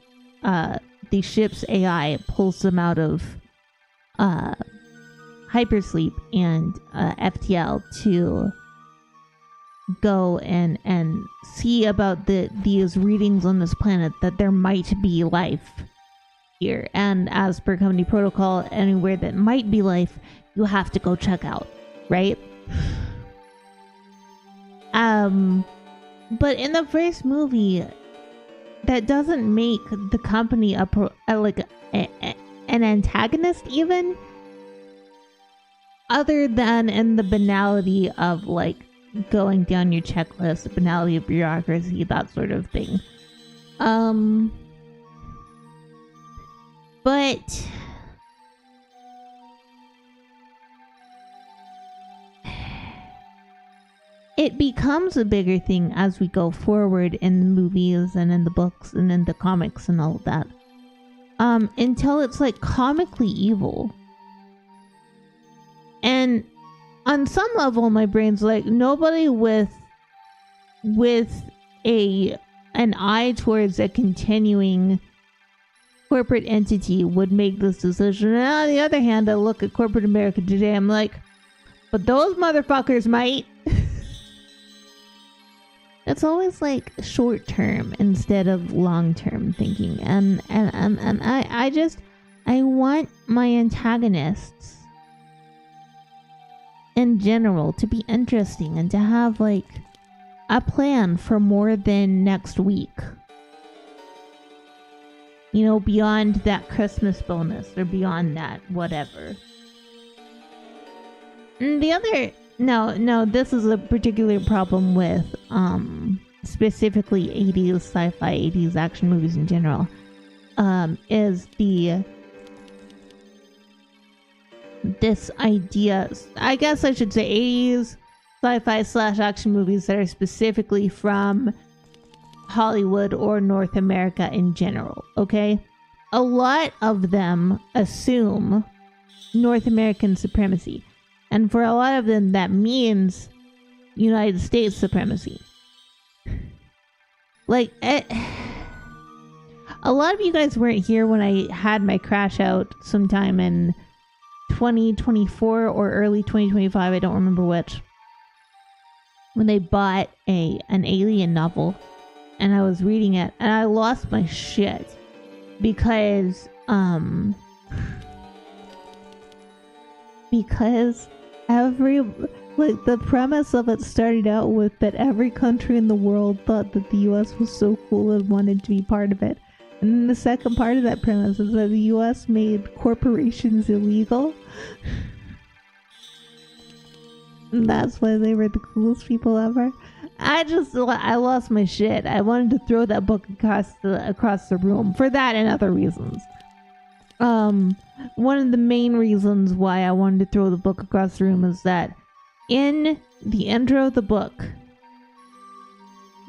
ship's AI pulls them out of hypersleep and FTL to go and see about these readings on this planet that there might be life here, and as per company protocol, anywhere that might be life, you have to go check out, right? But in the first movie, that doesn't make the company an antagonist even, other than in the banality of like going down your checklist, the banality of bureaucracy, that sort of thing. But it becomes a bigger thing as we go forward in the movies and in the books and in the comics and all of that. Until it's like comically evil. And on some level, my brain's like, nobody with an eye towards a continuing corporate entity would make this decision. And on the other hand, I look at corporate America today, I'm like, but those motherfuckers might. It's always like short term instead of long term thinking, and I want my antagonists in general to be interesting and to have like a plan for more than next week. You know, beyond that Christmas bonus or beyond that whatever. And the other, no, this is a particular problem with specifically 80s sci-fi, 80s action movies in general, is this idea, I guess I should say 80s sci-fi / action movies that are specifically from Hollywood or North America in general, okay? A lot of them assume North American supremacy. And for a lot of them, that means United States supremacy. Like, a lot of you guys weren't here when I had my crash out sometime in 2024 or early 2025, I don't remember which, when they bought an Alien novel, and I was reading it, and I lost my shit, because the premise of it started out with that every country in the world thought that the US was so cool and wanted to be part of it. And then the second part of that premise is that the US made corporations illegal. And that's why they were the coolest people ever. I lost my shit. I wanted to throw that book across the room for that and other reasons. One of the main reasons why I wanted to throw the book across the room is that in the intro of the book,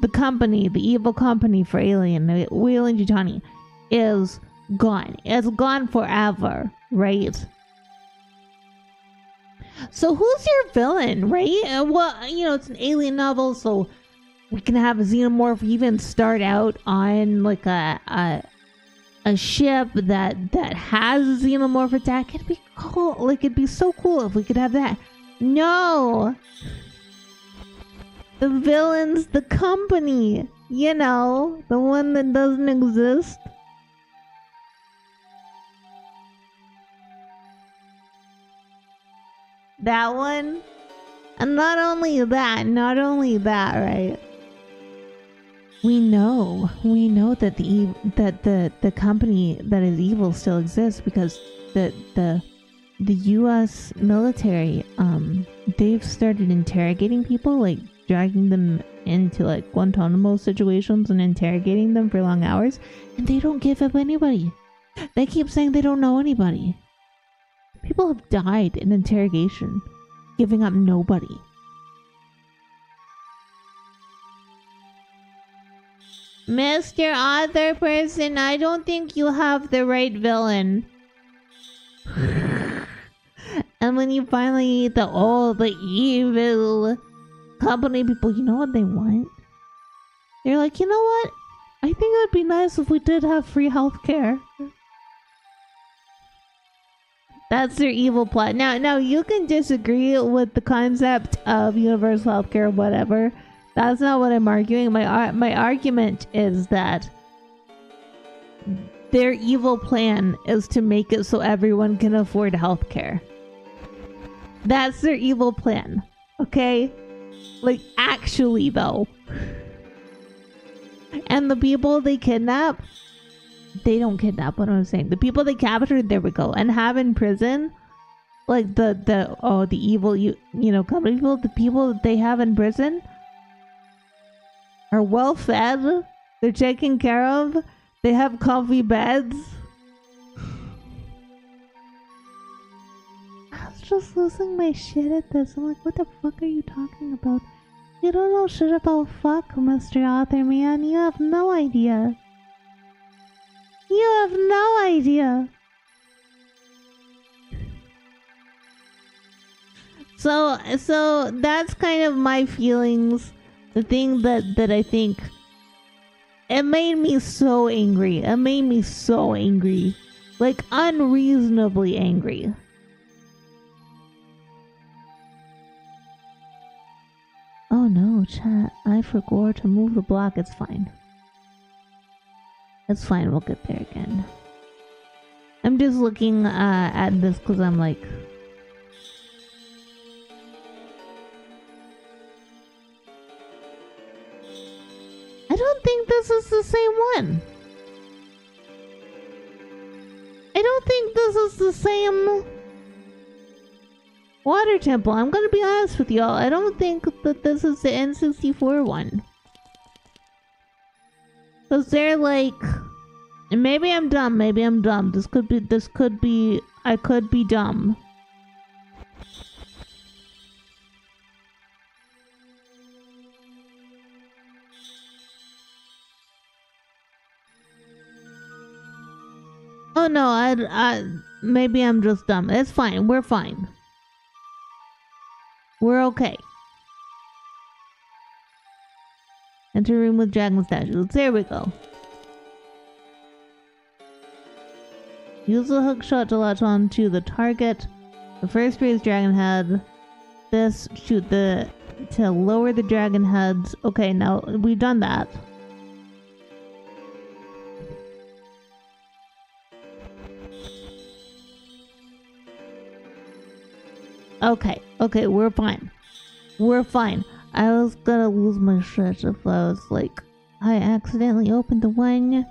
the company, the evil company for Alien, Weyland-Yutani, is gone. It's gone forever, right? So who's your villain, right? Well, you know, it's an alien novel, so we can have a xenomorph even start out on like a ship that has a xenomorph attack. It'd be cool. Like, it'd be so cool if we could have that. No, the villain's the company. You know, the one that doesn't exist. That one. And not only that, right? We know that the company that is evil still exists because the U.S. military, they've started interrogating people, like dragging them into like Guantanamo situations and interrogating them for long hours, and they don't give up anybody. They keep saying they don't know anybody. People have died in interrogation, giving up nobody. Mr. Author Person, I don't think you have the right villain. And when you finally meet the evil company people, you know what they want? They're like, you know what? I think it would be nice if we did have free healthcare. That's their evil plot. Now you can disagree with the concept of universal healthcare, whatever. That's not what I'm arguing. My argument is that their evil plan is to make it so everyone can afford healthcare. That's their evil plan. Okay? Like, actually, though. And the people they kidnap, they don't kidnap, what I'm saying. The people they captured, there we go, and have in prison, like the evil, you know, company people, the people that they have in prison are well fed, they're taken care of, they have comfy beds. I was just losing my shit at this. I'm like, what the fuck are you talking about? You don't know shit about fuck, Mr. Author Man. You have no idea. You have no idea. So that's kind of my feelings. The thing that I think, it made me so angry. It made me so angry. Like, unreasonably angry. Oh no, chat. I forgot to move the block. It's fine. It's fine. We'll get there again. I'm just looking at this because I'm like... I don't think this is the same one. I don't think this is the same water temple. I'm gonna be honest with y'all. I don't think that this is the N64 one. Cause they're like, maybe I'm dumb. Maybe I'm dumb. This could be. I could be dumb. Oh no, I maybe I'm just dumb. It's fine. We're fine. We're okay. Enter room with dragon statues. There we go. Use the hook shot to latch on to the target. The first raise dragon head. This shoot to lower the dragon heads. Okay, now we've done that. Okay, we're fine. We're fine. I was gonna lose my shit if I was like, I accidentally opened the one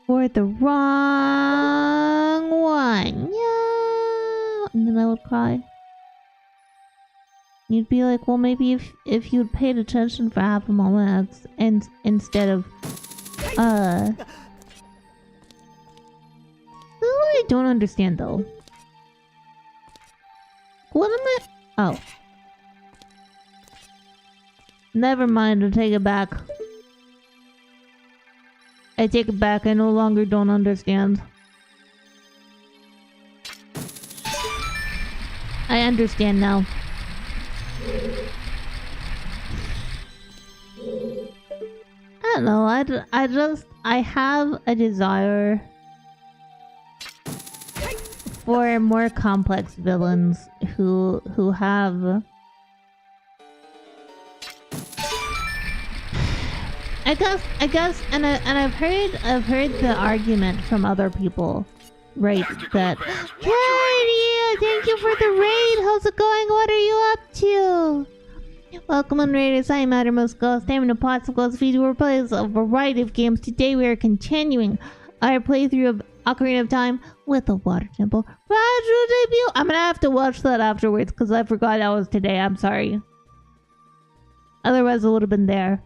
for the wrong one. Yeah, and then I would cry. You'd be like, well, maybe if you'd paid attention for half a moment and instead of this is what I don't understand though. What am I? Oh. Never mind, I'll take it back. I take it back, I no longer don't understand. I understand now. I don't know. I have a desire for more complex villains who have. I guess, and I've heard the argument from other people, right? That Katie, thank you for the raid. How's it going? What are you up to? Welcome on Raiders. I am Outermost Ghost. I'm in a pot of Ghost feed where we play a variety of games. Today we are continuing our playthrough of Ocarina of Time with the Water Temple. Retro debut. I'm gonna have to watch that afterwards because I forgot that was today. I'm sorry. Otherwise, it would have been there.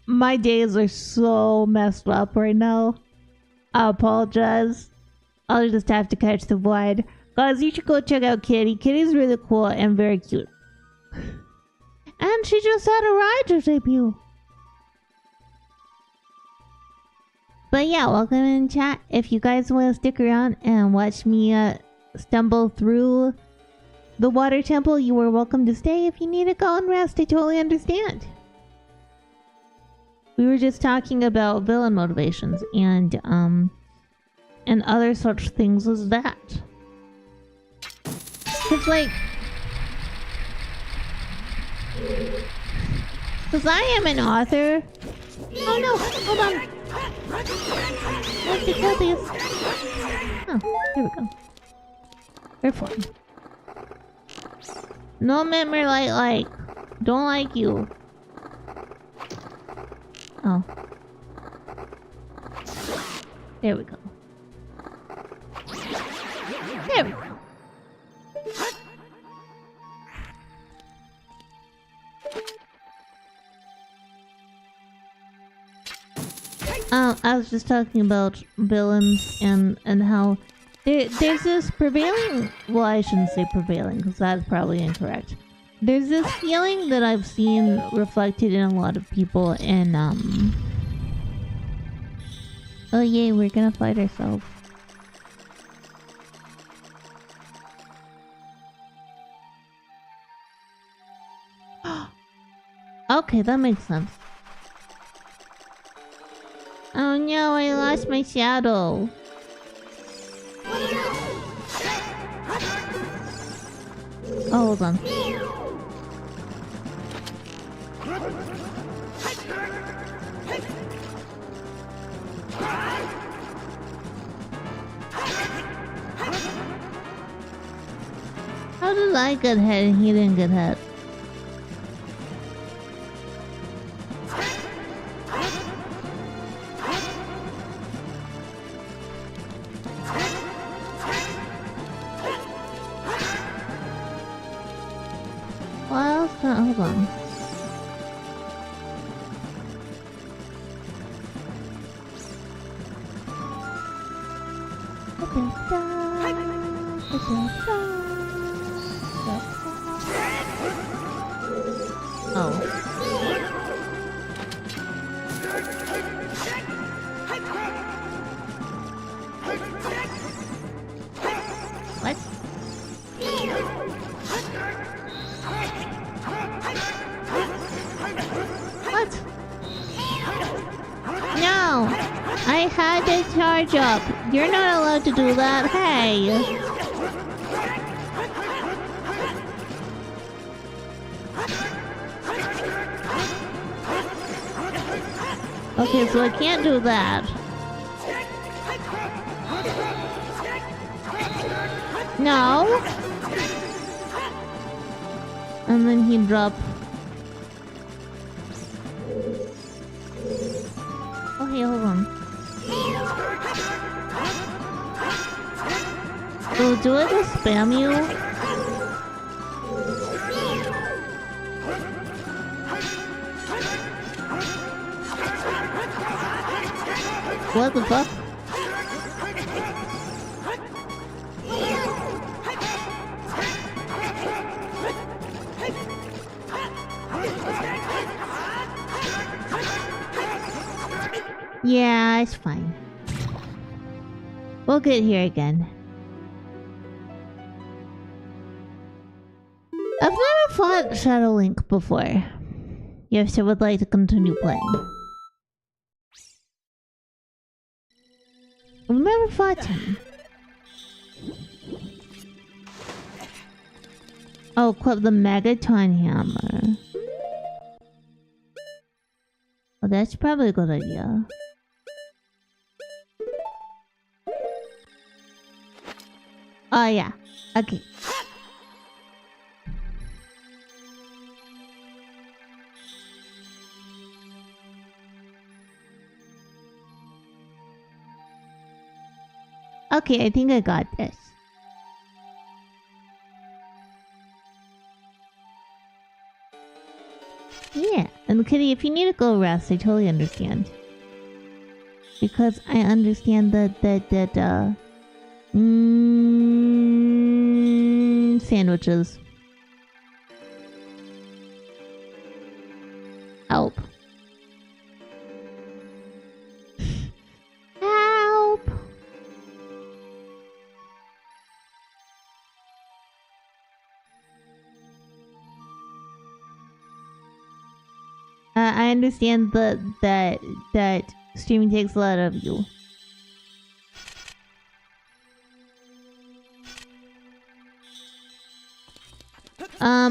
My days are so messed up right now. I apologize. I'll just have to catch the void. Guys, you should go check out Kitty. Kitty's really cool and very cute. And she just had a Rider debut. But yeah, welcome in chat. If you guys want to stick around and watch me stumble through the Water Temple, you are welcome to stay. If you need to go and rest, I totally understand. We were just talking about villain motivations and other such things as that. Cause like, cause I am an author. Oh no! Hold on. Let's kill these. Oh, here we go. They're fine. No memory like. Don't like you. Oh. There we go. There we go. I was just talking about villains and how there's this prevailing. Well, I shouldn't say prevailing because that's probably incorrect. There's this feeling that I've seen reflected in a lot of people in oh yay, we're gonna fight ourselves. Okay, that makes sense. Oh no, I lost my shadow. Oh, hold on. How did I get hit and he didn't get hit? Hold on. Oh. What? What? No! I had to charge up. You're not allowed to do that. Hey! Okay, so I can't do that. No! And then he dropped. Okay, hold on. So do I just spam you? What the fuck? Yeah, it's fine. We'll get here again. I've never fought Shadow Link before. Yes, I would like to continue playing. I've never fought him. Oh, equip the Megaton Hammer. Oh, that's probably a good idea. Oh, yeah. Okay. Okay, I think I got this. Yeah, and Kitty, if you need to go rest, I totally understand. Because I understand sandwiches. Help. Help. I understand that streaming takes a lot of you.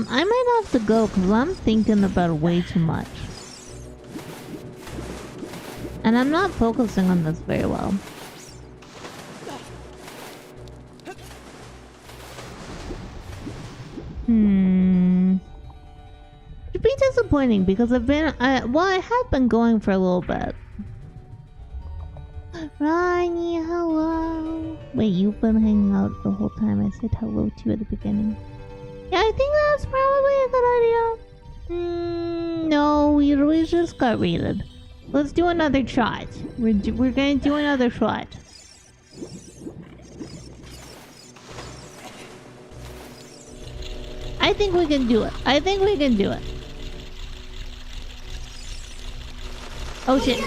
I might have to go because I'm thinking about it way too much. And I'm not focusing on this very well. It'd be disappointing because I've been, well, I have been going for a little bit. Ronnie, hello. Wait, you've been hanging out the whole time. I said hello to you at the beginning. Yeah, I think that's probably a good idea. No, we just got raided. Let's do another shot. We're gonna do another shot. I think we can do it. I think we can do it. Oh shit.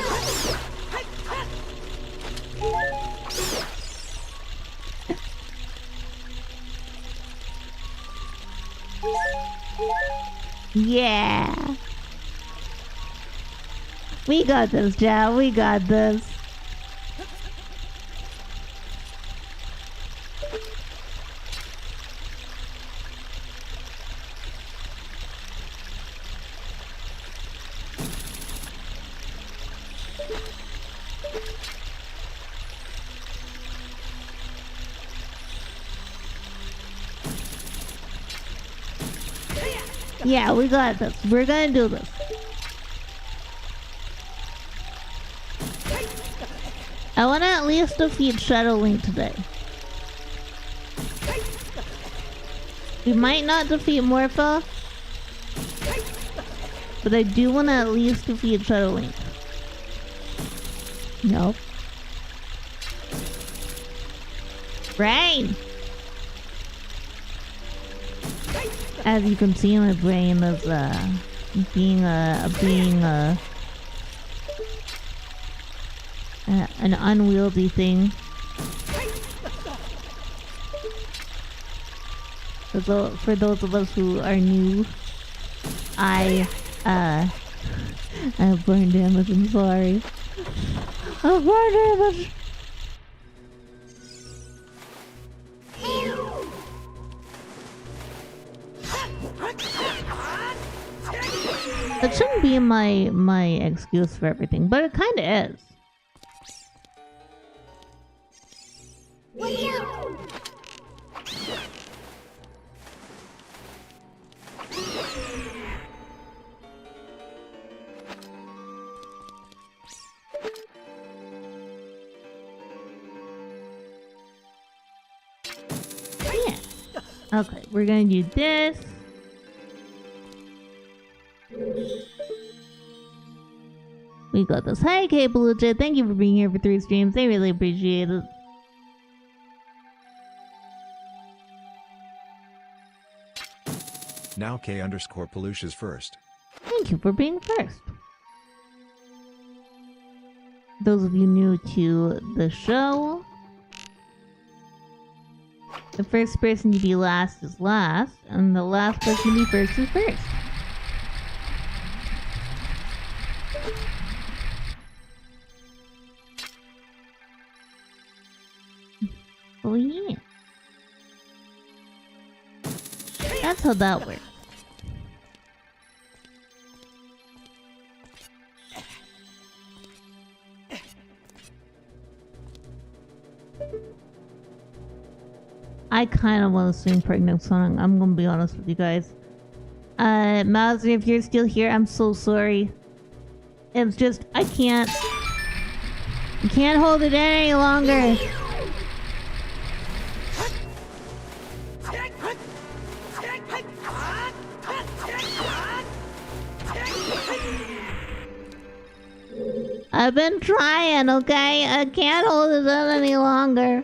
Yeah. We got this, Joe. We got this. Yeah, we got this. We're gonna do this. I wanna at least defeat Shadow Link today. We might not defeat Morpha, but I do wanna at least defeat Shadow Link. Nope. Brain! As you can see, my brain is being an unwieldy thing. For those of us who are new, I have brain damage. I'm sorry. I have brain damage. That shouldn't be my excuse for everything, but it kind of is. Yeah. Okay, we're gonna do this. We got this. Hey, K Belucha, thank you for being here for 3 streams. I really appreciate it. Now K_Peluche first. Thank you for being first. Those of you new to the show, The first person to be last is last, and the last person to be first is first. Oh yeah. That's how that works. I kind of want to sing Pregnant Song. I'm gonna be honest with you guys. Mauser, if you're still here, I'm so sorry. It's just, I can't hold it in any longer. I've been trying, okay? I can't hold it in any longer.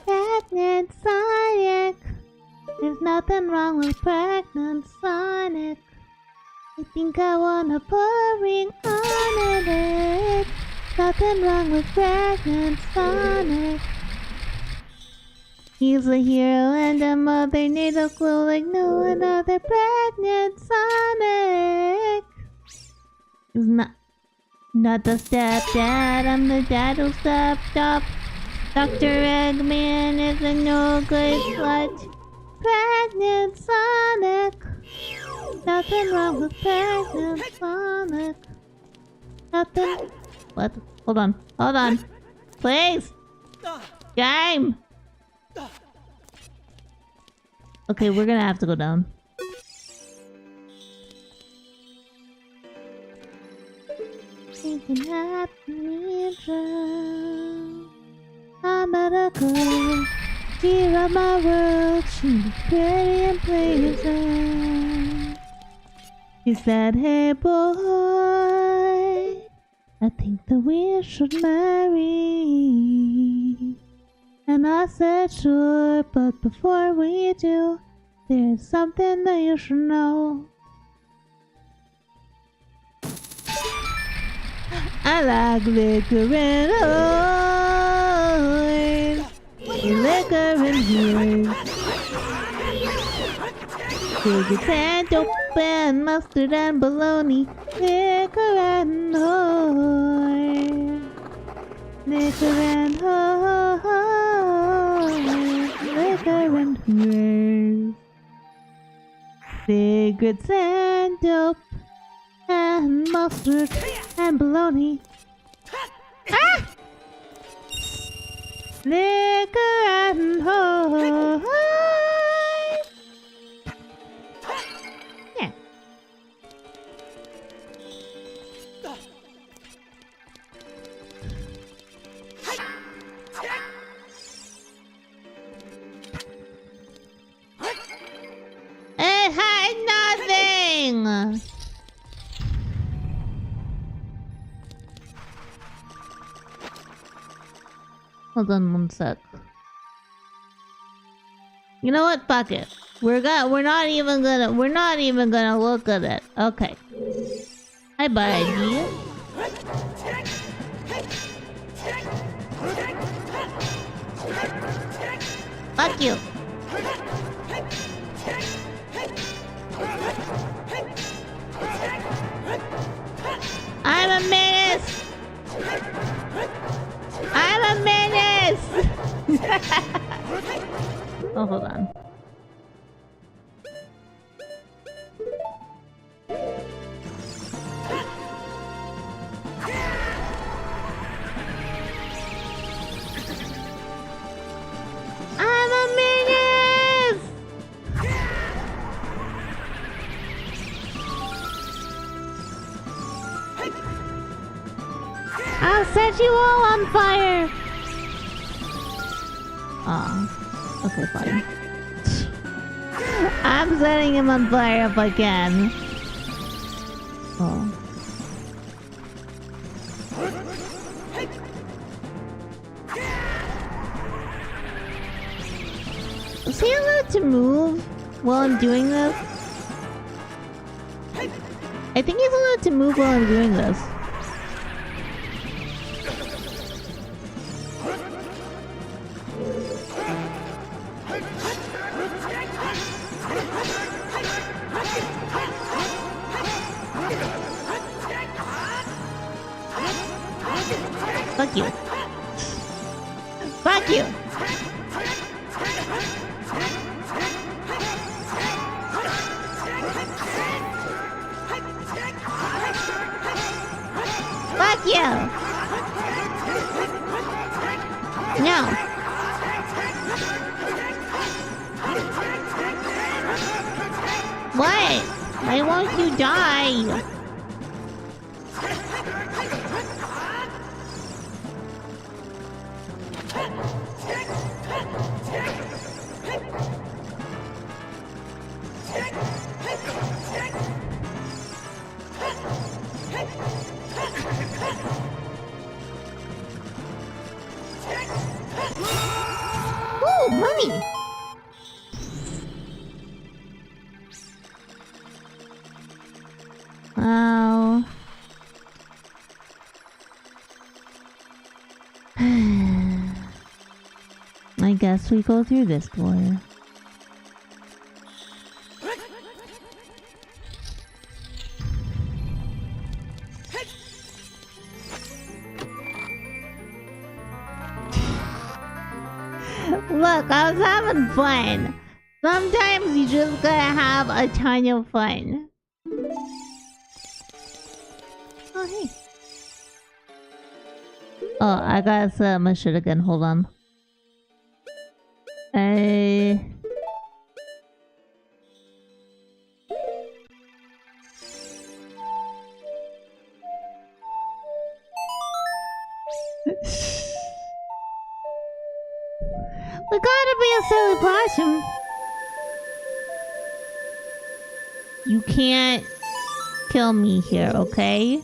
Pregnant Sonic. There's nothing wrong with Pregnant Sonic. I think I wanna put a ring on it. Nothing wrong with Pregnant Sonic. He's a hero and a mother need a clue like no another. Pregnant Sonic. He's not the stepdad, I'm the dad who stepped up. Dr. Eggman is a no good slut. Pregnant Sonic. Nothing wrong with Pregnant Sonic. Nothing. What? Hold on. Please! Game! Okay, we're gonna have to go down. Thinking happily drown. I met a girl, she rocked my world, she was pretty and pleasing. She said, hey boy, I think that we should marry. And I said sure, but before we do, there's something that you should know. I like liquor and whores. Liquor and whores. Tickets and dope and mustard and bologna. Liquor and whores. Liquor and whores. Liquor and whores. Cigarettes and dope and mustard and bologna. Ah! Liquor and whores. Yeah. It had nothing. Hold on one sec. You know what? Fuck it. We're not even gonna look at it. Okay. Hi, buddy. Fuck you. I'm a menace. I'm a menace! Oh, hold on. I'm a menace! I'll set you all on fire! Aw. Okay, fine. I'm setting him on fire if I can. Oh. Is he allowed to move while I'm doing this? I think he's allowed to move while I'm doing this. Fuck you. Fuck you. Fuck you. No. What? Why won't you die? Ooh, money! Wow. I guess we go through this door. Look, I was having fun. Sometimes you just gotta have a ton of fun. Oh, hey. Oh, I gotta set up my shit again. Hold on. We gotta be a silly possum. You can't kill me here, okay?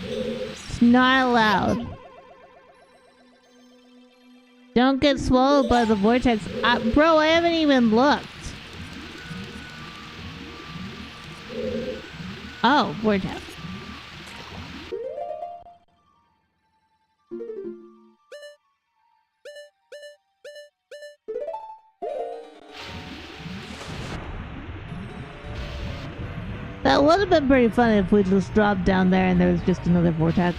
It's not allowed. Don't get swallowed by the vortex. Bro, I haven't even looked. Oh, vortex. That would have been pretty funny if we just dropped down there and there was just another vortex.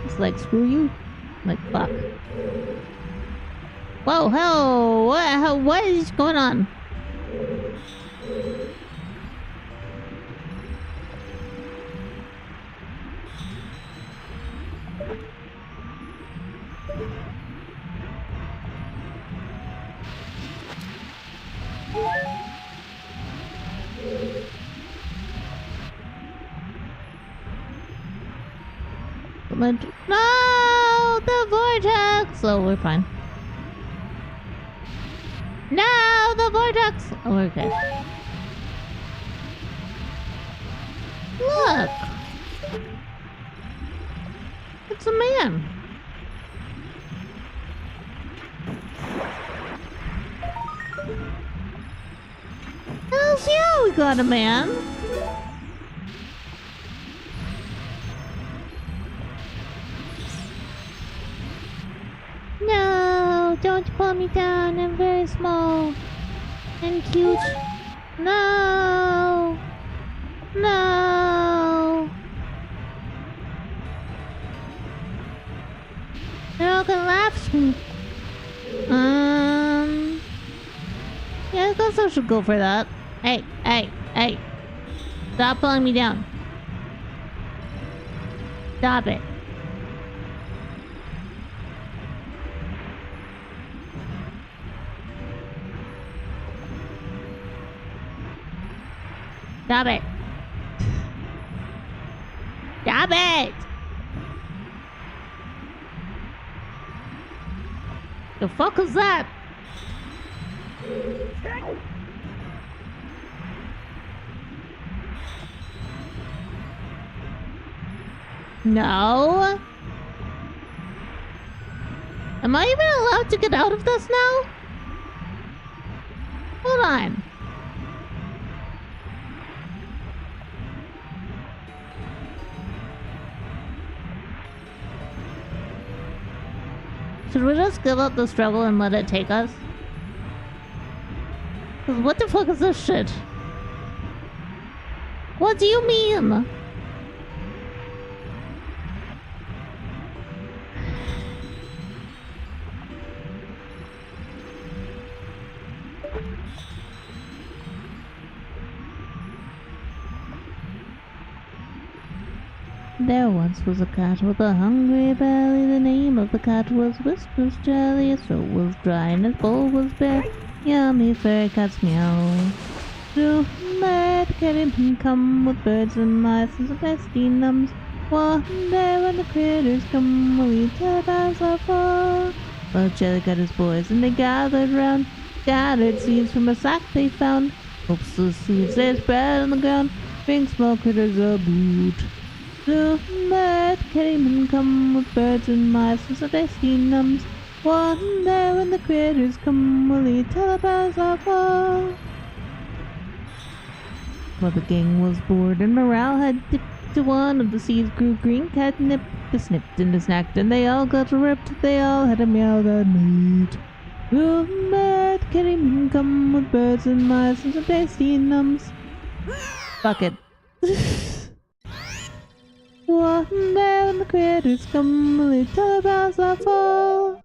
It's like, screw you. Like, fuck. Whoa, hell, what is going on? No, the vortex. Oh, we're fine. No, the vortex. Oh, we're okay. Look, it's a man. Hells yeah, we got a man. No, don't pull me down. I'm very small and cute. No, no. They're all gonna laugh at me. Yeah, I guess I should go for that. Hey, hey, hey. Stop pulling me down. Stop it. Stop it. Stop it! The fuck is that? No. Am I even allowed to get out of this now? Hold on. Should we just give up the struggle and let it take us? 'Cause what the fuck is this shit? What do you mean? There once was a cat with a hungry belly. The name of the cat was Whiskers Jelly. His throat was dry and his bowl was bare. Yummy fairy cats meow. To let cat him come with birds and mice and some tasty nums. One day when the critters come, we'll eat till boughs are full. Well, Jelly got his boys and they gathered round. Scattered seeds from a sack they found. Hopes the seeds they spread on the ground. Bring small critters a boot. So let Cavemen come with birds and mice and some tasty nums. One day when the critters come, we'll eat till the boughs are full. Well, the gang was bored and morale had dipped to one of the seeds grew green. Cat nipped, they snipped and they snacked and they all got ripped. They all had a meow that night. So let Cavemen come with birds and mice and some tasty nums. Fuck it. One day when the critters come, we'll eat till the boughs are full.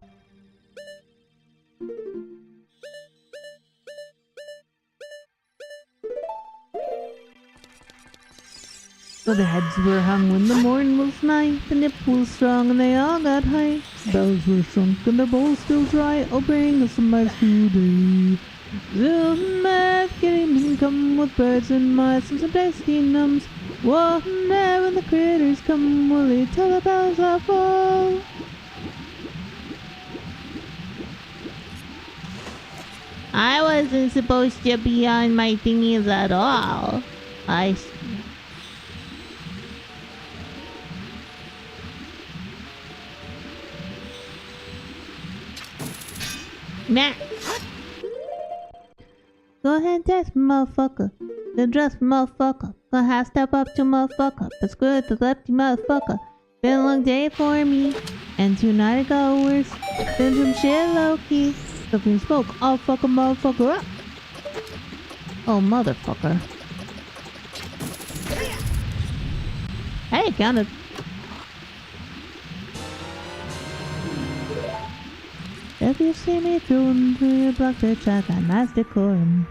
So the heads were hung when the morn was nigh. The nip was strong and they all got high. The bells were shrunk and their bowls still dry. Oh, bring us some mice today. Zoom at getting and come with birds and mice and some tasty nums. One day when the critters come, we'll eat till the bells are full. I wasn't supposed to be on my thingies at all. Nah. Go ahead, test motherfucker. The dress motherfucker. Gonna have to step up to motherfucker. But screw it, the lefty motherfucker. Been a long day for me. And tonight it got worse. Been some shit low-key. Stuffing smoke, I'll fuck a motherfucker up. Oh, motherfucker. Hey, it counted. If you see me throwing through your block, bitch, I got nice decorum.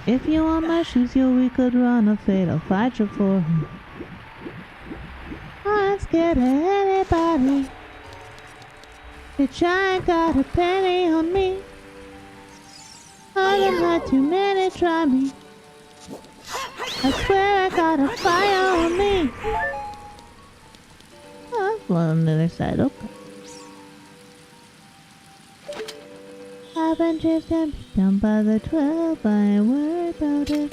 If you want my shoes, yo, we could run a fatal fight you for him. I ain't scared of anybody. Bitch, I ain't got a penny on me. I done had too many try me. I swear I got a fire on me. Oh, that's one on the other side, okay. I've been chased and beat down by the 12, I ain't worried about it.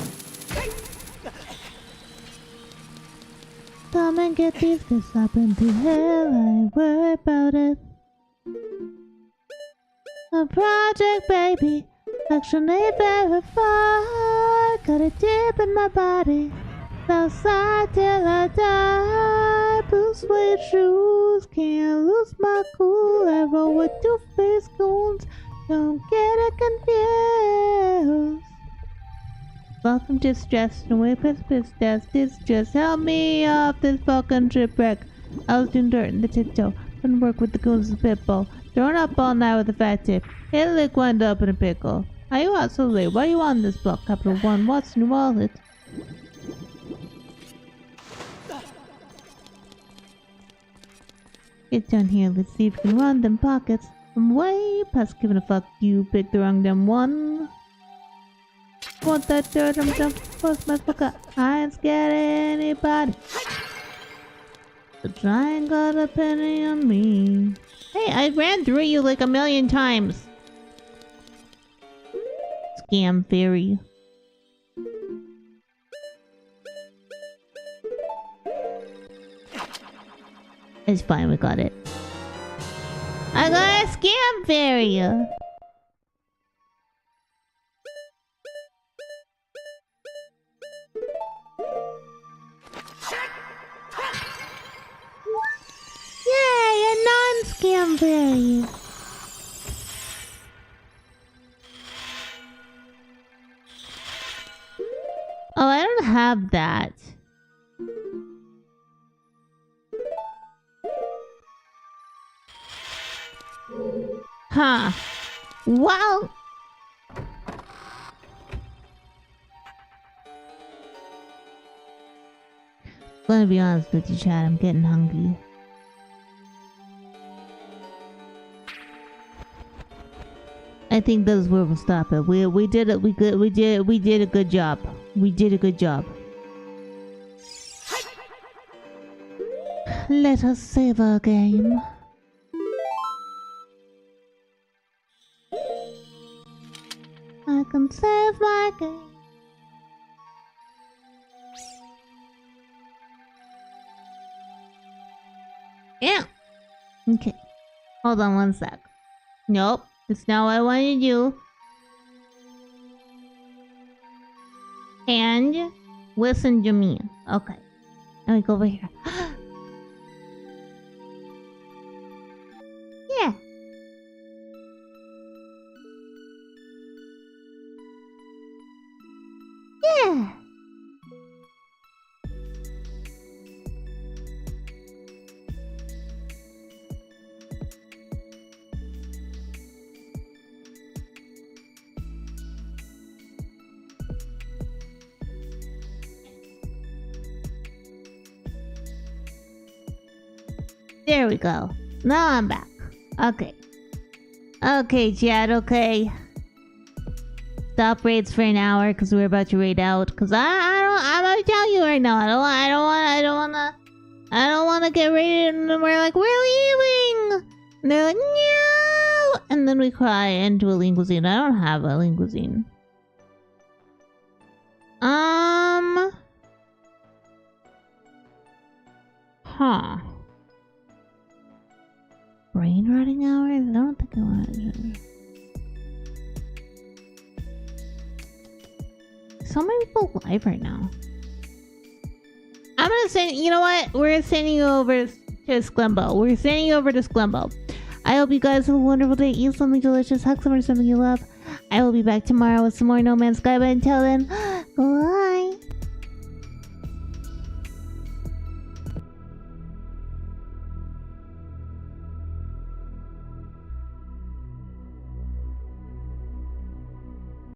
Come and get these, cause I've been through hell, I ain't worried about it. A project, baby, actually verified. Got a dip in my body, outside till I die. Blue suede shoes, can't lose my cool. I roll with two-faced goons, don't get it confused. Welcome to stress, no way past death. This just help me off this fucking shipwreck. I was doing dirt in the tiptoe, couldn't work with the goons and pitbull. Throwing up all night with a fat tip. Hit a lick, wind up in a pickle. How you out so late? Why you on this block? Capital One, what's in your wallet? Get down here, let's see if we can run them pockets. I'm way past giving a fuck. You picked the wrong damn one. Want that dirt, I'm done. Post my fucker. I ain't scared of anybody. The giant got a penny on me. Hey, I ran through you like a million times. Scam fairy. It's fine, we got it. I got a scam fairy! Yay, a non-scam fairy! have that. Huh. Well... Gonna be honest with you, Chad. I'm getting hungry. I think that's where we'll stop it. We did it. We did a good job. We did a good job. Let us save our game. I can save my game. Yeah. Okay. Hold on one sec. Nope. That's not what I wanted to do. And listen to me. Okay. Let me go over here. Yeah. Yeah. There we go. Now I'm back. Okay. Okay, Chad, okay. Stop raids for an hour because we're about to raid out. Cause I'm gonna tell you right now, I don't wanna get raided and then we're like, we're leaving! And they're like, no! And then we cry into a linguine. I don't have a linguine. Huh. Brain rotting hours? I don't think I want it. So many people live right now. I'm gonna send, you know what? We're sending you over to Sklimbo. We're sending you over to Sklimbo. I hope you guys have a wonderful day. Eat something delicious. Hug someone or something you love. I will be back tomorrow with some more No Man's Sky. But until then, goodbye.